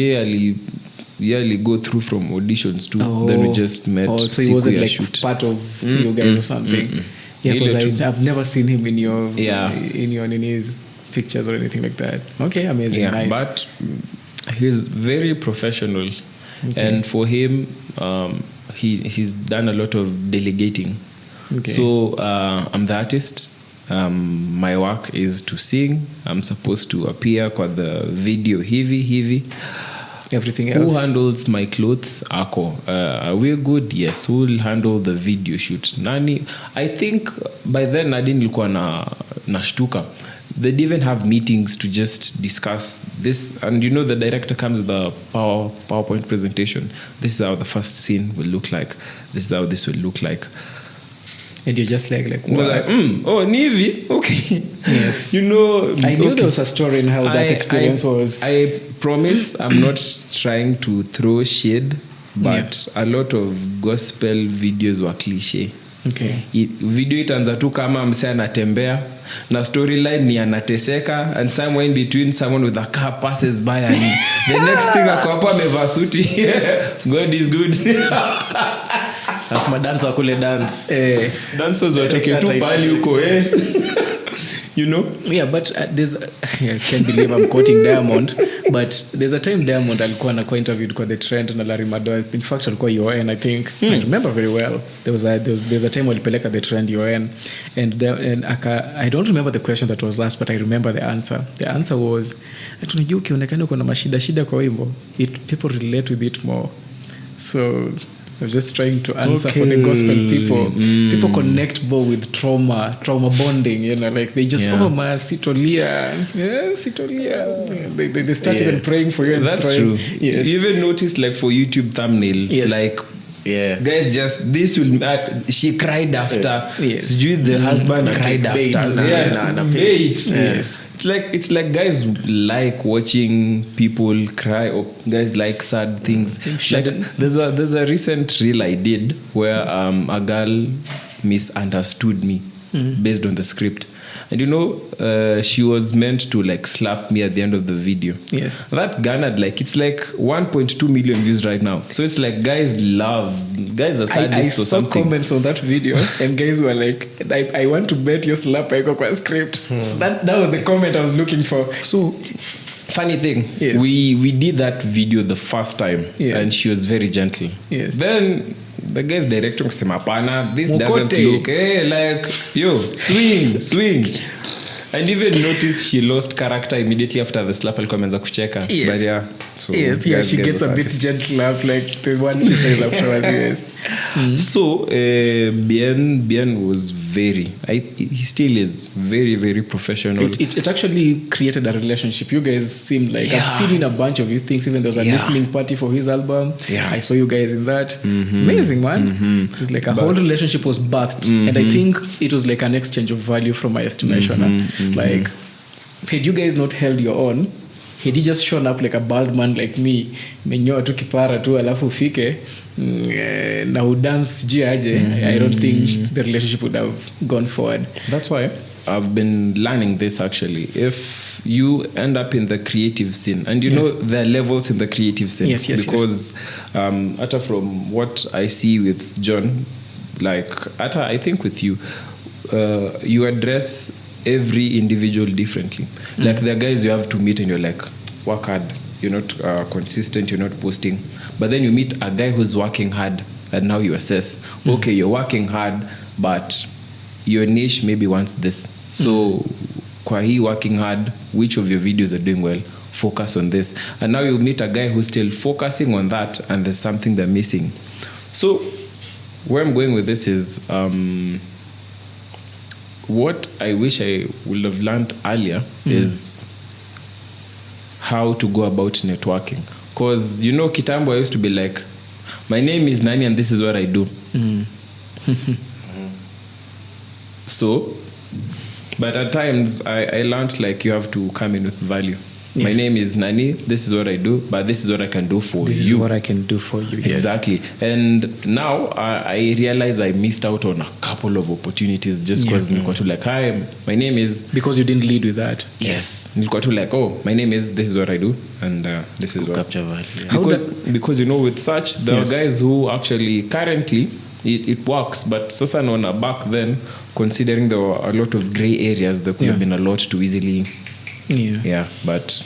Yearly go through from auditions too. Then we just met. Oh, so he wasn't like shoot. Part of you guys or something. Yeah, because I've never seen him in your in his pictures or anything like that. Okay, amazing. Yeah, nice. But he's very professional, and for him, he's done a lot of delegating. Okay. So I'm the artist. My work is to sing. I'm supposed to appear kwa the video hivi. Everything else. Who handles my clothes? Ako. Are we good? Yes. Who will handle the video shoot? Nani? I think by then Nadine nilikuwa nashtuka. They'd even have meetings to just discuss this. And you know, the director comes with the PowerPoint presentation. This is how the first scene will look like. This is how this will look like. And you're just like what? Like, Nivi? Okay. Yes. You know, I knew there was a story in how that experience was. I promise I'm not trying to throw shade, but a lot of gospel videos were cliche. Okay. Video itaanza tu kama msee anatembea na storyline ni anateseka and somewhere in between someone with a car passes by and the next thing ako hapo amevaa suti. God is good. Madansa wakule dance. Dancers watoke tu pali huko you know? Yeah, but there's I can't believe I'm quoting Diamond, but there's a time Diamond alikuwa anakuwa interviewed kwa The Trend na Larry Madowo. In fact alikuwa UN, I think. I remember very well. There's a time walipeleka The Trend UN and I don't remember the question that was asked, but I remember the answer. The answer was, tunajua ukionekana uko na mashida kwa wimbo, people relate with it more. So I'm just trying to answer for the gospel people. People connect more with trauma bonding, you know, like they just sitolia. They start even praying for you. And that's praying. True. Yes. You even notice like for YouTube thumbnails, like guys just this will she cried after. Yes. The husband cried after. Yes. It's like guys like watching people cry or guys like sad things. Like there's a recent reel I did where a girl misunderstood me. based on the script. And she was meant to like slap me at the end of the video. Yes. That garnered it's like 1.2 million views right now. So it's like guys are sadists I or saw something. comments on that video and guys were like, I want to bet your slap haiko kwa script. That was the comment I was looking for. So funny thing, Yes. we did that video the first time, Yes. and she was very gentle. Yes. Then the guy's director kusema pana, this doesn't Mokote. look swing. And even notice she lost character immediately after the slap alikuwa ameanza kucheka. Yes. But yeah, so Yes, yeah, she gets a bit gentle up, like the one she says afterwards. Yes. So Bien was he still is very, very professional. It actually created a relationship. You guys seem like I've seen in a bunch of his things. Even there was a listening party for his album. Yeah. I saw you guys in that. Amazing, man. It's like a whole relationship was birthed, and I think it was like an exchange of value from my estimation. Like, had you guys not held your own, had he just shown up like a bald man like me, menyoa tu kipara tu alafu ufike na udance sijui aje, I don't think the relationship would have gone forward. That's why I've been learning this actually. If you end up in the creative scene, and know there are levels in the creative scene, Yes, because ata from what I see with John, like ata I think with you, you address every individual differently. Like there are guys you have to meet and you're like, work hard, you're not consistent, you're not posting, but then you meet a guy who's working hard, and now you assess, okay, you're working hard, but your niche maybe wants this, so kwa hii working hard, which of your videos are doing well, focus on this. And now you meet a guy who's still focusing on that, and there's something they're missing. So where I'm going with this is what I wish I would have learned earlier is how to go about networking. Because, Kitambo, I used to be like, my name is Nani and this is what I do. So, but at times I learned you have to come in with value. Yes. My name is Nani, this is what I do, but this is what I can do for you. This is what I can do for you. Yes. Exactly. And now I realize I missed out on a couple of opportunities just because nilikuwa tu like, hi, my name is... Because you didn't lead with that. Yes. Nilikuwa tu like, oh, my name is, this is what I do, and this is what... Capture value. Because with such, there are guys who actually currently... It works, but sasa naona back then, considering there were a lot of gray areas, there could have been a lot to easily... Yeah, but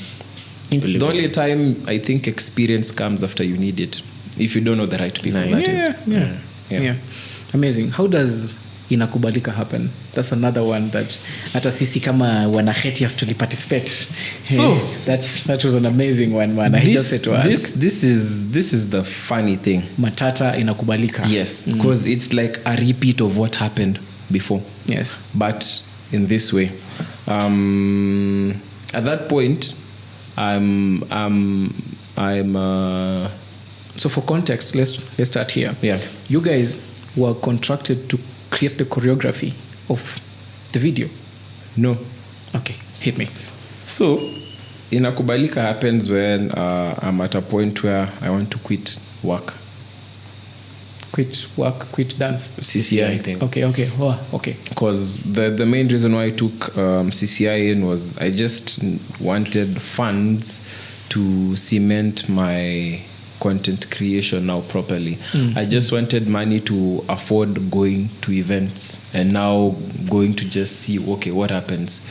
it's the only time I think experience comes after you need it. If you don't know the right people, Yeah. Amazing. How does inakubalika happen? That's another one that hata sisi kama wanahetias tuliparticipate. So that was an amazing one, man. I just had to ask. This is the funny thing. Matata inakubalika. Yes, because it's like a repeat of what happened before. Yes, but in this way. At that point, I'm so for context, let's start here. Yeah. You guys were contracted to create the choreography of the video. No. Okay, hit me. So inakubalika happens when I'm at a point where I want to quit work. Quit work, quit dance. CCI, I think. Okay. Oh, okay. Because the main reason why I took CCI in was I just wanted funds to cement my content creation now properly. I just wanted money to afford going to events and now going to just see, okay, what happens.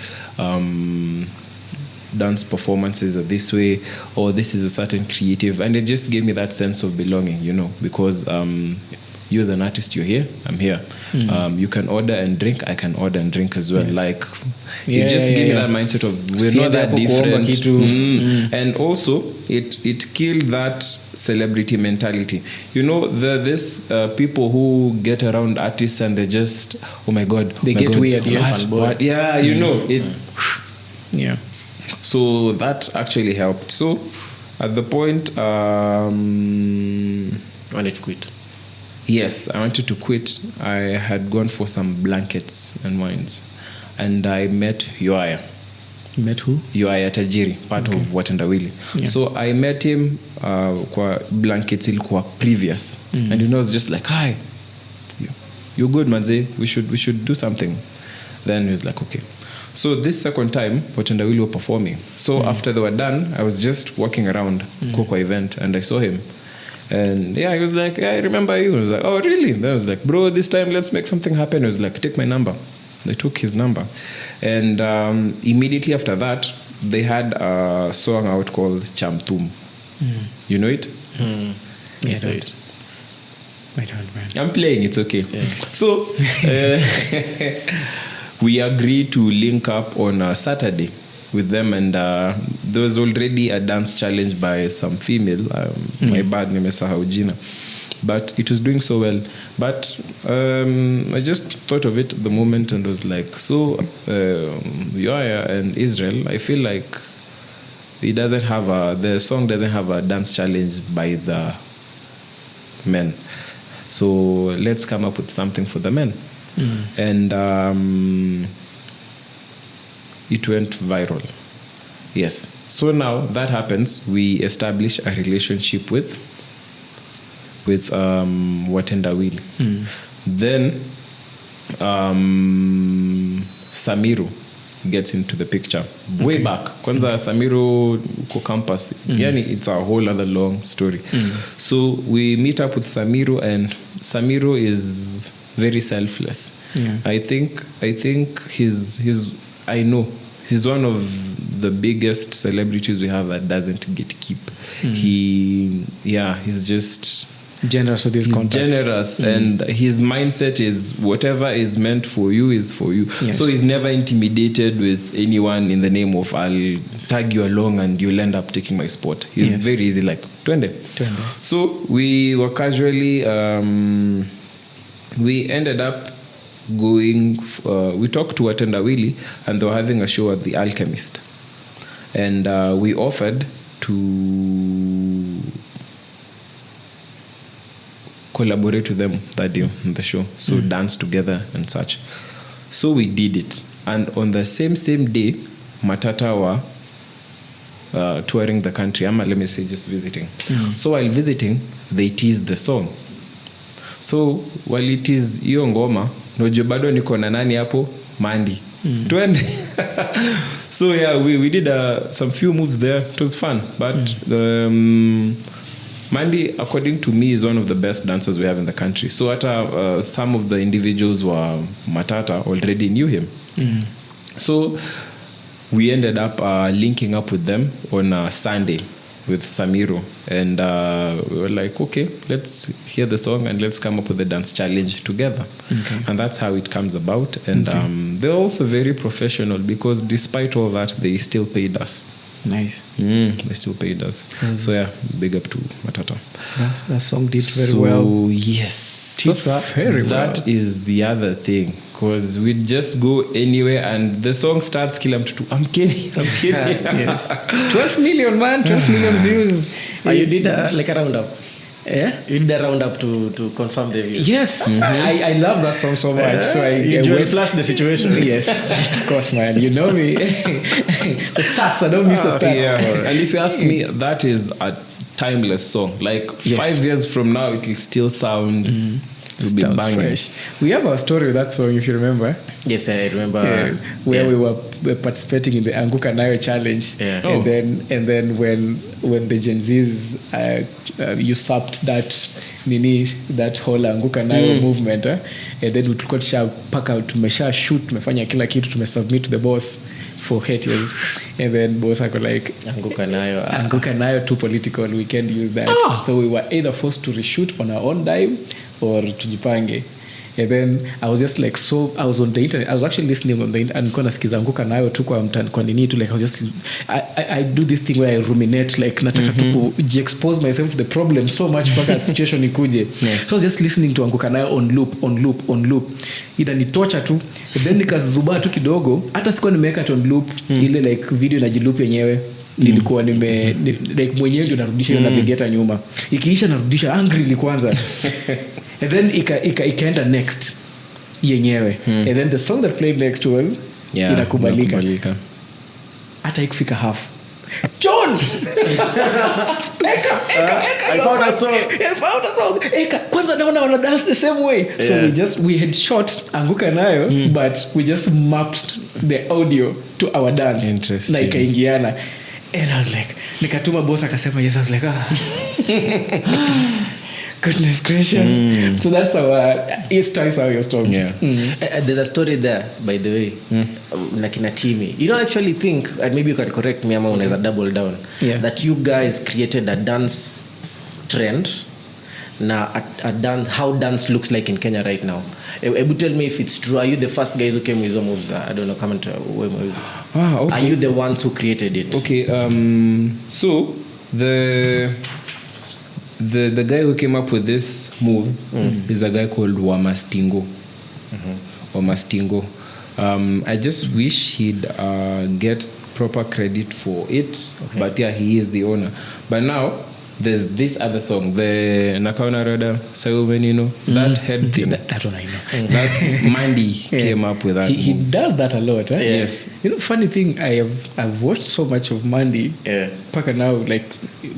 Dance performances are this way, or this is a certain creative, and it just gave me that sense of belonging, because you as an artist, you're here, I'm here. You can order and drink, I can order and drink as well. Yes. It just gave me that mindset of we're not that different. And also it killed that celebrity mentality. This people who get around artists and they just, oh my god, they get god, weird. Yes. What? Yeah, it. Yeah. So that actually helped. So at the point, I wanted to quit. Yes, I wanted to quit. I had gone for some blankets and wines, and I met Yoaya. Met who? Yoaya Tajiri, part of Watendawili. Yeah. So I met him kwa blankets ilikuwa previous, and I was just like, hi, you're good, manze. We should do something. Then he was like, okay. So this second time watendawili were performing. So after they were done, I was just walking around Koko event and I saw him. And yeah, he was like, yeah, I remember you. I was like, oh really? Then I was like, bro, this time let's make something happen. He was like, take my number. They took his number. And immediately after that, they had a song out called Chamtum. You know it? Yes, I don't. I don't, man. I'm playing, it's okay. Yeah. So we agreed to link up on a Saturday with them, and there was already a dance challenge by some female. My bad, nimesahau jina. But it was doing so well. But I just thought of it at the moment and was like, so Yoya and Israel, I feel like the song doesn't have a dance challenge by the men. So let's come up with something for the men. And it went viral. Yes. So now that happens, we establish a relationship with Watendawili. Then Samiru gets into the picture. Way back. Kwanza Samiru ko campus. Yani it's a whole other long story. So we meet up with Samiru, and Samiru is very selfless. Yeah. I think he's one of the biggest celebrities we have that doesn't gatekeep. He's just Generous with his contacts. Generous, and his mindset is whatever is meant for you is for you. Yes. So he's never intimidated with anyone in the name of I'll tag you along and you'll end up taking my spot. He's very easy, like twende. So we were casually we ended up going we talked to Watendawili, and they were having a show at the Alchemist, and we offered to collaborate with them that day on the show, so dance together and such. So we did it, and on the same day Matata were touring the country, let me say just visiting. So while visiting, they teased the song. So while it is hiyo ngoma, nojo bado niko na nani hapo, Mandi. Twende. So yeah, we did some few moves there. It was fun, but Mandi, according to me, is one of the best dancers we have in the country. So some of the individuals were Matata already knew him. So we ended up linking up with them on a Sunday with Samiru, and we were like, okay, let's hear the song and let's come up with a dance challenge together. And that's how it comes about. And they're also very professional, because despite all that, they still paid us. Nice. They still paid us. So yeah, big up to Matata. That song did very well. Yes, Very well. That is the other thing, because we just go anywhere and the song starts kila mtu. I'm kidding. Yes. 12 million, man. 12 million views. You did like a roundup. Yeah. You did a roundup to confirm the views. Yes. I love that song so much. So you flash the situation. Yes, of course, man. You know me. The stats. I don't miss the stats. Yeah. And if you ask me, that is a timeless song. Like 5 years from now, it will still sound. It'll be banging. Fresh. We have a story with that song, if you remember. Yes, I remember. Where we were participating in the Anguka Nayo challenge. Yeah. And then when the Gen Zs usurped that whole Anguka Nayo movement, and then tulikuwa tushapaka tumesha shoot, tumefanya kila kitu, tumesubmit to the boss for 8 years, and then boss ako like Anguka Nayo too political, we can't use that. So we were either forced to reshoot on our own dime or tujipange. And then I was just like, so I was on the internet, I was actually listening on the internet, and nilikuwa nasikiza Anguka Nayo tu kwa nini tu, like I was just I do this thing where I ruminate, like nataka tu expose myself to the problem so much mpaka situation ikuje. So I was just listening to Anguka Nayo on loop. Ida ni torture tu. And then nikazuba tu kidogo, hata sikuwa nimeweka on loop ile like video na jiloop yenyewe. Nilikuwa like mwenyewe ndio narudisha hiyo navigator nyuma. Ikiisha narudisha angry kwanza. And then ikaenda next yenyewe. And then the song that played next was inakubalika. Hata ikufika half. John song. Eka, I found a song. I found a song. Eka, kwanza naona wana dance the same way. So we had shot Anguka Nayo, but we just mapped the audio to our dance. Interesting. Na ikaingiana. And I was like, nikatuma boss akasema yes. I was like, goodness gracious. So that's our Easter is how you're strong. Yeah. There's a story there, by the way. Nakina Timmie. You don't actually think, and maybe you can correct me, ama unaweza double down, that you guys created a dance trend. Now, a dance, how dance looks like in Kenya right now. Tell me if it's true. Are you the first guys who came with some moves? I don't know. Comment. Okay. Are you the ones who created it? Okay. So the guy who came up with this move is a guy called Wamastingo. Wamastingo. I just wish he'd get proper credit for it. Okay. But yeah, he is the owner. But now there's this other song, the Nakaona Rada Sayumenino, that head thing. That one I know. That Mandy came up with that. He does that a lot. Eh? Yes. You know, funny thing, I've watched so much of Mandy. Yeah. Paka now, like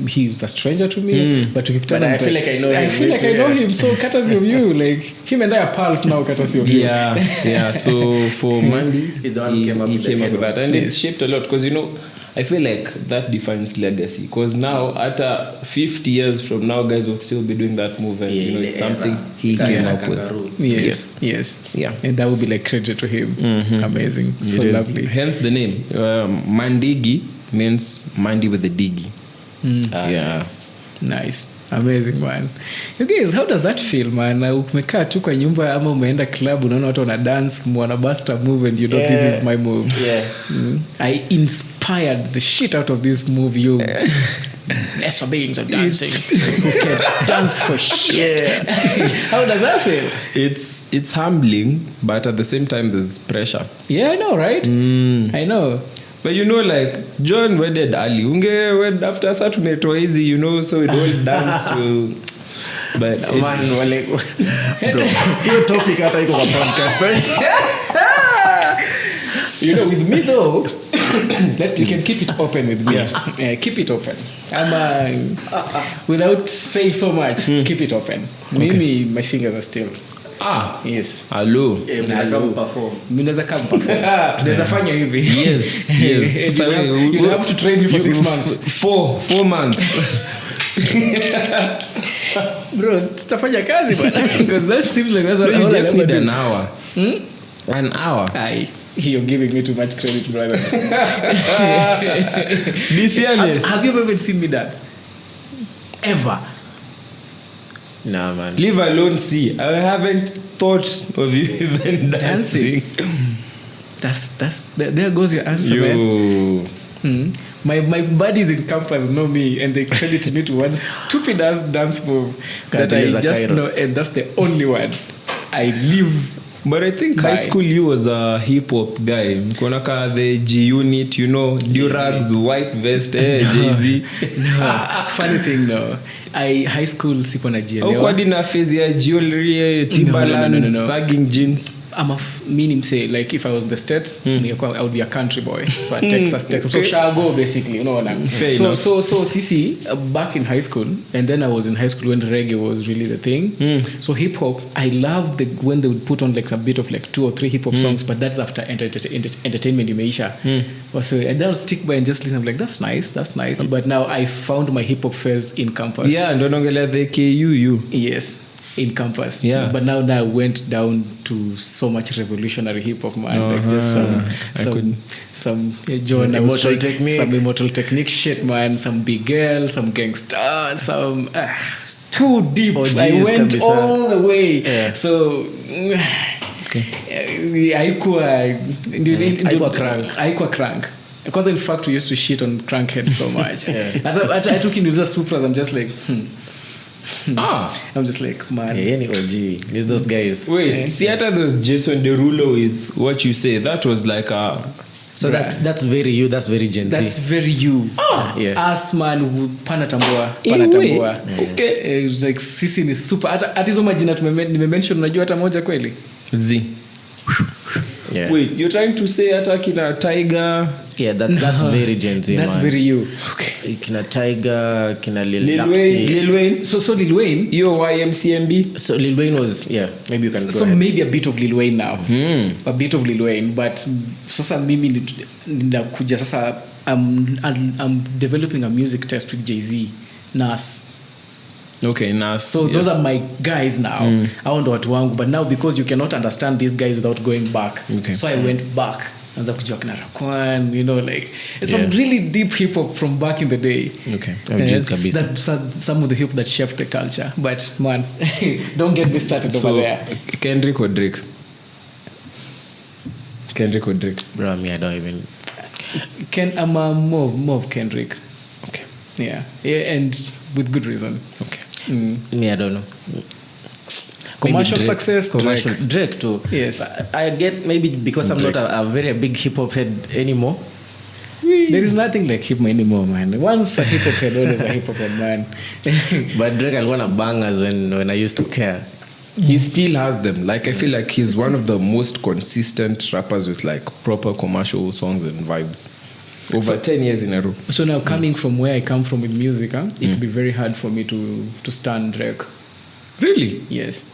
he's a stranger to me, but I feel like I know him. I feel like I know him. So courtesy of you, like him and I are pals now. Courtesy of you. Yeah. So for Mandy, He's the one who came up with that, and it's shaped a lot because I feel like that defines legacy. Because now, after 50 years from now, guys will still be doing that move, and it's something he came up with. Yes. Yeah, and that would be like credit to him. Amazing, so lovely. Hence the name. Mandigi means Mandy with the diggy. Nice. Amazing, man. You guys, how does that feel, man? Umekaa tu kwa nyumba ama umeenda club, unaona watu wana dance, mwana basta move, and you know this is my move. I inspired the shit out of this move. You lesser beings of dancing who can't dance for shit. How does that feel? It's humbling, but at the same time there's pressure. Yeah, I know, right? I know. But like John wedded early. Wed after Saturday to easy, so it all dance to. But man, wale bro, hiyo topic hata iko kwa podcast. With me though, you can keep it open with me. Keep it open. Without saying so much, keep it open. Maybe my fingers are still. Yes. Hello. Mnaweza come perform. Tunaweza fanya hivi. Yes. So you have to train me for 6 months. 4 months. Bro, tutafanya kazi bwana. Because that seems like that's what you just need an hour. An hour. You're giving me too much credit, brother. Be fearless. Have you ever seen me dance? Ever? Nah, man. Leave alone, see. I haven't thought of you even dancing. That's there goes your answer, man. My buddies in campus know me, and they credit me to one stupid ass dance move that I just know, and that's the only one I live. But I think high school you was a hip hop guy. Mkonaka the G Unit, Durags, white vest, Jay-Z. No, funny thing no. High school sipo najielewa. Au kwa dina phase ya jewelry, Timberland, sagging jeans. Meaning say like if I was the States, I would be a country boy. So a Texas. So Chicago basically, you know what I mean. So CC back in high school, and then I was in high school when reggae was really the thing. So hip hop, I loved when they would put on like a bit of like 2 or 3 hip hop songs, but that's after entertainment imeisha. So and then I would stick by and just listen. I'm like, that's nice. But now I found my hip hop phase in campus. Yeah, ndo nongela the KUU. Yes. In campus, but now I went down to so much revolutionary hip hop, man. Like just some John immortal technique, some immortal technique shit, man. Some big girl, some gangster, some too deep. I went all the way. So haikuwa crank. Because in fact we used to shit on crankheads so much. As I took in user Supras, I'm just like I'm just like, man. Any OG. Need those guys. Wait, see after those Jason Derulo with what you say, that was like so that's very you, that's very Gen Z. That's very you. Us man panatambua. Okay. It was like sisi ni super. Hata hizo majina nimemention unajua hata moja kweli? Z. Wait, you're trying to say hata kina Tiger, Yeah, that's very Gen Z. That's man. very you. Okay. Kina Tiger, kina Lil Wayne. So Lil Wayne. Yo, YMCMB. So Lil Wayne was maybe you can go So ahead. maybe a bit of Lil Wayne now. A bit of Lil Wayne, but sasa mimi ninakuja sasa I'm developing a music test with Jay-Z, Nas. Okay, Nas. So those are my guys now. I want watu wangu, but now because you cannot understand these guys without going back. Okay. So I went back. Anza kujua kina Raquan, like some really deep hip hop from back in the day. Okay. That's some of the hip that shaped the culture. But man, don't get me started over there. Kendrick or Drake? Kendrick or Drake? Bro, me I don't even. I'm more of Kendrick. Okay. Yeah, and with good reason. Okay. Me I don't know. Commercial Maybe Drake. success, Commercial Drake too. Yes. I get maybe because I'm Drake. not a very big hip hop head anymore. There is nothing like hip hop anymore, man. Once a hip hop head, always a hip hop head, man. But Drake I wanna bangers when I used to care. He still has them. Like I feel like he's one of the most consistent rappers with like proper commercial songs and vibes. Over 10 years in a row. So now coming from where I come from with music, it would be very hard for me to stand Drake. Really? Yes.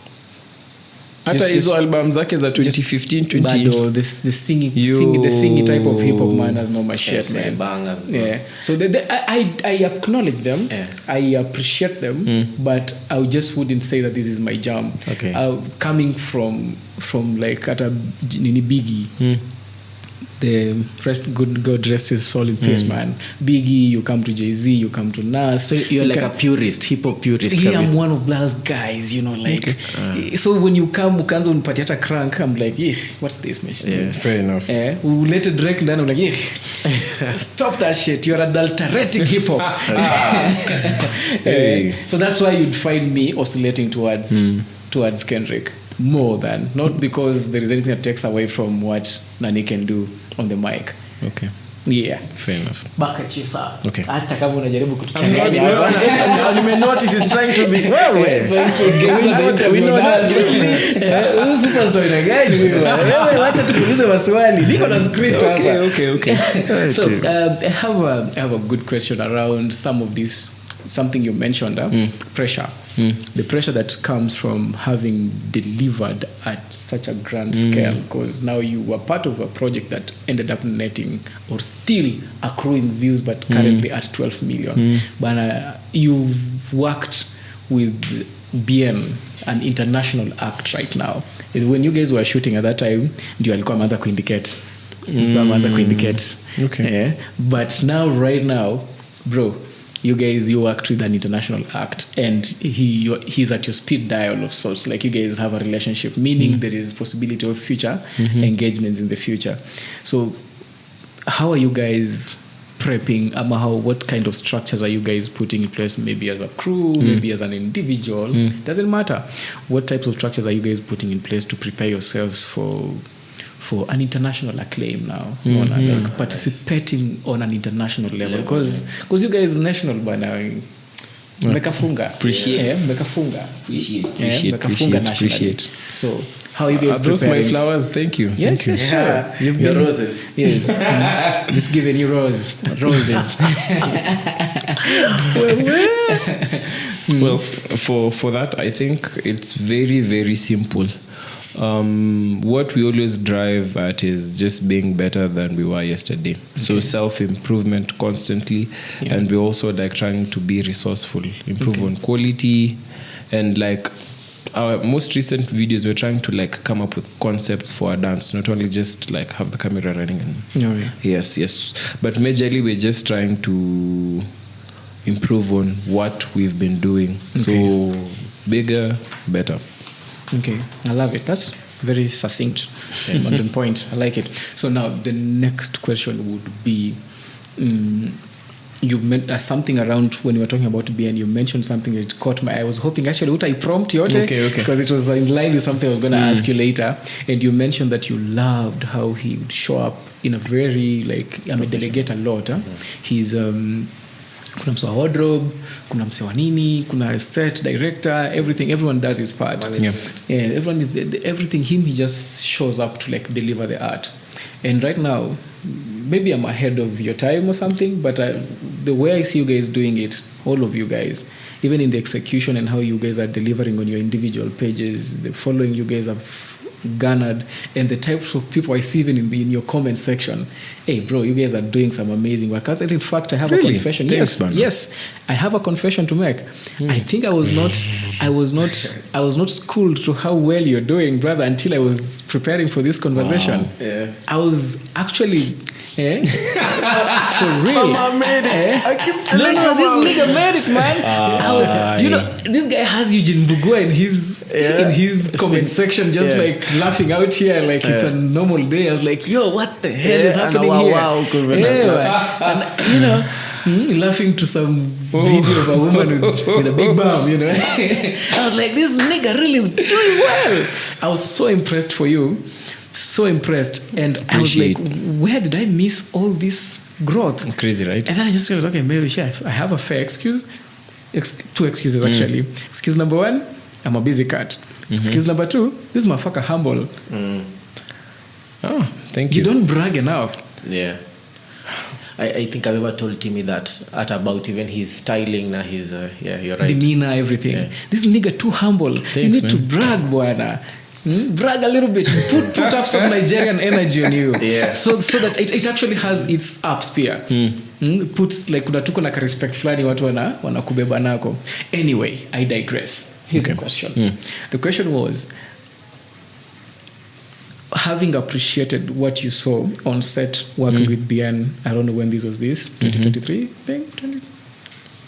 Hata hizo album zake za 2015 20 Bado the singing type of hip hop man has more my shit, man. Banger. Yeah. So I acknowledge them. Yeah. I appreciate them, but I just wouldn't say that this is my jam. Okay. Coming from like at a Nini Biggie. The rest, God rest his soul in peace, man. Biggie, you come to Jay-Z, you come to Nas. So you're like a purist, hip hop purist. Yeah, I'm one of those guys, like. So when you come, ukanza unipatia hata crank, I'm like, what's this machine? Yeah, fair enough. We let it Drake down, I'm like, stop that shit. You're adulterating hip hop. So that's why you'd find me oscillating towards Kendrick more than, not because there is anything that takes away from what Nani can do on the mic. Okay. Yeah. Fair enough. Back at you, sir. Okay. Hata kama unajaribu kutuchanganya. You notice he's trying to be We know that. Huyu superstar ina gani wewe? Wewe wacha tukuulize maswali. Niko na script hapa. Okay. So I have a good question around some of this, something you mentioned, pressure. The pressure that comes from having delivered at such a grand scale, because now you were part of a project that ended up netting or still accruing views, but currently at 12 million. But you've worked with BN, an international act right now. When you guys were shooting at that time, ndio alikuwa ameanza kuindicate. Okay. Yeah. But now, right now, bro, you worked with an international act, and he's at your speed dial of sorts. Like, you guys have a relationship, meaning there is possibility of future engagements in the future. So how are you guys prepping? What kind of structures are you guys putting in place? Maybe as a crew, maybe as an individual, doesn't matter. What types of structures are you guys putting in place to prepare yourselves for an international acclaim now, like participating on an international level, because you guys national bana mekafunga appreciate. So how you guys those preparing? my flowers, thank you. Yes, Thank you. sure. You've Your been roses. Yes. Just giving you roses. Well, for that, I think it's very, very simple. What we always drive at is just being better than we were yesterday. So self-improvement constantly, and we're also like trying to be resourceful, improve on quality, and like our most recent videos, we're trying to like come up with concepts for our dance, not only just like have the camera running and yes, but majorly we're just trying to improve on what we've been doing. So bigger, better. Okay, I love it. That's very succinct and on the point. I like it. So now the next question would be, you meant something around when you were talking about BN, you mentioned something that caught my eye. I was hoping actually would I prompt you, okay, because it was in line with something I was going to ask you later. And you mentioned that you loved how he would show up in a very like delegate a lot. He's kuna mse wa wardrobe, kuna mse wa nini, kuna set director, everyone does his part. Everything he just shows up to like deliver the art. And right now, maybe I'm ahead of your time or something, but the way I see you guys doing it, all of you guys, even in the execution and how you guys are delivering on your individual pages, the following you guys have garnered, and the types of people I see even in your comment section. Hey, bro, you guys are doing some amazing work. In fact, I have a confession. Thanks, yes, I have a confession to make. I think I was not schooled to how well you're doing, brother, until I was preparing for this conversation. Wow. Yeah. I was actually for real. Mama made it. I keep telling you. This nigga made it, man. This guy has Eugene Bugua in his comment section, just like laughing out here like it's a normal day. I was like, yo, what the hell is happening here? And laughing to some video of a woman with a big bum, I was like, this nigga really is doing well. I was so impressed for you. So impressed. And I was like, where did I miss all this growth? Crazy, right? And then I just realized, okay, maybe I have a fair excuse. Two excuses, actually. Excuse number one, I'm a busy cat. Excuse number two, this motherfucker humble. Oh, thank you. You don't brag enough. Yeah. I think I've ever told Timmie that about even his styling, his you're right. Demeanor, everything. Yeah. This nigga too humble. Thanks, you need man. to brag, bwana. Brag a little bit. Put up some Nigerian energy on you. Yeah. So that it actually has its ups pia. Puts like unatuko na respect fulani watu wanakubeba nako. Anyway, I digress. Here's the question. The question was, having appreciated what you saw on set working with BN, I don't know when this was 2023 thing?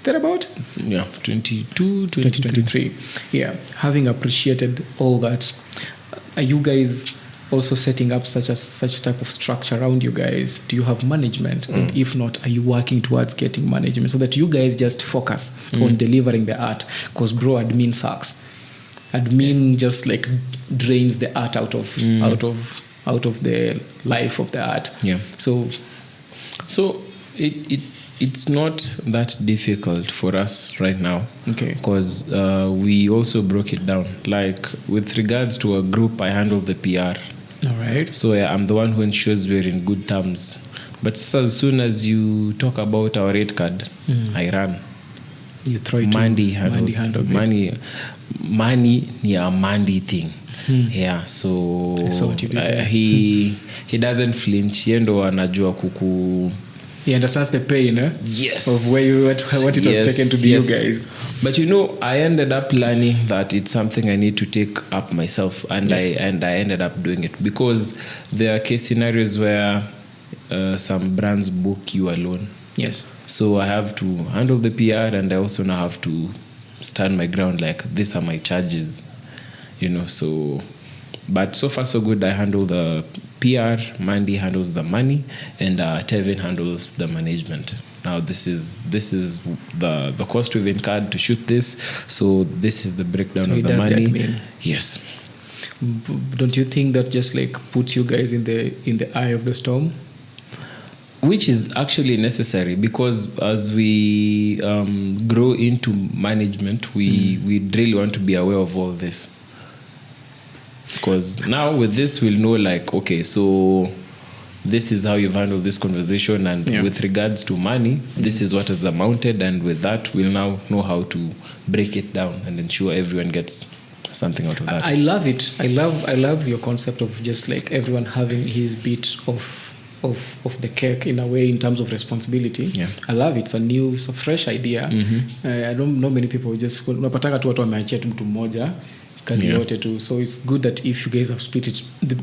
Thereabout? Yeah, 2023. Yeah, having appreciated all that, are you guys also setting up such type of structure around you guys? Do you have management? And if not, are you working towards getting management so that you guys just focus on delivering the art? Because bro, admin sucks. Admin just like drains the art out of the life of the art. Yeah. So it's not that difficult for us right now. Okay. Because we also broke it down. Like with regards to a group, I handle the PR. All right. So I'm the one who ensures we're in good terms. But as soon as you talk about our rate card, I run. You throw it Mandy to handles it. Money near a Mandy thing. Yeah, so what you did he doesn't flinch. Yendo anajua kuku. He understands the pain, Yes. of what it has taken to be you guys. But I ended up learning that it's something I need to take up myself, and I ended up doing it because there are case scenarios where some brands book you alone. Yes. So I have to handle the PR, and I also now have to stand my ground. Like, these are my charges, So, but so far so good. I handle the PR, Mandy handles the money, and Tevin handles the management. Now this is the cost we've incurred to shoot this. So this is the breakdown of the money. The admin. Yes. Don't you think that just like puts you guys in the eye of the storm? Which is actually necessary because as we grow into management, we really want to be aware of all this. Because now with this, we'll know like, okay, so this is how you've handled this conversation. And with regards to money, this is what is amounted. And with that, we'll now know how to break it down and ensure everyone gets something out of that. I love it. I love your concept of just like everyone having his bit of the cake in a way in terms of responsibility. Yeah. I love it. It's a fresh idea. I don't know many people just unapataka tu watu wameachia tu mtu mmoja kazi yote tu. So it's good that if you guys have split it the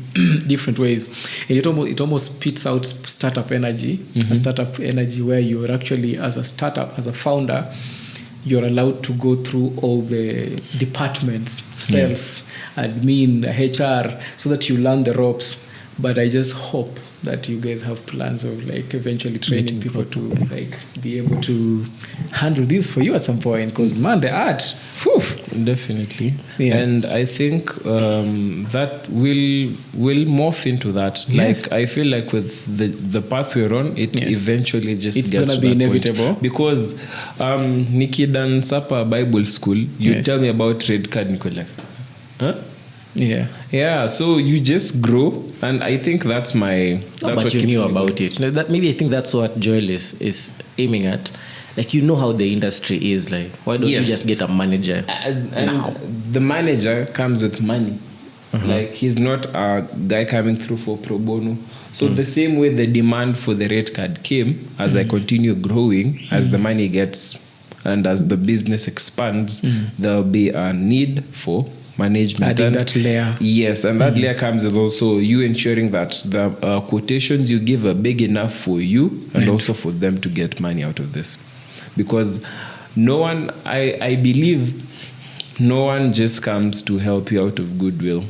different ways, and it almost spits out startup energy, a startup energy where you're actually as a startup, as a founder, you're allowed to go through all the departments, sales, admin, HR, so that you learn the ropes. But I just hope that you guys have plans of like eventually training people to like be able to handle this for you at some point. Because man, the art, whew. Definitely. Yeah. And I think that will morph into that. Yes. Like I feel like with the path we're on, it eventually just it's gets gonna to be that inevitable. point. Because Nikki dan Sapa Bible School, you tell me about red card, Nicola. Huh? Yeah, so you just grow, and I think that's But what you keeps knew me about it. That maybe I think that's what Joel is aiming at. Like, you know how the industry is. Like, why don't you Yes. just get a manager and now? the manager comes with money. Like, he's not a guy coming through for pro bono. So the same way the demand for the rate card came, as I continue growing, as the money gets and as the business expands, there'll be a need for management. Adding And that layer. Yes, and that layer comes with also you ensuring that the quotations you give are big enough for you and also for them to get money out of this. Because no one, I believe, no one just comes to help you out of goodwill.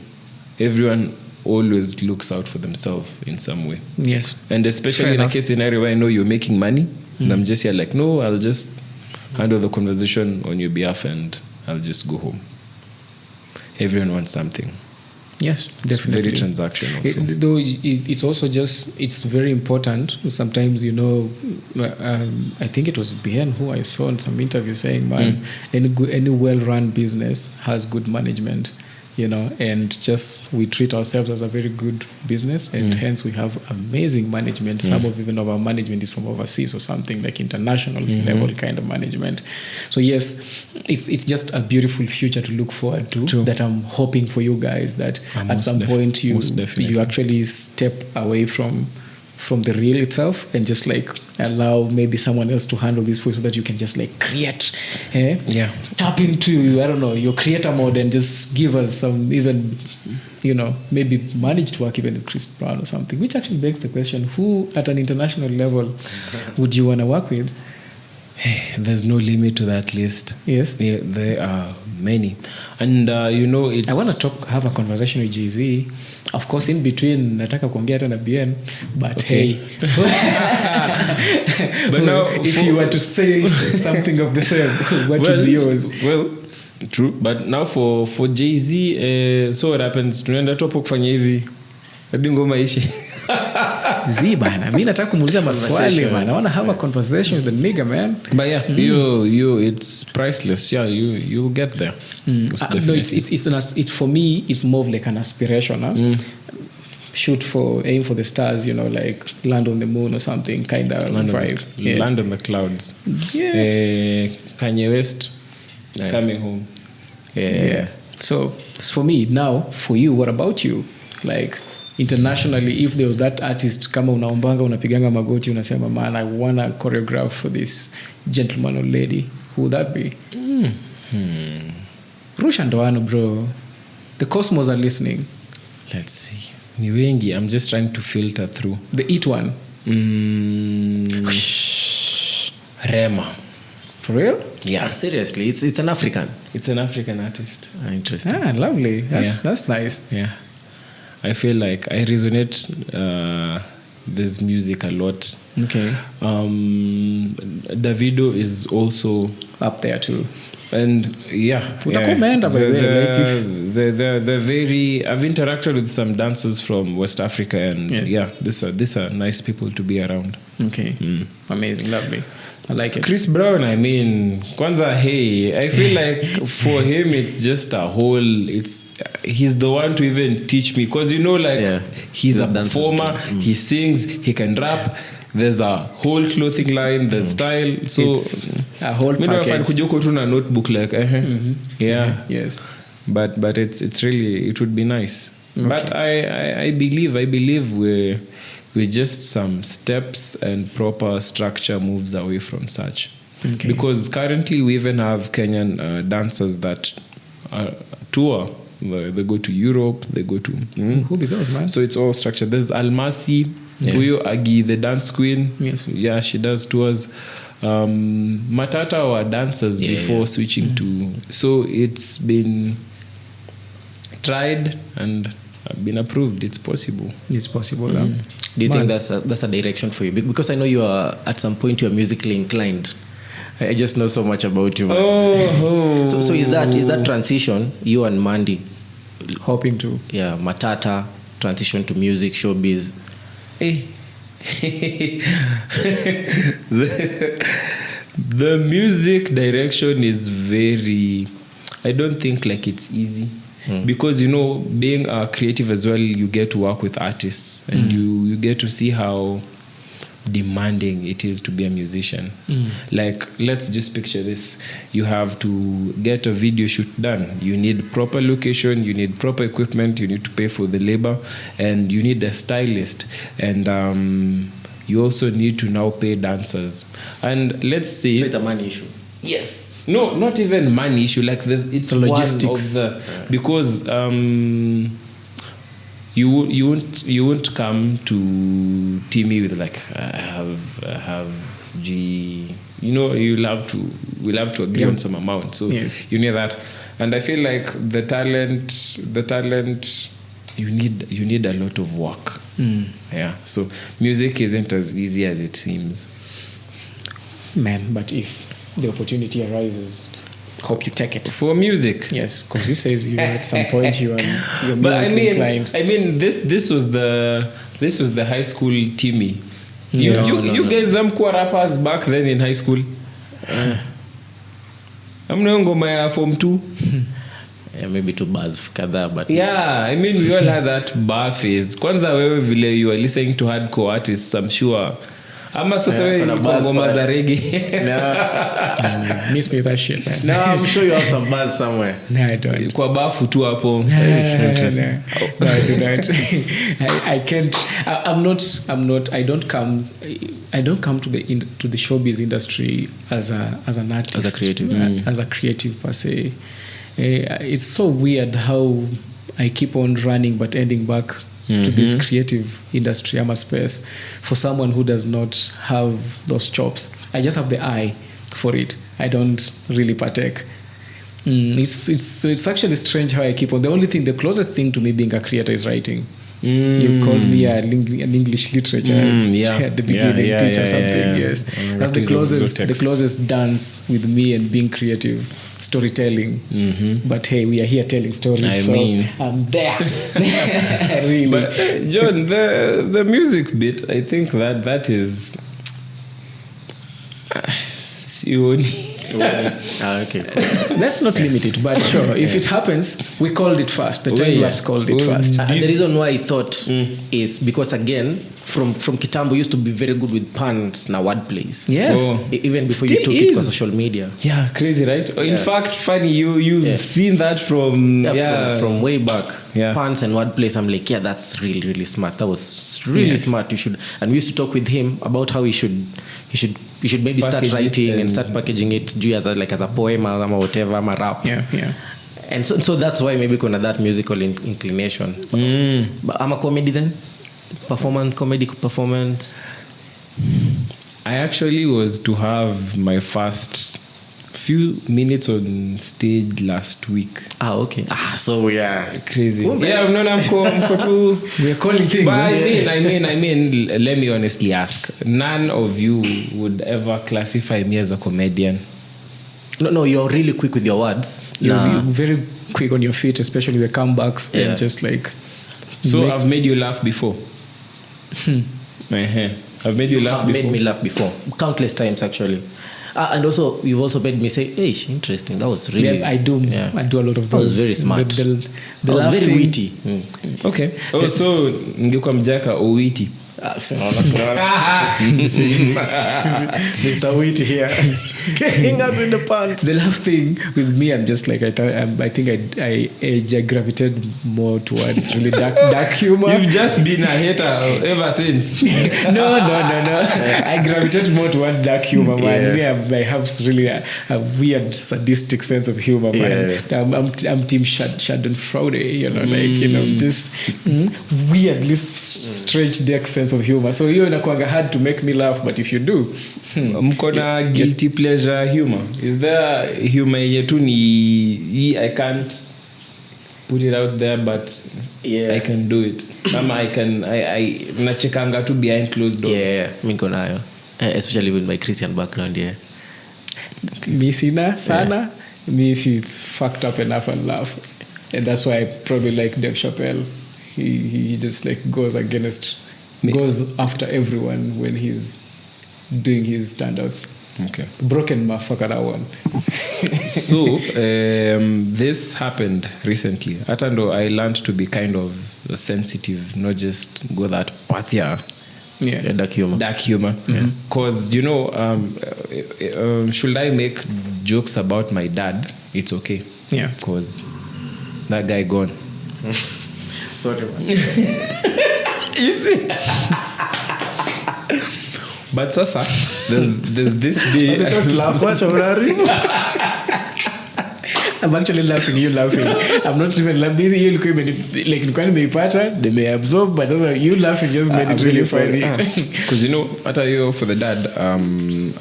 Everyone always looks out for themselves in some way. Yes. And especially Fair in enough. a case scenario where I know you're making money, and I'm just here like, no, I'll just handle the conversation on your behalf and I'll just go home. Everyone wants something. Yes, It's definitely. very transactional. Also. Though it's also just, it's very important. Sometimes, I think it was Bien who I saw in some interview saying, man, any well-run business has good management, and just we treat ourselves as a very good business, and hence we have amazing management. Some of our management is from overseas or something, like international level kind of management. So yes, it's just a beautiful future to look forward to. True. That I'm hoping for you guys that at some point most definitely. you actually step away from the reel itself and just like allow maybe someone else to handle this for you, so that you can just like create, tap into, I don't know, your creator mode and just give us some, even maybe manage to work even with Chris Brown or something, which actually begs the question, who at an international level would you want to work with? There's no limit to that list. Yes. Yeah, there are many. And it's... I want to have a conversation with Jay-Z. Of course, in between, nataka kuongea hata na BN, but Okay. hey. But now, if you were to say something of the same, what would be yours? Well, true. But now for Jay-Z, so what happens? Tunaenda topo kufanya hivi. Hadi ngoma ishe. Z bana, mimi nataka kumuuliza maswali bana. I want to have a conversation with the nigga, man. But yeah, you it's priceless. Yeah, you'll get there. Most No, definitely. it's for me, it's more of like an aspiration. Huh? Aim for the stars, like land on the moon or something kind of vibe. Land on the clouds. Yeah. Kanye West Nice. coming home. Yeah. So for me now, for you, what about you? Like internationally, if there was that artist, kama unaombanga unapiganga magoti unasema, man, I wanna choreograph for this gentleman or lady, who would that be? Rusha ndoano, bro. The cosmos are listening. Let's see. Ni wengi. I'm just trying to filter through. The Eat one. Rema. For real? Yeah. Seriously, it's an African. It's an African artist. Interesting. Lovely. That's nice. Yeah. I feel like I resonate this music a lot. Okay. Davido is also Up there too. and Utakomenda, by the way, like they're very. I've interacted with some dancers from West Africa, and these are nice people to be around. Okay. Amazing. Lovely. I like it. Chris Brown, I mean, Kwanzaa, hey, I feel like for him it's just a whole. He's the one to even teach me, because he's a dancer. performer. He sings, he can rap. There's a whole clothing line, there's style. So It's a whole mimi nafanya package. kuja huko tu na notebook like yeah. Yes. But it's really, it would be nice. But I believe we're just some steps and proper structure moves away from such. Okay. Because currently we even have Kenyan dancers that tour. They go to Europe, they go to... Who be those, man? So it's all structured. There's Almasi, Huyo Agi, the dance queen. Yes. Yeah, she does tours. Matata were dancers before switching to... So it's been tried and been approved. It's possible. It's possible. Do you think that's a direction for you? Because I know you are, at some point, you are musically inclined. I just know so much about you. So is that transition, you and Mandy, hoping to? Yeah, Matata, transition to music, showbiz. The music direction is very... I don't think like it's easy. because being a creative as well, you get to work with artists and you get to see how demanding it is to be a musician. Like, let's just picture this. You have to get a video shoot done. You need proper location, you need proper equipment, you need to pay for the labor, and you need a stylist, and you also need to now pay dancers. And let's say It's a money issue. yes, no, not even money issue, like it's The logistics. one of the, because you won't come to Timmie with like I have we'll have to agree on some amount, so Yes. you need that. And I feel like the talent you need a lot of work. Yeah, so music isn't as easy as it seems. Man, but if the opportunity arises, hope you take it. For music. Yes, because he says you at some point you're But I inclined. mean this was the high school Timmie. You No. guys mkuwa rappers back then in high school. Amna ngoma ya form 2. Yeah, maybe 2 bars kadhaa, but Yeah, I mean we all had that bar phase. Kwanza wewe vile you are listening to hardcore artists, I'm sure. Ama sasa wewe kuna ni bars ngoma pale. za reggae. Miss me with that shit, man. no, I'm sure you have some bars somewhere. No, I don't. Kwa bafu tu hapo. No, I do not. I can't. I don't come to the showbiz industry as an artist, As a creative. as a creative per se. It's so weird how I keep on running but ending back to this creative industry. I'm a space for someone who does not have those chops. I just have the eye for it. I don't really partake. It's actually strange how I keep on. The closest thing to me being a creator is writing. You called me an English literature at the beginning, teacher or something. Yes, that's the closest dance with me and being creative, storytelling. But hey, we are here telling stories, I'm there. Really. But John, the music bit, I think that is Okay, cool. Let's not limit it, but sure, if it happens, we called it first. The TIMELAPSE called it first. And the reason why I thought is because, again, from Kitambo used to be very good with puns and wordplays. Yes. Even before Still you took it to is. social media. Yeah, crazy, right? In fact, funny, you've seen that from From way back. Yeah. Puns and wordplays. I'm like, yeah, that's really, really smart. That was really smart. You should. And we used to talk with him about how he should maybe start Package it writing and and start packaging it as a poem or whatever, or rap. Yeah. And so that's why maybe kuna that musical inclination. But I'm a comedy then? Comedy performance? I actually was to have my first few minutes on stage last week. Okay. So we are Crazy. Cool, man. Yeah, no, I'm too. We're calling things. But huh? I mean, let me honestly ask. None of you would ever classify me as a comedian. No, you're really quick with your words. You're very quick on your feet, especially the comebacks, Yeah. and just like. So I've made you laugh before. I've made you laugh Have before. made me laugh before. Countless times, actually. And also, you've also made me say, hey, interesting. That was really... I do a lot of those. That was very smart. The that was very laughing- witty. Okay. Oh, so ngekuwa mjaka owiti. Mr. Witty here. Getting us with the pants. The laugh thing with me, I'm just like I think I gravitate more towards really dark humor. You've just been a hater ever since. No. I gravitate more toward dark humor, man. I have really a weird sadistic sense of humor, man. I'm Team Schadenfreude, this weirdly strange dark sense of humor. So hiyo inakuanga hard to make me laugh, but if you do, Mko na guilty pleasure humor? Is there humor yetu ni I can't put it out there, but I can do it. I nachekanga tu behind closed doors. Yeah, niko nayo. Especially with my Christian background, yeah. me sina sana. Me if it's fucked up enough and laugh, and that's why I probably like Dave Chappelle. He just like goes after everyone when he's doing his stand-ups. Okay. Broken motherfucker, that one. So this happened recently. Hata ndo I learned to be kind of sensitive, not just go that path. Yeah. Dark humor. Dark humor. Because, you know, should I make jokes about my dad? It's okay. Yeah. Because that guy gone. Sorry, man. You see? But sasa, there's this day. Don't laugh much, I'm actually laughing, you laughing. I'm not even laughing. You look like you can't be partner, they may absorb, but also you laughing just made it really funny. Because you know, after you for the dad,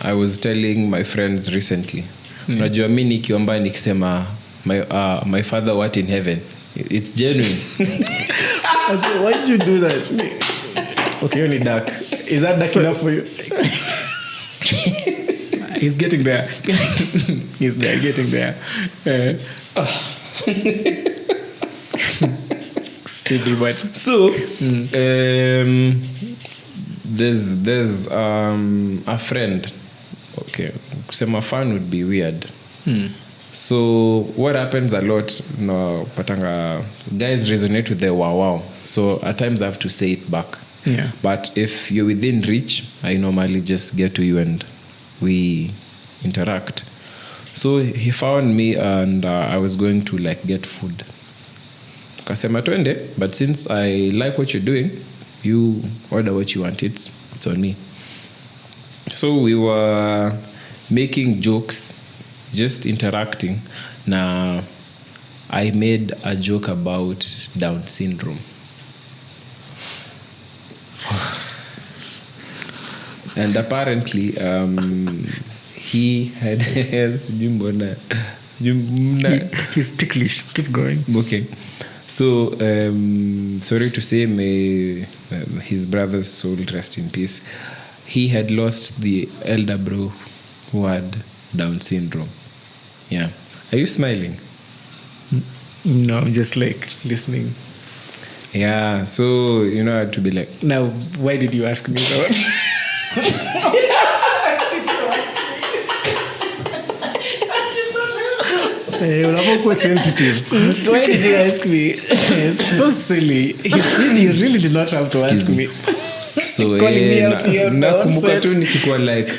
I was telling my friends recently. Unajua mimi nikiomba nikisema my father what in heaven. It's genuine. I said, why did you do that? Okay, only dark. Is that dark enough for you? He's getting there. He's there, getting there. Silly, but So there's a friend. Okay, kusema fan would be weird. So what happens a lot, no, patanga guys resonate with the wow. So at times I have to say it back. Yeah. But if you're within reach, I normally just get to you and we interact. So he found me and I was going to like get food. Kasema twende, but since I like what you're doing, you order what you want. It's on me. So we were making jokes, just interacting. Now I made a joke about Down syndrome. And apparently he had he's ticklish. Keep going. Okay. So sorry to say, may his brother's soul rest in peace. He had lost the elder bro who had Down syndrome. Yeah. Are you smiling? No, I'm just like listening. Yeah, so you know I had to be like, Now, why did you ask me that? Unapokuwa sensitive. Why did you ask me? It's so silly. You really did not have to Excuse ask me. so Calling me out here on nakumbuka set. tu nikikuwa like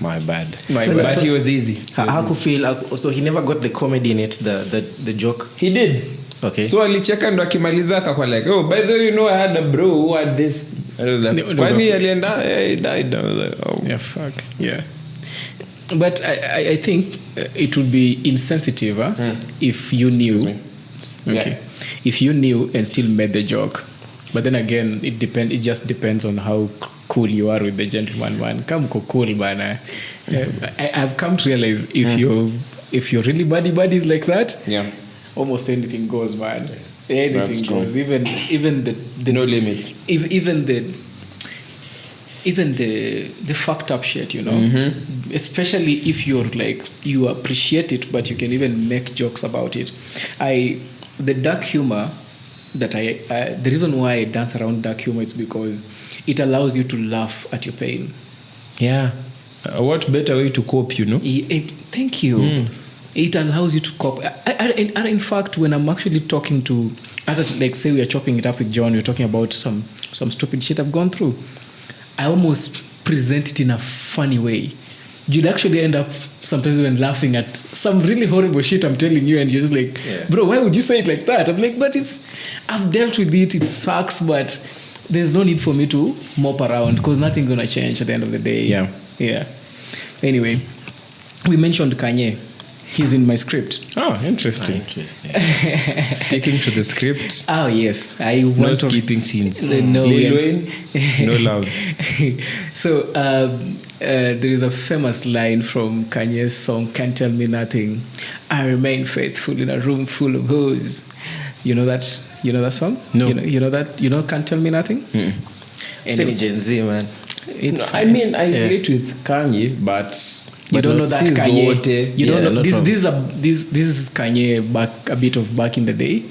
my bad. But he was easy. Hakufeel, so he never got the comedy in it, the joke. He did. Okay. So alicheka ndo akimaliza akakuwa like, oh, by the way, you know I had a bro who had this. I was like, No. kwani alienda? He died. I was like, oh. Yeah, fuck. Yeah. But I think it would be insensitive if you knew. Excuse me. Okay. Yeah. If you knew and still made the joke. But then again, it just depends on how cool you are with the gentleman, man. Come cool, bana. I've come to realize if you're really buddies like that, Yeah. almost anything goes, man. Anything That's true. goes. Even the No limits. even the fucked up shit, you know. Especially if you're like you appreciate it, but you can even make jokes about it. The dark humor that the reason why I dance around dark humor is because it allows you to laugh at your pain. Yeah. What better way to cope, you know? Thank you. It allows you to cope. In fact, when I'm actually talking to, like say we are chopping it up with John, we're talking about some stupid shit I've gone through, I almost present it in a funny way. You'd actually end up sometimes when laughing at some really horrible shit I'm telling you, and you're just like, bro, why would you say it like that? I'm like, but I've dealt with it, it sucks, but there's no need for me to mop around because nothing's gonna change at the end of the day. Yeah. Anyway, we mentioned Kanye. He's in my script. Oh, interesting. Sticking to the script. Oh, yes. No skipping scenes. No, Lil Wayne, no love. So there is a famous line from Kanye's song "Can't Tell Me Nothing." I remain faithful in a room full of hoes. You know that? You know that song? No. You know that? You know "Can't Tell Me Nothing"? Any Gen Z, man. It's I fine. mean, I relate with Kanye, but You don't know that since Kanye. zote, You don't know no this. problem. This is Kanye back a bit of back in the day.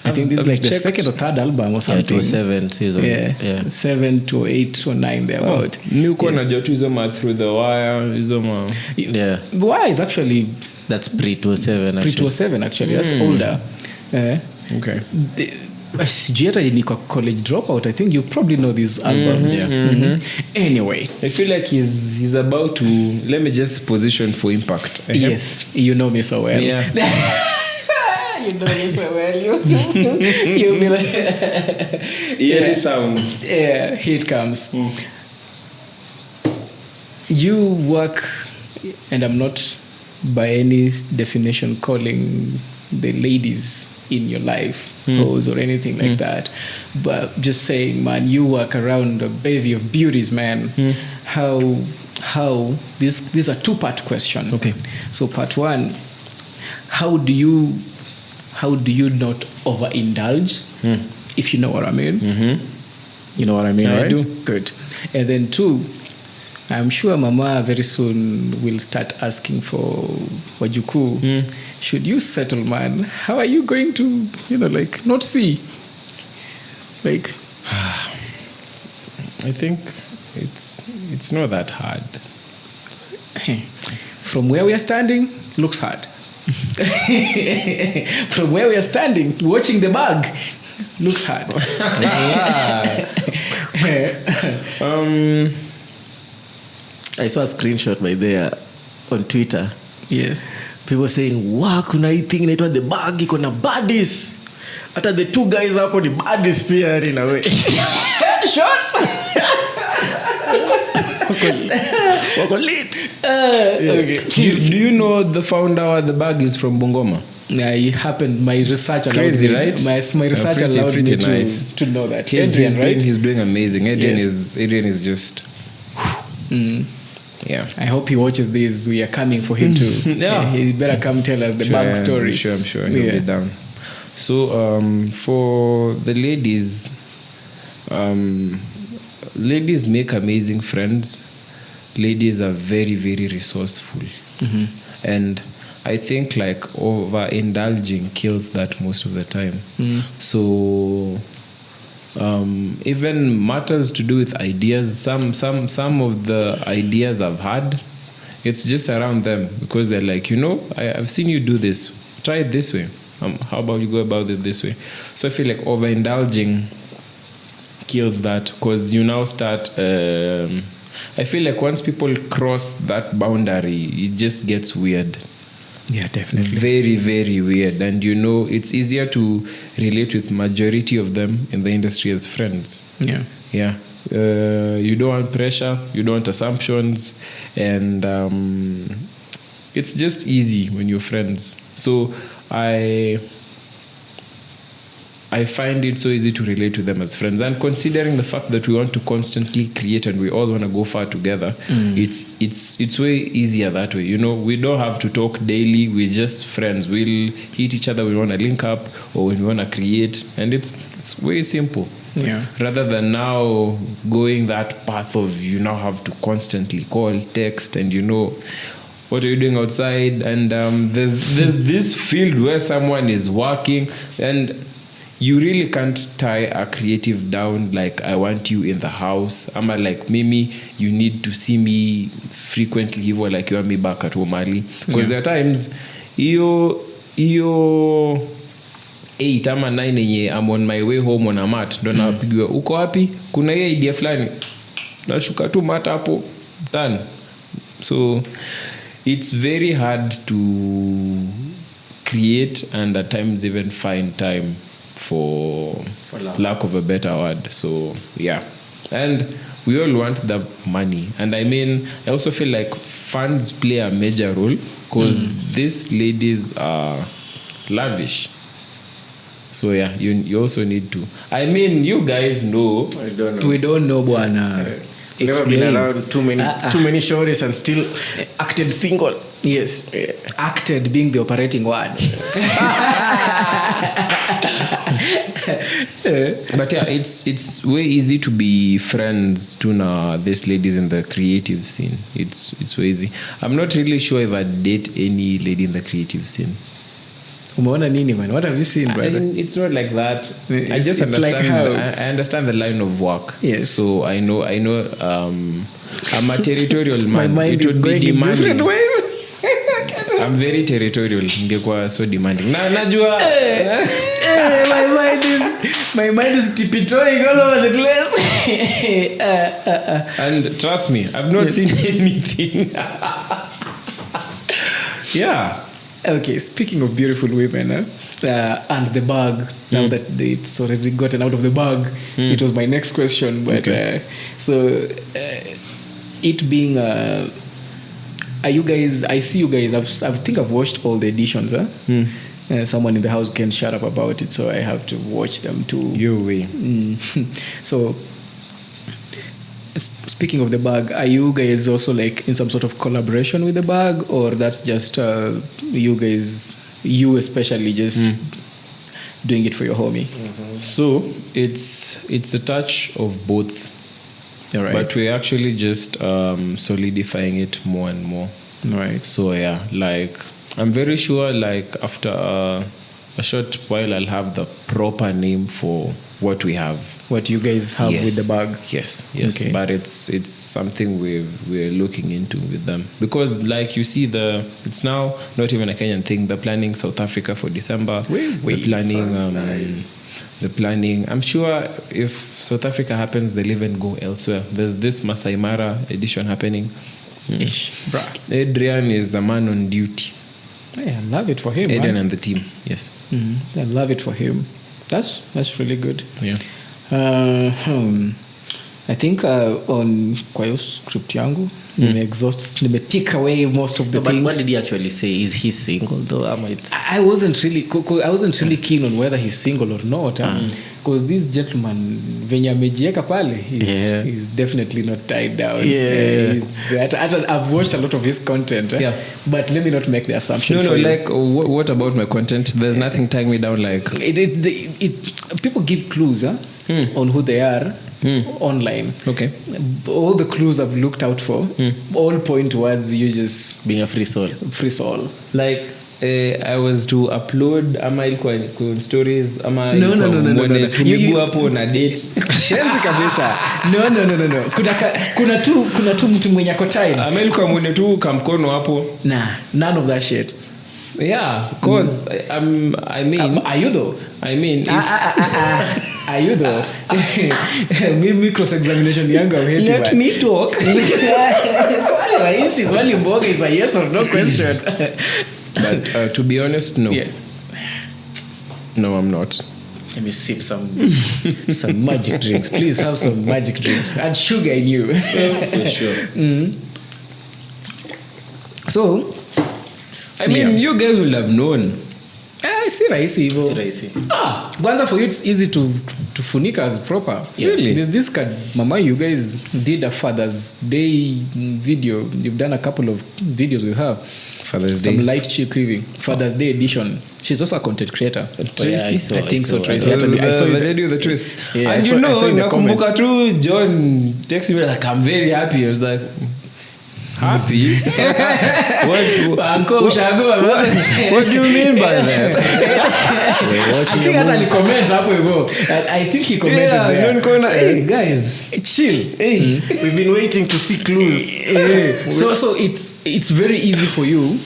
I think this is like the second or third album or something. it was 7 season. Yeah. 7 to 8 to 9 there about. Nilikuwa najua tu hizo ma Through the Wire, hizo ma Yeah. Why is actually That's pre-207 actually. pre-207 actually. That's older. Okay. Sijui hata niko college dropout. I think you probably know this album. Anyway. I feel like he's about to, let me just position for impact. Yes, you know me so well. Yeah. You know me so well. You'll be like, Yeah, sounds. yeah, here it comes. You work, and I'm not by any definition calling the ladies in your life hoes or anything like that, but just saying, man, you work around a bevy of beauties, man. How these are two-part question. Okay. So part one, how do you not overindulge, if you know what I mean? You know what I mean, I right? do. Good. And then two, I'm sure Mama very soon will start asking for Wajuku. Should you settle, man? How are you going to, like, not see? Like, I think it's not that hard. from where we are standing, looks hard. From where we are standing, watching the bag, looks hard. I saw a screenshot by there on Twitter. Yes. People saying, wow, kuna hii thing inaitwa the bag iko na baddies. Hata the two guys hapo ni baddies pia in a way. Shots. Wako lit. Okay. Do you know the founder of the bag is from Bungoma? Yeah, it happened. My research allowed Crazy, me, right? My research Pretty allowed me nice. to know that. He's Adrian, he's doing amazing. Adrian Yes. is just yeah. I hope he watches this. We are coming for him to. Yeah. He better come tell us the bag story. I'm sure he'll be down. So for the ladies, ladies make amazing friends. Ladies are very, very resourceful, and I think like overindulging kills that most of the time. So even matters to do with ideas, some of the ideas I've had, it's just around them because they're like, I've seen you do this, try it this way, how about you go about it this way? So I feel like overindulging kills that, because you now start I feel like once people cross that boundary, it just gets weird. Yeah, definitely. Very, very weird. And it's easier to relate with majority of them in the industry as friends. Yeah. Yeah. You don't want pressure, you don't want assumptions, and it's just easy when you're friends. So I find it so easy to relate to them as friends. And considering the fact that we want to constantly create and we all want to go far together, it's way easier that way. We don't have to talk daily. We're just friends. We'll hit each other when we want to link up or when we want to create. And it's way simple. Yeah. Rather than now going that path of you now have to constantly call, text, and what are you doing outside? And there's this field where someone is working, and you really can't tie a creative down like, I want you in the house. I'm like, Mimi, you need to see me frequently, hivyo like you want me back at home early. Because there are times, iyo 8 ama 9 yenye I'm on my way home on a mat, ndo napigiwa, uko wapi? Kuna hiyo idea fulani. Nashuka tu mat hapo, done. So it's very hard to create and at times even find time for lack of a better word. So yeah, and we all want the money, and I also feel like funds play a major role because these ladies are lavish. So yeah, you also need to, you guys know. I don't know. We don't know, bwana. Never been around too many shorties and still acted single. Yes. Acted being the operating word. But yeah, it's way easy to be friends to these ladies in the creative scene. It's way easy. I'm not really sure if I date any lady in the creative scene. Umeona nini man? What have you seen, brother? It's not like that. I It's- just it's like understand. how- I understand the line of work. Yes. So I know. I'm a territorial My man. mind It is would be going in demanding. different ways. I'm very territorial. Ngekuwa so demanding. Najua. My mind is tiptoeing all over the place. And trust me, I've not seen anything. Yeah. Okay, speaking of beautiful women, and the bag, now that it's already gotten out of the bag, it was my next question. But it being, are you guys? I see you guys. I think I've watched all the editions. Someone in the house can shut up about it, so I have to watch them too. Your way. So, speaking of the bag, are you guys also like in some sort of collaboration with the bag, or that's just you guys, you especially just doing it for your homie? So it's a touch of both. All right. But we're actually just solidifying it more and more. Right. So yeah, like I'm very sure like after a short while I'll have the proper name for what we have. What you guys have with the bag? Yes. Okay. But it's something we're looking into with them, because like you see it's now not even a Kenyan thing. They're planning South Africa for December. They're planning the planning. I'm sure if South Africa happens, they'll even go elsewhere. There's this Masai Mara edition happening. Bruh. Adrian is the man on duty. Hey, I love it for him. Adrian man. and the team. Yes. I love it for him. That's really good. Yeah. I think on kwa hiyo script yangu nimetick away most of the But things. what did he actually say? Is he single though? I wasn't really keen on whether he's single or not, because this gentleman venye amejieka pale he's definitely not tied down. I've watched a lot of his content, but let me not make the assumption. No, like what about my content? There's nothing tying me down. Like people give clues on who they are online. Okay. All the clues I've looked out for all point towards you just being a free soul. Like I was to upload ama ilikuwa kwa stories ama no. tumegua hapo na date shenzi kabisa. No. Kuna tu mtu mwenye ako tied. Ama ilikuwa mwone tu kamkono hapo. None of that shit. Yeah, cause I mean, are you though? I mean, are you though? Me cross examination yangu I'm let me talk. Swali rahisi, swali mboga is a yes or no question. But to be honest, no. Yes. No, I'm not. Let me sip some magic drinks. Please have some magic drinks. Add sugar in you. For sure. So, I mean, you guys will have known. Si rahisi hivyo. Kwanza for you it's easy to funika as proper. Really? There's this card, Mama, you guys did a Father's Day video. You've done a couple of videos with her. Father's Some Day. light chick weaving. Father's Day edition. She's also a content creator. Tracy? I think so. Tracy. I saw the lady with the twist. Yeah, and I saw in the nakumbuka tu John texted me like, I'm very happy. I was like, happy? What do you mean by that? I think hata comment hapo hivyo. I think he commented there. Hey guys, chill. Hey, we've been waiting to see clues. So it's very easy for you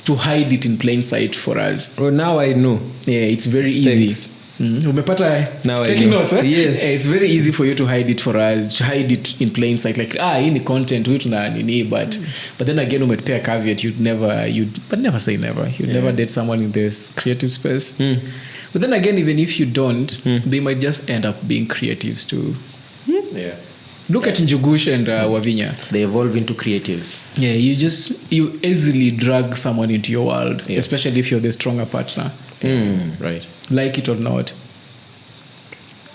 to hide it in plain sight for us. Oh, now I know. Yeah, it's very easy. Thanks. Umepata Now taking I know. notes, eh? Yes. It's very easy for you to hide it for us, to hide it in plain sight, like hii ni content wetu na nini, but then again umetupea caveat, but never say never. You'd never date someone in this creative space. But then again, even if you don't, they might just end up being creatives too. Yeah. Look at Njugush and Wavinya. They evolve into creatives. Yeah, you easily drag someone into your world, especially if you're the stronger partner. Right. Like it or not.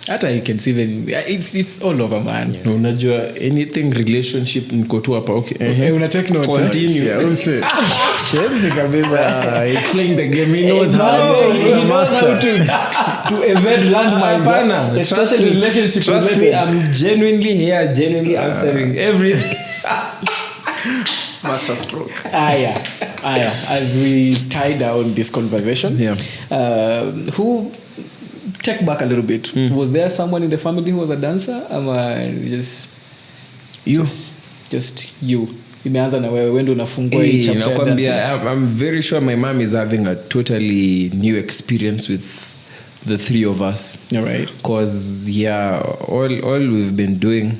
Hata you can see it's all over, man. No, unajua anything relationship niko tu hapa. Okay. Una take notes. Continue. Shenzi kabisa. He's playing the game. He knows how. He knows how to evade landmines. Hapana, Especially relationship trust related. me, I'm genuinely here, genuinely answering everything. Master stroke. Yeah. as we tie down this conversation, who take back a little bit. Was there someone in the family who was a dancer? Just you? Imeanza na wewe ndo unafungua hii chapter ya dancing. I'm very sure my mom is having a totally new experience with the three of us. All right. Because all we've been doing,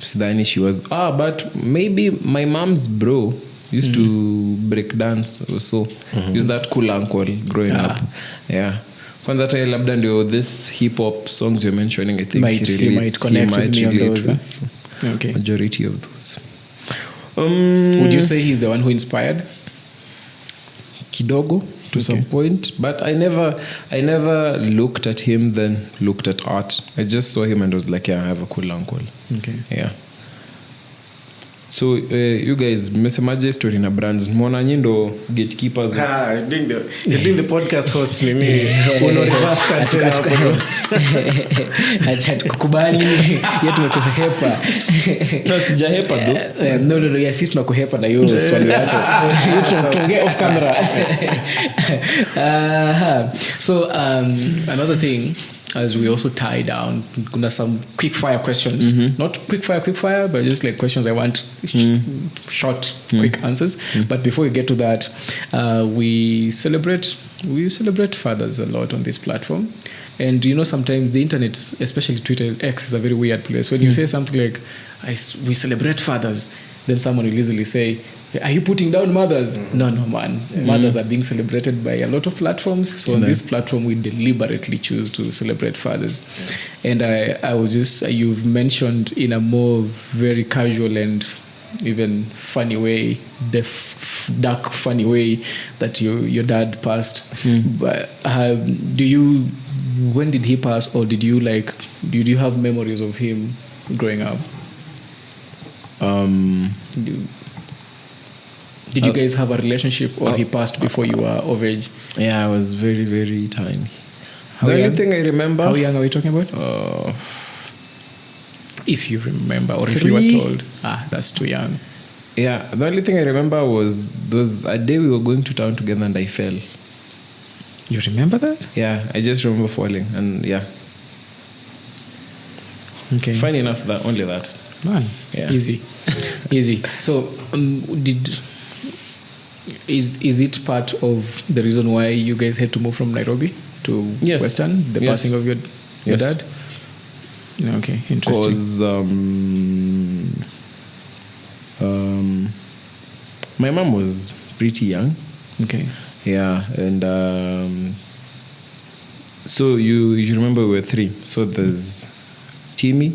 Sidani, she was but maybe my mom's bro used to break dance also. He was that cool uncle growing up. Yeah. Kwanza hata labda ndio this hip hop songs you're mentioning, I think he might connect with me on those. Okay. Majority of those. Would you say he's the one who inspired? Kidogo to some point, but I never looked at him then looked at art. I just saw him and was like, I have a cool uncle. Okay. Yeah. So you guys, mmesemaje story na brands? Mbona nyinyi ndo gatekeepers? Doing the podcast host ni mimi. Uno reverse control hapo. Acha tukubali yetu tumekuhepa. No, sijahepa though. No, yes, sisi tunakuhepa na hiyo swali yako. Tuongee off camera. So another thing, as we also tie down, kuna some quick fire questions. Not quick fire, but just like questions I want short, quick answers. But before we get to that, we celebrate fathers a lot on this platform. And sometimes the internet, especially Twitter, X, is a very weird place. When you say something like, we celebrate fathers, then someone will easily say, are you putting down mothers? No, man. Mothers are being celebrated by a lot of platforms. So on this platform, we deliberately choose to celebrate fathers. And I was just, you've mentioned in a more very casual and even funny way, dark funny way, that your dad passed. But when did he pass, or did you have memories of him growing up? Did you guys have a relationship, or he passed before you were of age? Yeah, I was very, very tiny. The only thing I remember... How young are we talking about? If you remember, or 3? If you were told. That's too young. Yeah, the only thing I remember was a day we were going to town together and I fell. You remember that? Yeah, I just remember falling, and yeah. Okay. Funny enough, only that. Man, yeah. Easy. So, is it part of the reason why you guys had to move from Nairobi to Western? The passing of your dad? Okay, interesting. Because my mom was pretty young. Okay. Yeah, and so you remember we were 3. So there's Timmie,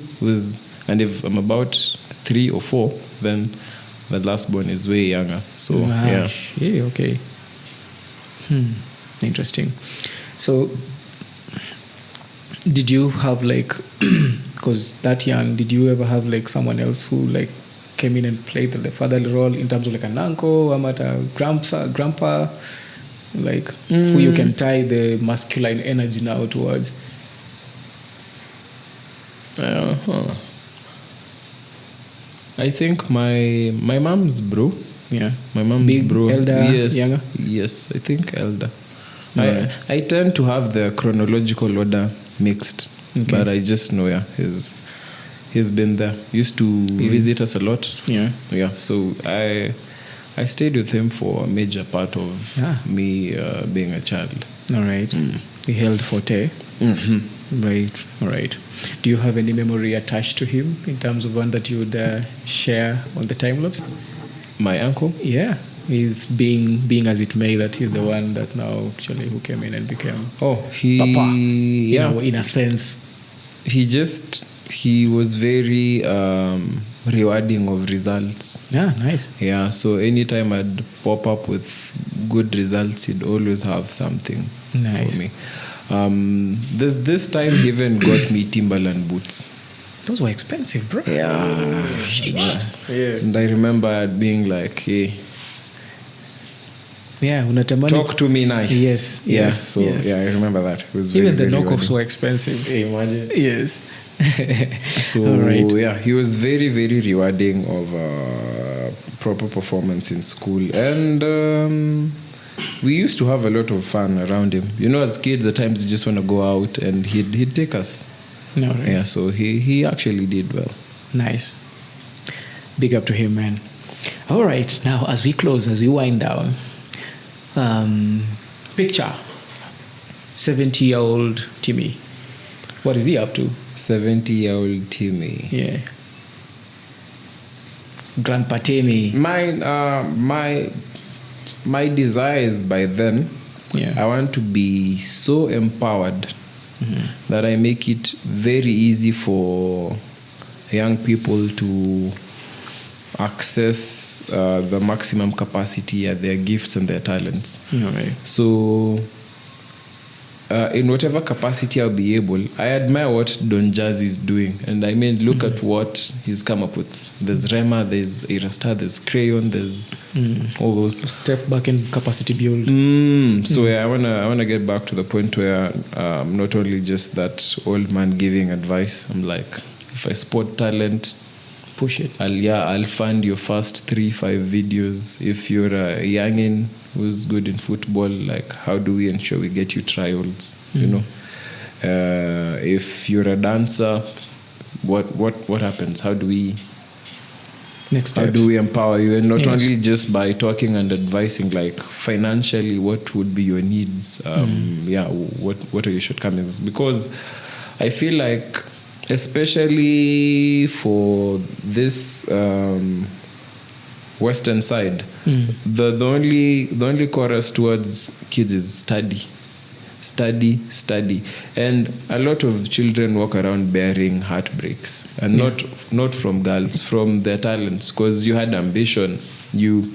and if I'm about 3 or 4, then the last born is way younger. So yeah, okay. Interesting. So did you have because that young, did you ever have someone else who came in and played the fatherly role in terms of an uncle, a grandpa, who you can tie the masculine energy now towards? I think my mom's bro. Yeah. My mom's big, bro. Elder, yes. Younger? Yes, I think elder. Right. I tend to have the chronological order mixed. Okay. But I just know, he's been there. Used to visit us a lot. Yeah. Yeah. So I stayed with him for a major part of me being a child. All right. He held forte. Right. All right. Do you have any memory attached to him in terms of one that you would share on the time lapse? My uncle? Yeah. He's being as it may that he's the one that now actually who came in and became Papa. Yeah. In a sense. He was very rewarding of results. Yeah, nice. Yeah, so anytime I'd pop up with good results, he'd always have something for me. This time he even got me Timberland boots. Those were expensive, bro. Yeah. Shit. Yeah. And I remember being like, hey, Yeah, unatamani. Talk to me nice. Yes, Yeah. yes, So yes. yeah, I remember that. It was very, Even the very knockoffs rewarding. were expensive. Imagine. Yes. So All right. yeah, he was very, very rewarding of proper performance in school, and we used to have a lot of fun around him. You know, as kids, at times you just want to go out, and he'd take us. No, right. Yeah, so he actually did well. Nice. Big up to him, man. All right. Now, as we close, as we wind down, picture 70-year-old Timmie. What is he up to? 70-year-old Timmie. Yeah. Grandpa Timmie. My desire is by then, Yeah. I want to be so empowered that I make it very easy for young people to access the maximum capacity at their gifts and their talents. All right. So in whatever capacity I'll be able, I admire what Don Jazzy is doing. And I mean, look at what he's come up with. There's Rema, there's Irasta, there's Crayon, there's all those. Step back in capacity build. So yeah, I wanna get back to the point where not only just that old man giving advice. I'm like, if I spot talent, Push it. I'll fund your first 3-5 videos. If you're a youngin who's good in football, like how do we ensure we get you trials? You know, if you're a dancer, what happens? How do we empower you? And not Yes. only just by talking and advising, like financially, what would be your needs? What are your shortcomings? Because I feel like, especially for this western side, the only chorus towards kids is study, and a lot of children walk around bearing heartbreaks, and not from girls, from their talents, because you had ambition, you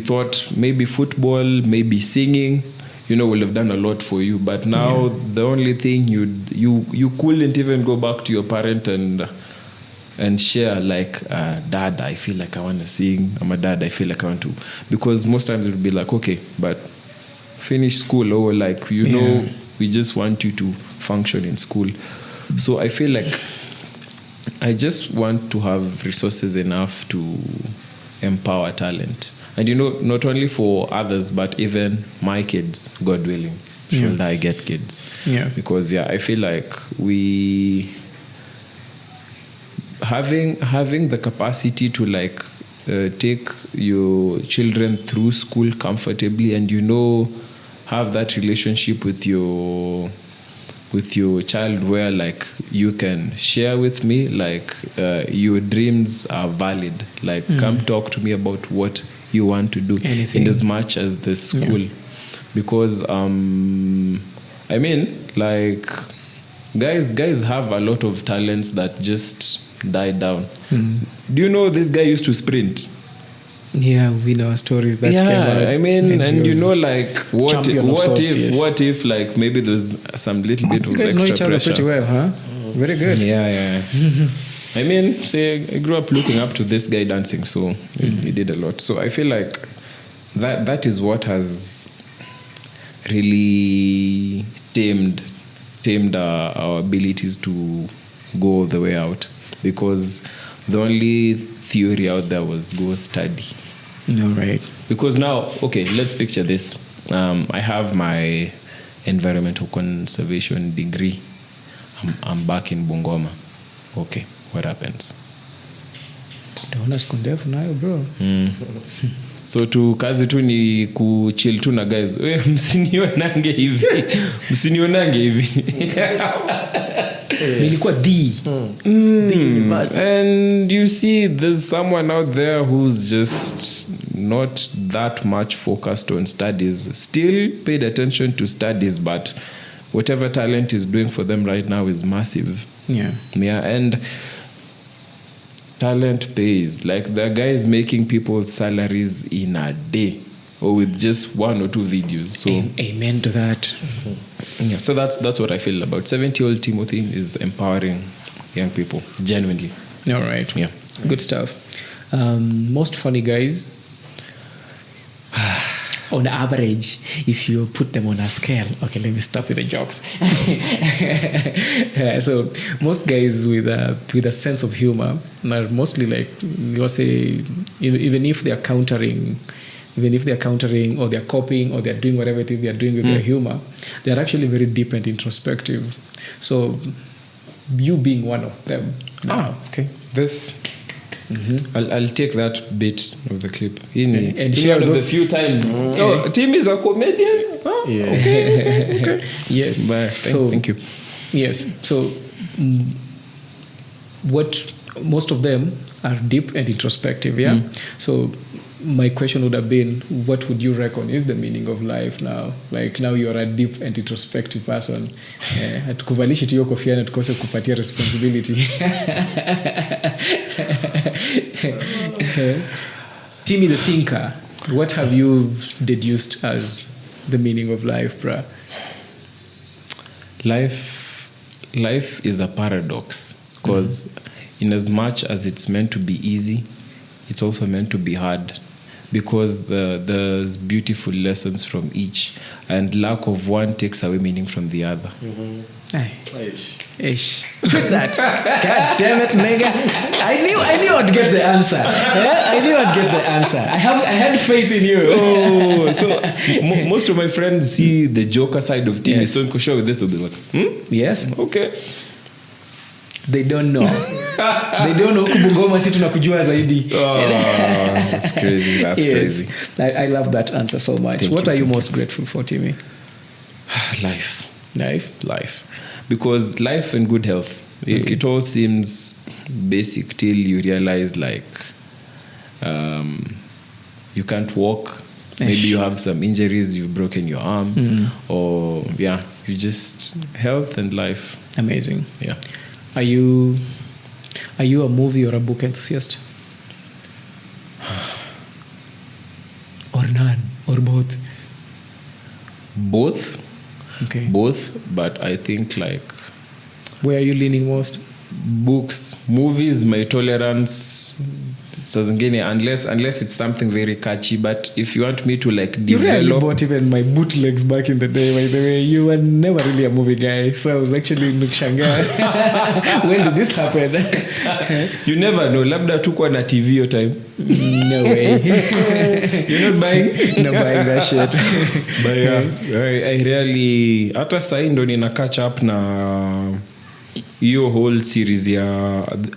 thought maybe football, maybe singing, will have done a lot for you. But now the only thing you couldn't even go back to your parent and share, like, Dad, I feel like I want to sing. I'm a dad, I feel like I want to. Because most times it would be like, okay, but finish school, or like, we just want you to function in school. So I feel like I just want to have resources enough to empower talent. And not only for others, but even my kids, God willing, should I get kids. Yeah. Because I feel like we having the capacity to like take your children through school comfortably, and have that relationship with your child where like you can share with me, like your dreams are valid, like come talk to me about what you want to do. Anything. In as much as the school. Because I mean, like, guys have a lot of talents that just died down. Do you know this guy used to sprint? Yeah, we know stories that came out. I mean, and like, what if like maybe there's some little bit of you guys know extra each other pressure? pretty well, huh? Very good. Yeah. I mean, I grew up looking up to this guy dancing, so he did a lot. So I feel like that is what has really tamed our abilities to go all the way out. Because the only theory out there was go study. No, right. Because now, okay, let's picture this. I have my environmental conservation degree. I'm back in Bungoma. Okay, what happens? Naona siku ndefu nayo bro. So kazi tu ni kuchill tu na guys. Msinionange hivi. Nilikuwa the university. And you see, there's someone out there who's just not that much focused on studies, still paid attention to studies, but whatever talent is doing for them right now is massive. Yeah, and talent pays. Like, the guy is making people's salaries in a day, or with just 1 or 2 videos. So amen to that. Yeah, so that's what I feel about 70-year-old Timothy is empowering young people, genuinely. All right. Yeah. Good stuff. Most funny guys? on average, if you put them on a scale, okay, let me stop with the jokes. So most guys with a sense of humor are mostly like, you say, even if they're countering or they're copying or they're doing whatever it is they're doing with their humor, they're actually very deep and introspective. So you being one of them now. Okay. This I'll take that bit of the clip and share one of those the few times. Tim is a comedian. Okay. Yes. But thank you. Yes. So what most of them are deep and introspective, yeah? So my question would have been, what would you reckon is the meaning of life now? Like now you're a deep and introspective person. Hatukuvalishi tu hiyo kofia na tukose kupatia responsibility. Timmie the thinker, what have you deduced as the meaning of life, bruh? Life is a paradox, because in as much as it's meant to be easy, it's also meant to be hard, because there's beautiful lessons from each, and lack of one takes away meaning from the other. Ish. With that. God damn it, nigga. I knew I'd get the answer. Yeah? I knew I'd get the answer. I had faith in you. Oh, so most of my friends see the joker side of Timmie. Yes. So in show with this, they'll be like, Yes. okay. They don't know. They don't know. Kubungoma si tunakujua zaidi. That's crazy. That's crazy. I love that answer so much. What are you most grateful for, Timmie? Life. Because life and good health, it all seems basic till you realize, like, you can't walk. Maybe you have some injuries, you've broken your arm, or you just health and life. Amazing. Yeah. Are you a movie or a book enthusiast? Or none? Or both? Both. Okay. Both, but I think, like, where are you leaning most? Books. Movies, my tolerance saa zingine, unless it's something very catchy. But if you want me to, like, You really develop, bought even my bootlegs back in the day, by the way. You were never really a movie guy, so I was actually nikishangaa. When did this happen? you never know, labda tukwa na TV your time. No way. You're not buying? No buying that shit. But I really, hata sahi ndo nina catch up na your whole series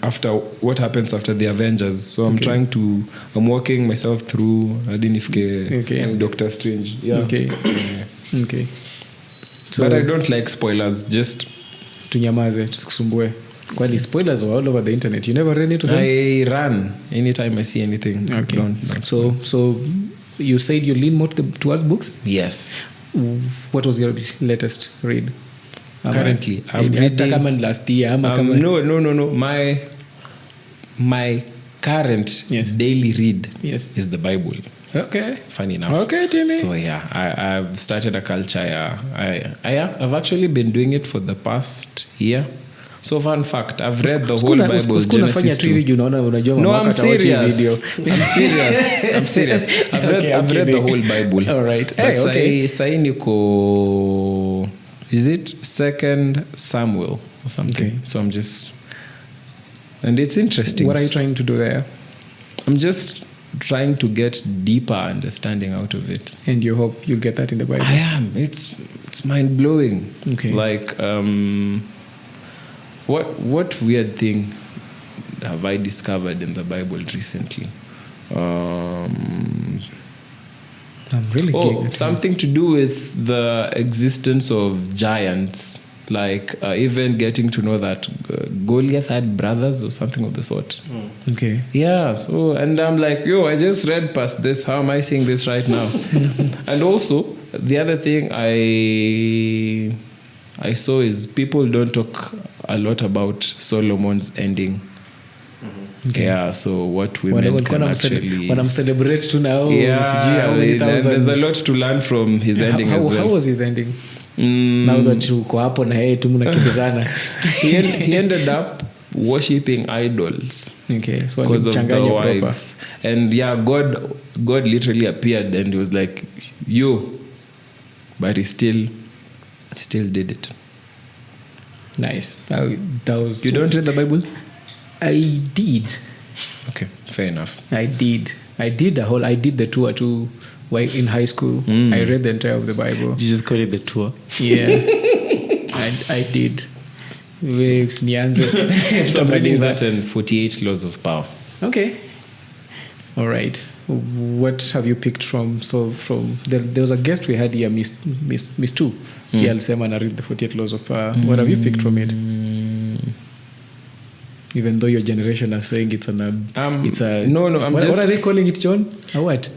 after what happens after the Avengers. So I'm working myself through Adinifke Doctor Strange. Yeah. Okay. So, but I don't like spoilers. Just tunyamaze, tusikusumbue. Kwani spoilers are all over the internet. You never ran into them? I run anytime I see anything. Okay. Don't So you said you lean more towards books? Yes. What was your latest read? Currently, I'm reading. Last year. No. My current daily read is the Bible. Okay. Funny enough. Okay, Timmie. So I've started a culture. I've actually been doing it for the past year. So fun fact, I've read the whole Bible, Genesis to... No, I'm serious. I'm serious. I've read the whole Bible. All right. But sai niko... Is it 2 Samuel or something? Okay. So I'm just... And it's interesting. What are you trying to do there? I'm just trying to get deeper understanding out of it. And you hope you get that in the Bible? I am. It's mind-blowing. Okay. Like... What weird thing have I discovered in the Bible recently? I'm really curious. Something to do with the existence of giants. Like even getting to know that Goliath had brothers or something of the sort. Okay. Yeah. So, and I'm like, I just read past this. How am I seeing this right now? And also, the other thing I saw is people don't talk a lot about Solomon's ending. Okay. Yeah, so what women can actually... When I'm celebrate to now, there's a lot to learn from his ending as well. How was his ending? Now that uko hapo na yeye tu mnakimbizana. He ended up worshipping idols. Okay, so Because of the alichanganya proper. wives. And yeah, God literally appeared and he was like, you. But he still did it. Nice. That was. You don't read the Bible? I did. Okay, fair enough. I did the tour too. While in high school, I read the entire of the Bible. You just call it the tour. Yeah, I did. Waves, nianze. So I'm reading that and 48 Laws of Power. Okay. All right. What have you picked from? There was a guest we had here, Miss Two. Yeah, alisema na read the 48 Laws of Power. What have you picked from it? Even though your generation are saying it's a no. I'm what are they calling it, John? A what?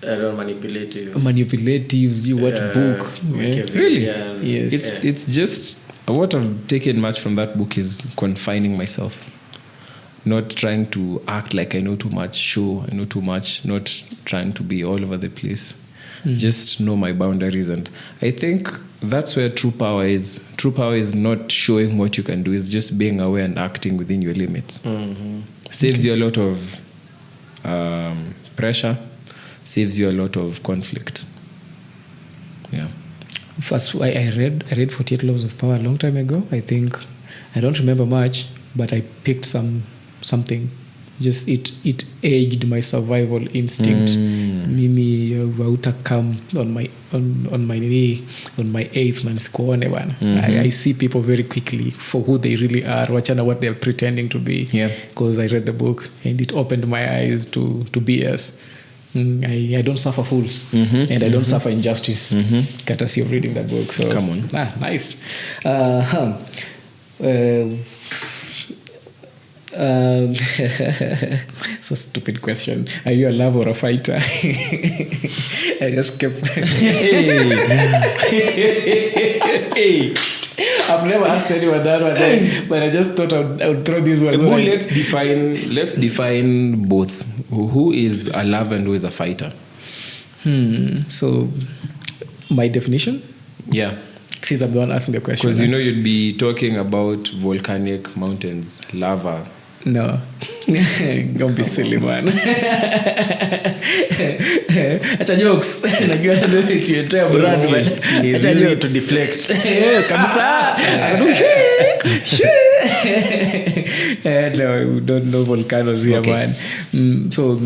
I don't manipulate you. Manipulatives. What book? Really? Yes. It's just what I've taken much from that book is confining myself. Not trying to act like I know too much, show I know too much, not trying to be all over the place. Just know my boundaries. And I think that's where true power is. True power is not showing what you can do, it's just being aware and acting within your limits. Saves you a lot of pressure, saves you a lot of conflict. Yeah. First, I read 48 Laws of Power a long time ago. I think I don't remember much, but I picked something. Just it aged my survival instinct. Mimi wauta come on my knee on my eighth man sikuone bana. I see people very quickly for who they really are, wachana what they're pretending to be. Yeah. Because I read the book and it opened my eyes to BS. I don't suffer fools and I don't suffer injustice courtesy of reading that book. So come on. Nice. It's a stupid question. Are you a lover or a fighter? I just kept. Hey. I've never asked anyone that one, but I just thought I would throw this one. Let's define both. Who is a lover and who is a fighter? So, my definition? Yeah. Since I'm the one asking the question. Because you'd be talking about volcanic mountains, lava. No. Don't be silly, man. Acha jokes. Najua it's your entire brand. He's using it to deflect. Kabisa. No, we don't know volcanoes here, man. So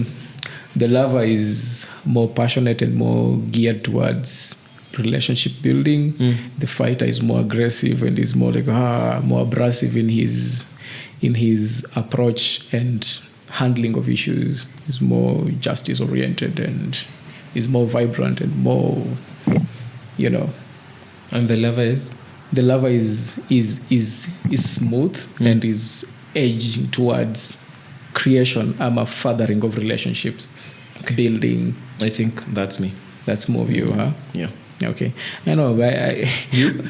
the lava is more passionate and more geared towards relationship building. The fighter is more aggressive and is more like more abrasive in his approach and handling of issues. Is more justice oriented and is more vibrant and more, And the lover is? The lover is smooth and is edging towards creation. I'm a fathering of relationships, building. I think that's me. That's more of you, huh? Yeah. Okay. I know, but you.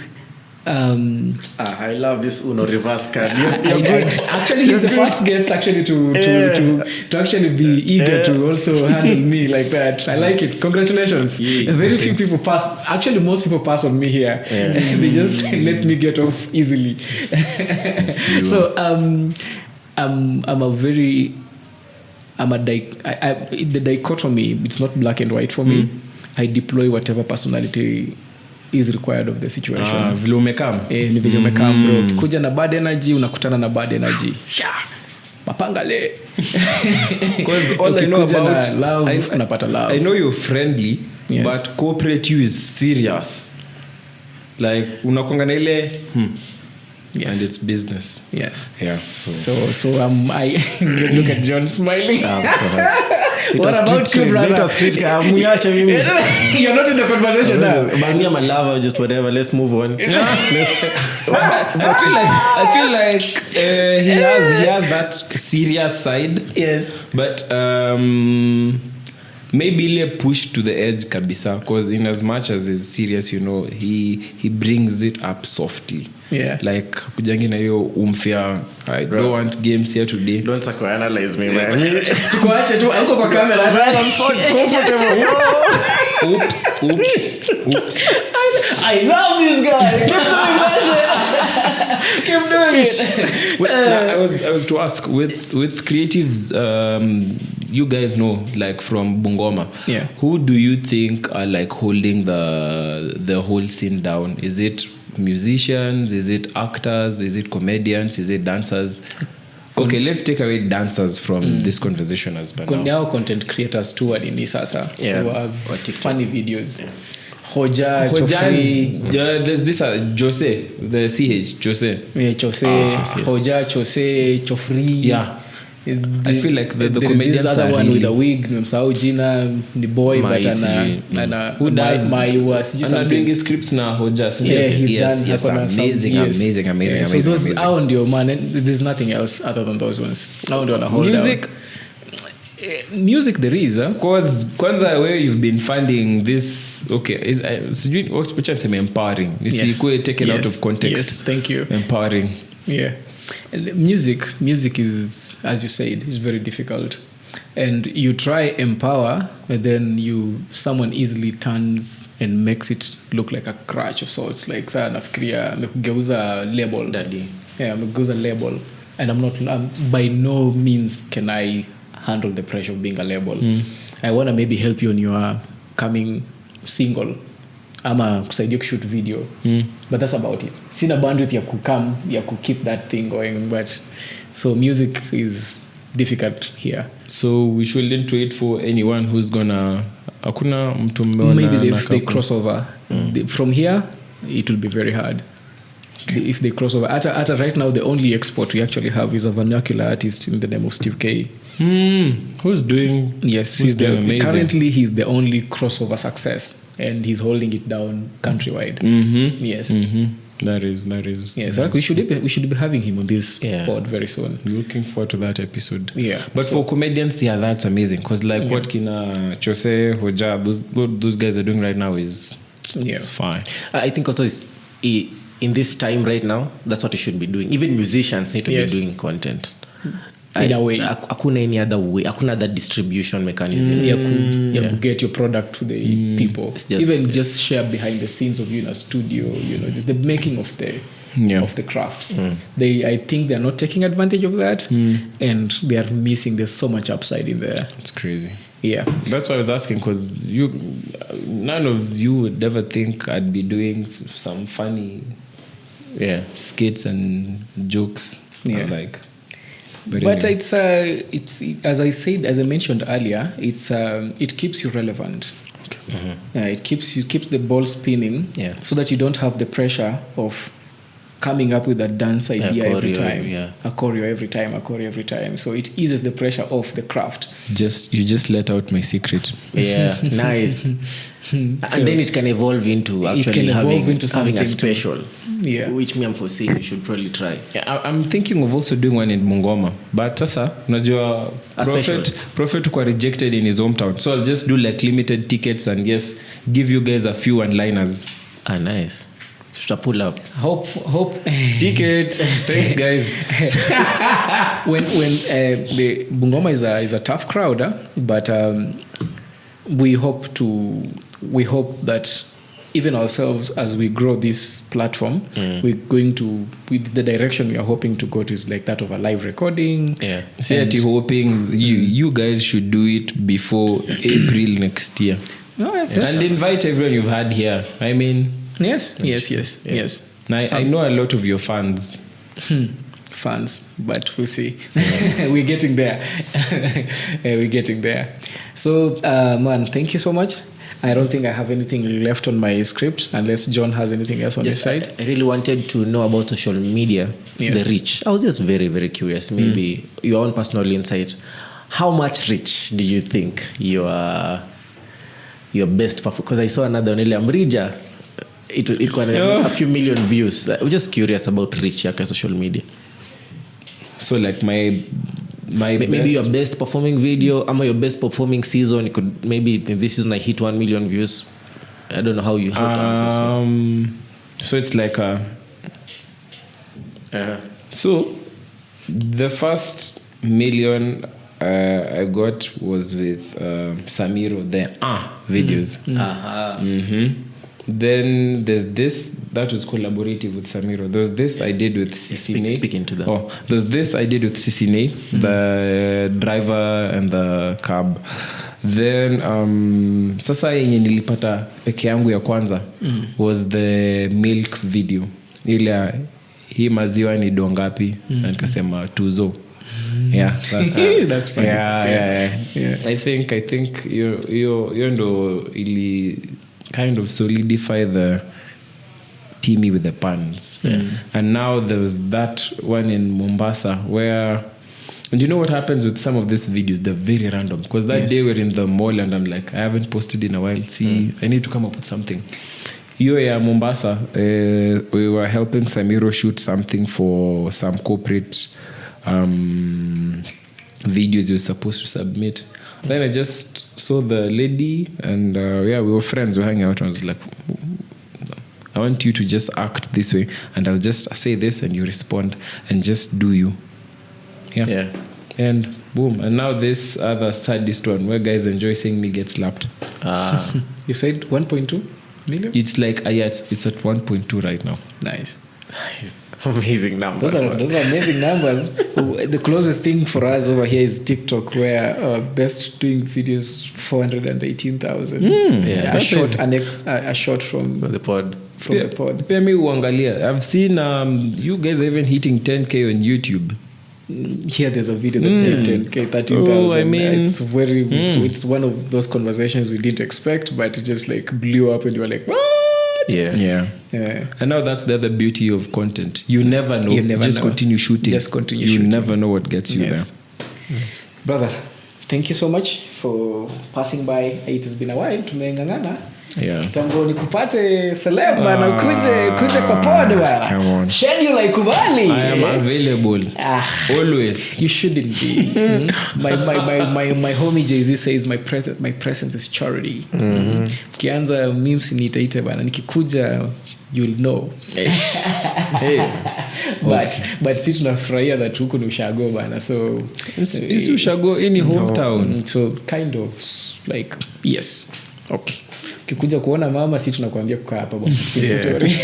I love this Uno reverse card. You're good. Actually, he's the first guest actually to actually be eager to also handle me like that. I like it. Congratulations. Very few people pass. Actually, most people pass on me here. They just let me get off easily. So the dichotomy. It's not black and white for me. I deploy whatever personality is required of the situation. Vile umekam. Ni vile umekam, bro. Ukikuja na bad energy, unakutana na bad energy. Mapanga le. Because all I know about love, unapata love. I know you're friendly, yes. But corporate you is serious. Like unakonga na ile yes. And it's business. Yes. Yeah. So I look at John smiling. What about you, brother? You're not in the conversation now. But me, I'm a lover, just whatever. Let's move on. I feel like he has that serious side. Yes. But maybe ile push to the edge kabisa, because in as much as it's serious, he brings it up softly. Yeah. Like kujangi na hiyo umfia. I don't want games here today. Don't psychoanalyze me, man. Tukoache tu uko kwa camera. I'm so comfortable. Oops. I love this guy. Keep doing it. I was to ask with creatives, you guys know, like from Bungoma, Yeah. who do you think are like holding the whole scene down? Is it musicians? Is it actors? Is it comedians? Is it dancers? Okay, let's take away dancers from this conversation as per now. Now content creators too in this sasa Yeah. who have Or TikTok. funny videos. Hoja, Chofri, yeah, there's this Jose, the CH Jose. yeah, Chose, yes. Hoja, Chose, Chofri. Yeah. I feel like the there's comedians this other are one really- with a wig, nimsahau jina, the boy, Mai but sijui. Who does sijui doing his scripts now Hoja? Yeah, he's done. yes, Hakuna some amazing, years. amazing, Yeah, so amazing, those amazing. hao ndio man, and there's nothing else other than those ones. Hao ndio wana hold Music, down. Music there is, huh? cause kwanza where you've been funding this, okay, is sijui which I'm empowering. You see, Yes. taken out Yes. of context. Yes, thank you. Empowering. Yeah. And music is, as you said, is very difficult. And you try empower, but then someone easily turns and makes it look like a crutch of sorts. Like saa nafikiria amekugeuza label. Daddy. Yeah, amekugeuza label. And by no means can I handle the pressure of being a label. I want to maybe help you on your coming single. Ama kusaidia kushoot video. But that's about it. Sina bandwidth ya keep that thing going. But so music is difficult here. So we shouldn't wait for anyone who's gonna hakuna mtu mmeona Maybe na if they kapu- cross over. From here, it will be very hard. If they cross over. At right now, the only export we actually have is a vernacular artist in the name of Steve K. Who's doing Yes, who's doing amazing? currently he's the only crossover success, and he's holding it down countrywide. Yes. That is Yes, we should be having him on this Yeah. pod very soon. looking forward to that episode. Yeah. But for comedians, yeah, that's amazing because like what Kina Chose, Hoja, what those guys are doing right now is Yeah. it's fine. I think also in this time right now, that's what you should be doing. Even musicians need to Yes. be doing content. In a way. Hakuna any other way. Hakuna other distribution mechanism. You get your product to the people. It's just- Even just share behind the scenes of you in a studio, the making of the craft. I think they're not taking advantage of that, and they are missing. There's so much upside in there. It's crazy. Yeah. That's why I was asking because none of you would ever think I'd be doing some funny skits and jokes. Yeah. But But anyway. it's as I mentioned earlier, it keeps you relevant. It keeps the ball spinning, Yeah. so that you don't have the pressure of coming up with a dance idea every choreo, time, yeah. a choreo every time. So it eases the pressure off the craft. you just let out my secret. Yeah, nice. And then it can evolve into actually having a something special. Yeah. Which me I'm foreseeing you should probably try. Yeah, I'm thinking of also doing one in Bungoma, but sasa unajua A special. Prophet got rejected in his hometown, so I'll just do like limited tickets and yes, give you guys a few one-liners. Nice. Should I pull up? Hope Tickets. Thanks, guys. when the Bungoma is a tough crowd, but we hope that even ourselves as we grow this platform, we're going to, with the direction we are hoping to go to is like that of a live recording. Yeah. See, that you're hoping you guys should do it before April next year. Oh, yes. And invite everyone you've had here. I mean, Yes. and I know a lot of your fans. Fans, but we'll see. We're getting there. We're getting there. So, man, thank you so much. I don't think I have anything left on my script unless John has anything else on his side. I really wanted to know about social media, Yes. the reach. I was just very, very curious. Maybe your own personal insight. How much reach do you think your best performance? Because I saw another one, Amrija. It got a few million views. I'm just curious about reach yake social media. So like my Maybe best- your best performing video, or your best performing season. It could maybe in this season I hit 1 million views. I don't know how to answer. So it's like so the first million I got was with Samiro, the videos. Then there's this that was collaborative with Samiro. There's this I did with Sisine. Speak into that. Oh, there's this I did with Sisine, the driver and the cab. Then sasa yenye nilipata peke yangu ya kwanza was the milk video. Ile hii maziwa ni dongapi? Na nikasema tuzo. Yeah, that's funny. Yeah. I think you ndo ili kind of solidify the Timmie with the puns. And now there was that one in Mombasa where, and you know what happens with some of these videos, they're very random, because that day we're in the mall and I'm like, I haven't posted in a while, I need to come up with something. Hiyo ya Mombasa, we were helping Samiro shoot something for some corporate videos he was supposed to submit. Then I just saw the lady and we were friends, we were hanging out, and I was like, I want you to just act this way and I'll just say this and you respond and just do you. Yeah. And boom. And now this other saddest one where guys enjoy seeing me get slapped. You said 1.2 million? It's like it's at 1.2 right now. Nice. Amazing numbers. Those are amazing numbers. The closest thing for us over here is TikTok, where best doing videos 418,000. Yeah, a shot from the pod. The pod. Pia mi uangalia. I've seen you guys are even hitting 10K on YouTube. Here there's a video that did 10K, 13,000. Oh, I mean, it's one of those conversations we didn't expect, but it just like blew up and you were like, what? Yeah. And now that's the other beauty of content. You never know. Just continue shooting. You never know what gets you there. Yes. Brother, thank you so much for passing by. It has been a while. Tumengangana. Yeah. Kitambo nikupate celeb na kuje kwa pod bana. Come on. Schedule ikubali. I am available. Always. You shouldn't be. My homie Jay-Z says my presence is charity. Kianza memes nitaite bana, nikikuja you'll know. But si tunafurahia that huko ni ushago bana, so is ushago in hometown. So kind of like yes. Okay. Ukikuja kuona mama, si tunakuambia kukaa hapa bwana. Story.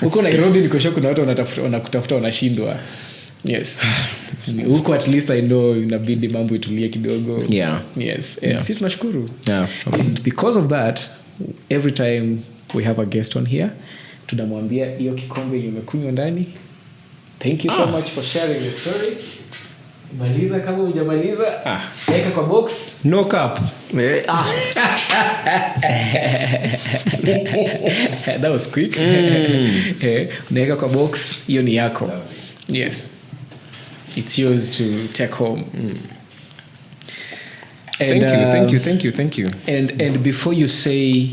Huko Nairobi nikosha kuna watu wanakutafuta wanashindwa. Yes. Huko at least I know inabidi mambo itulie kidogo. Yeah. Yes. Si tunashukuru. Yeah. And because of that, every time we have a guest on here, tunamwambia hiyo kikombe yenye umekunywa ndani. Thank you so much for sharing your story. Maliza kama hujamaliza, weka kwa box. No cap. That was quick. Unaweka kwa box, hiyo ni yako. Yes. It's yours to take home. And, Thank you. And before you say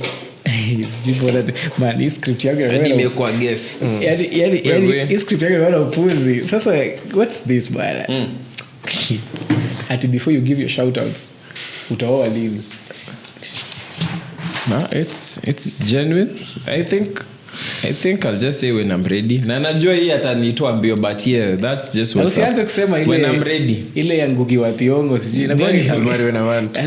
man, hii script yako nimekuwa guess. Hii script yako wana upuzi. Sasa what's this bana? Ati before you give your shout outs, utaoa lini? No, it's genuine. I think I'll just say when I'm ready. Na najua hii atanitoa mbio, but yeah, that's just what. Usianze kusema ile when I'm ready. Ile ya Ngugi wa Thiong'o sijui na Almari when I want.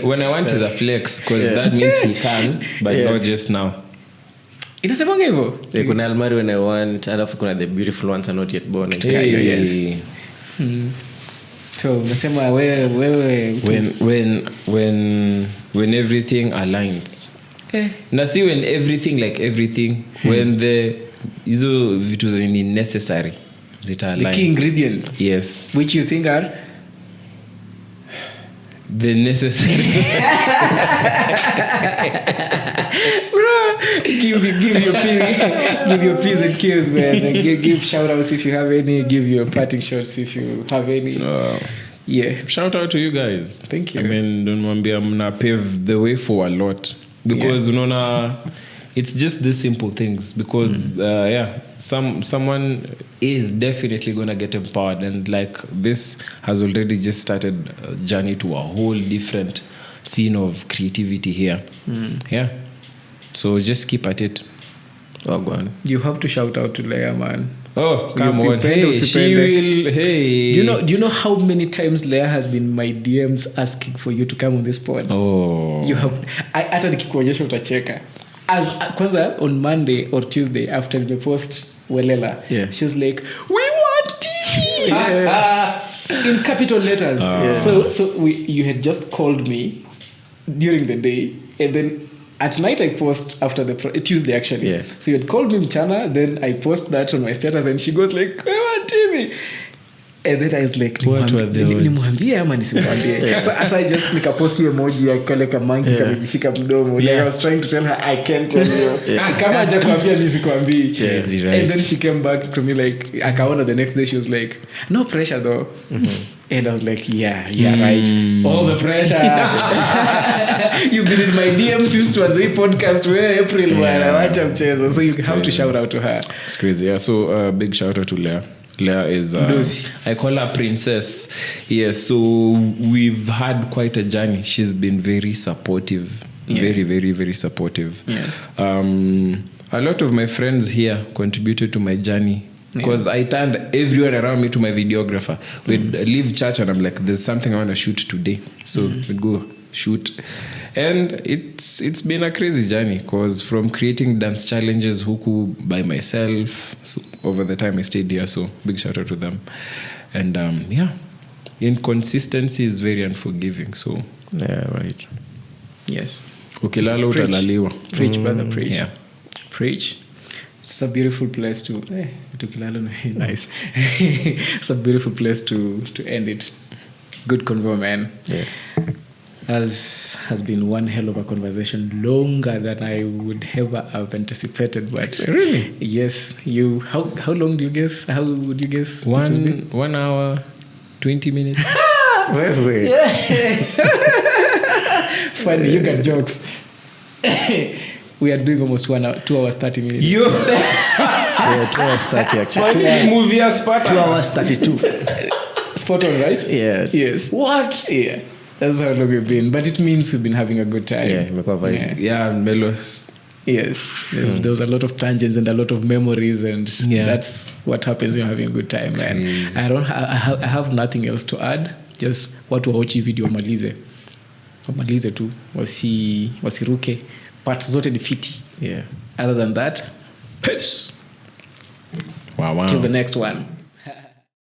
When I want is a flex, because that means he can, but not just now. Inasemanga hivyo? Kuna Almari when I want, alafu kuna the beautiful ones are not yet born. Yes. So unasema wewe when everything aligns. Na si when everything like everything, when the hizo vitu zenye necessary zita align. The key ingredients. Yes. Which you think are the necessary. Bro, give your P's and Q's, man. And give shout outs if you have any. Give your parting shots if you have any. Yeah. Shout out to you guys. Thank you. I mean, don't mwambia mna pave the way for a lot, because unaona it's just the simple things, because someone is definitely gonna get empowered, and like this has already just started a journey to a whole different scene of creativity here. So just keep at it. Oh, go on. You have to shout out to Leia, man. Oh, come on. Hey, she will. Hey. Do you know how many times Leia has been in my DMs asking for you to come on this pod? Oh. You have. Hata nikikuonyesha utacheka. as kwanza on Monday or Tuesday after the post Welela, Yeah. she was like, "We want Timmie!" in capital letters. So you had just called me during the day, and then at night I post after the Tuesday actually. Yeah. So you had called me mchana, then I post that on my status, and she goes like, "We want Timmie." And then I was like, What were the odds? nimwambie ama nisimwambie? So as I just nikapost emoji ya kale kamanki kamejishika mdomo. Like I was trying to tell her I can't tell you. Kama hajakwambia nisikwambii. Yes, right. And then she came back to me like akaona the next day she was like, "No pressure though." And I was like, yeah, right. All the pressure. You've been in my DM since was a podcast where April wacha mchezo. So you have to shout out to her. It's crazy. Yeah, so big shout out to Leah. Leah is I call her princess. Yes, so we've had quite a journey. She's been very supportive. Very, very, very supportive. Yes. A lot of my friends here contributed to my journey because I turned everyone around me to my videographer. We'd leave church and I'm like, there's something I want to shoot today. So we'd go shoot. And it's been a crazy journey because from creating dance challenges huku by myself, so over the time I stayed here, so big shout out to them. And inconsistency is very unforgiving. So Yeah, right. Yes. ukilala utalaliwa. Preach, brother, preach. Yeah. Preach. It's a beautiful place to nice. It's a beautiful place to end it. Good convo, man. Yeah. Has been one hell of a conversation, longer than I would ever have anticipated. But Really? yes, you. How long do you guess? How would you guess? it has been? 1 hour, 20 minutes. Wait. Funny, you got jokes. We are doing almost 1 hour, 2 hours 30 minutes. Yeah, 2 hours 30 actually. Movie as part 2 hours 32. Spot on, right? Yeah. Yes. What? Yeah. That's how long we've been. But it means we've been having a good time. Yeah, imekuwa vibe. Yeah, Melos. Yes. There was a lot of tangents and a lot of memories, and Yeah. that's what happens when you're having a good time, man. Crazy. I have nothing else to add. Just watu waochi video wamalize tu wasiruke, parts zote ni fiti. Yeah. Other than that, peace. Wow. Till the next one.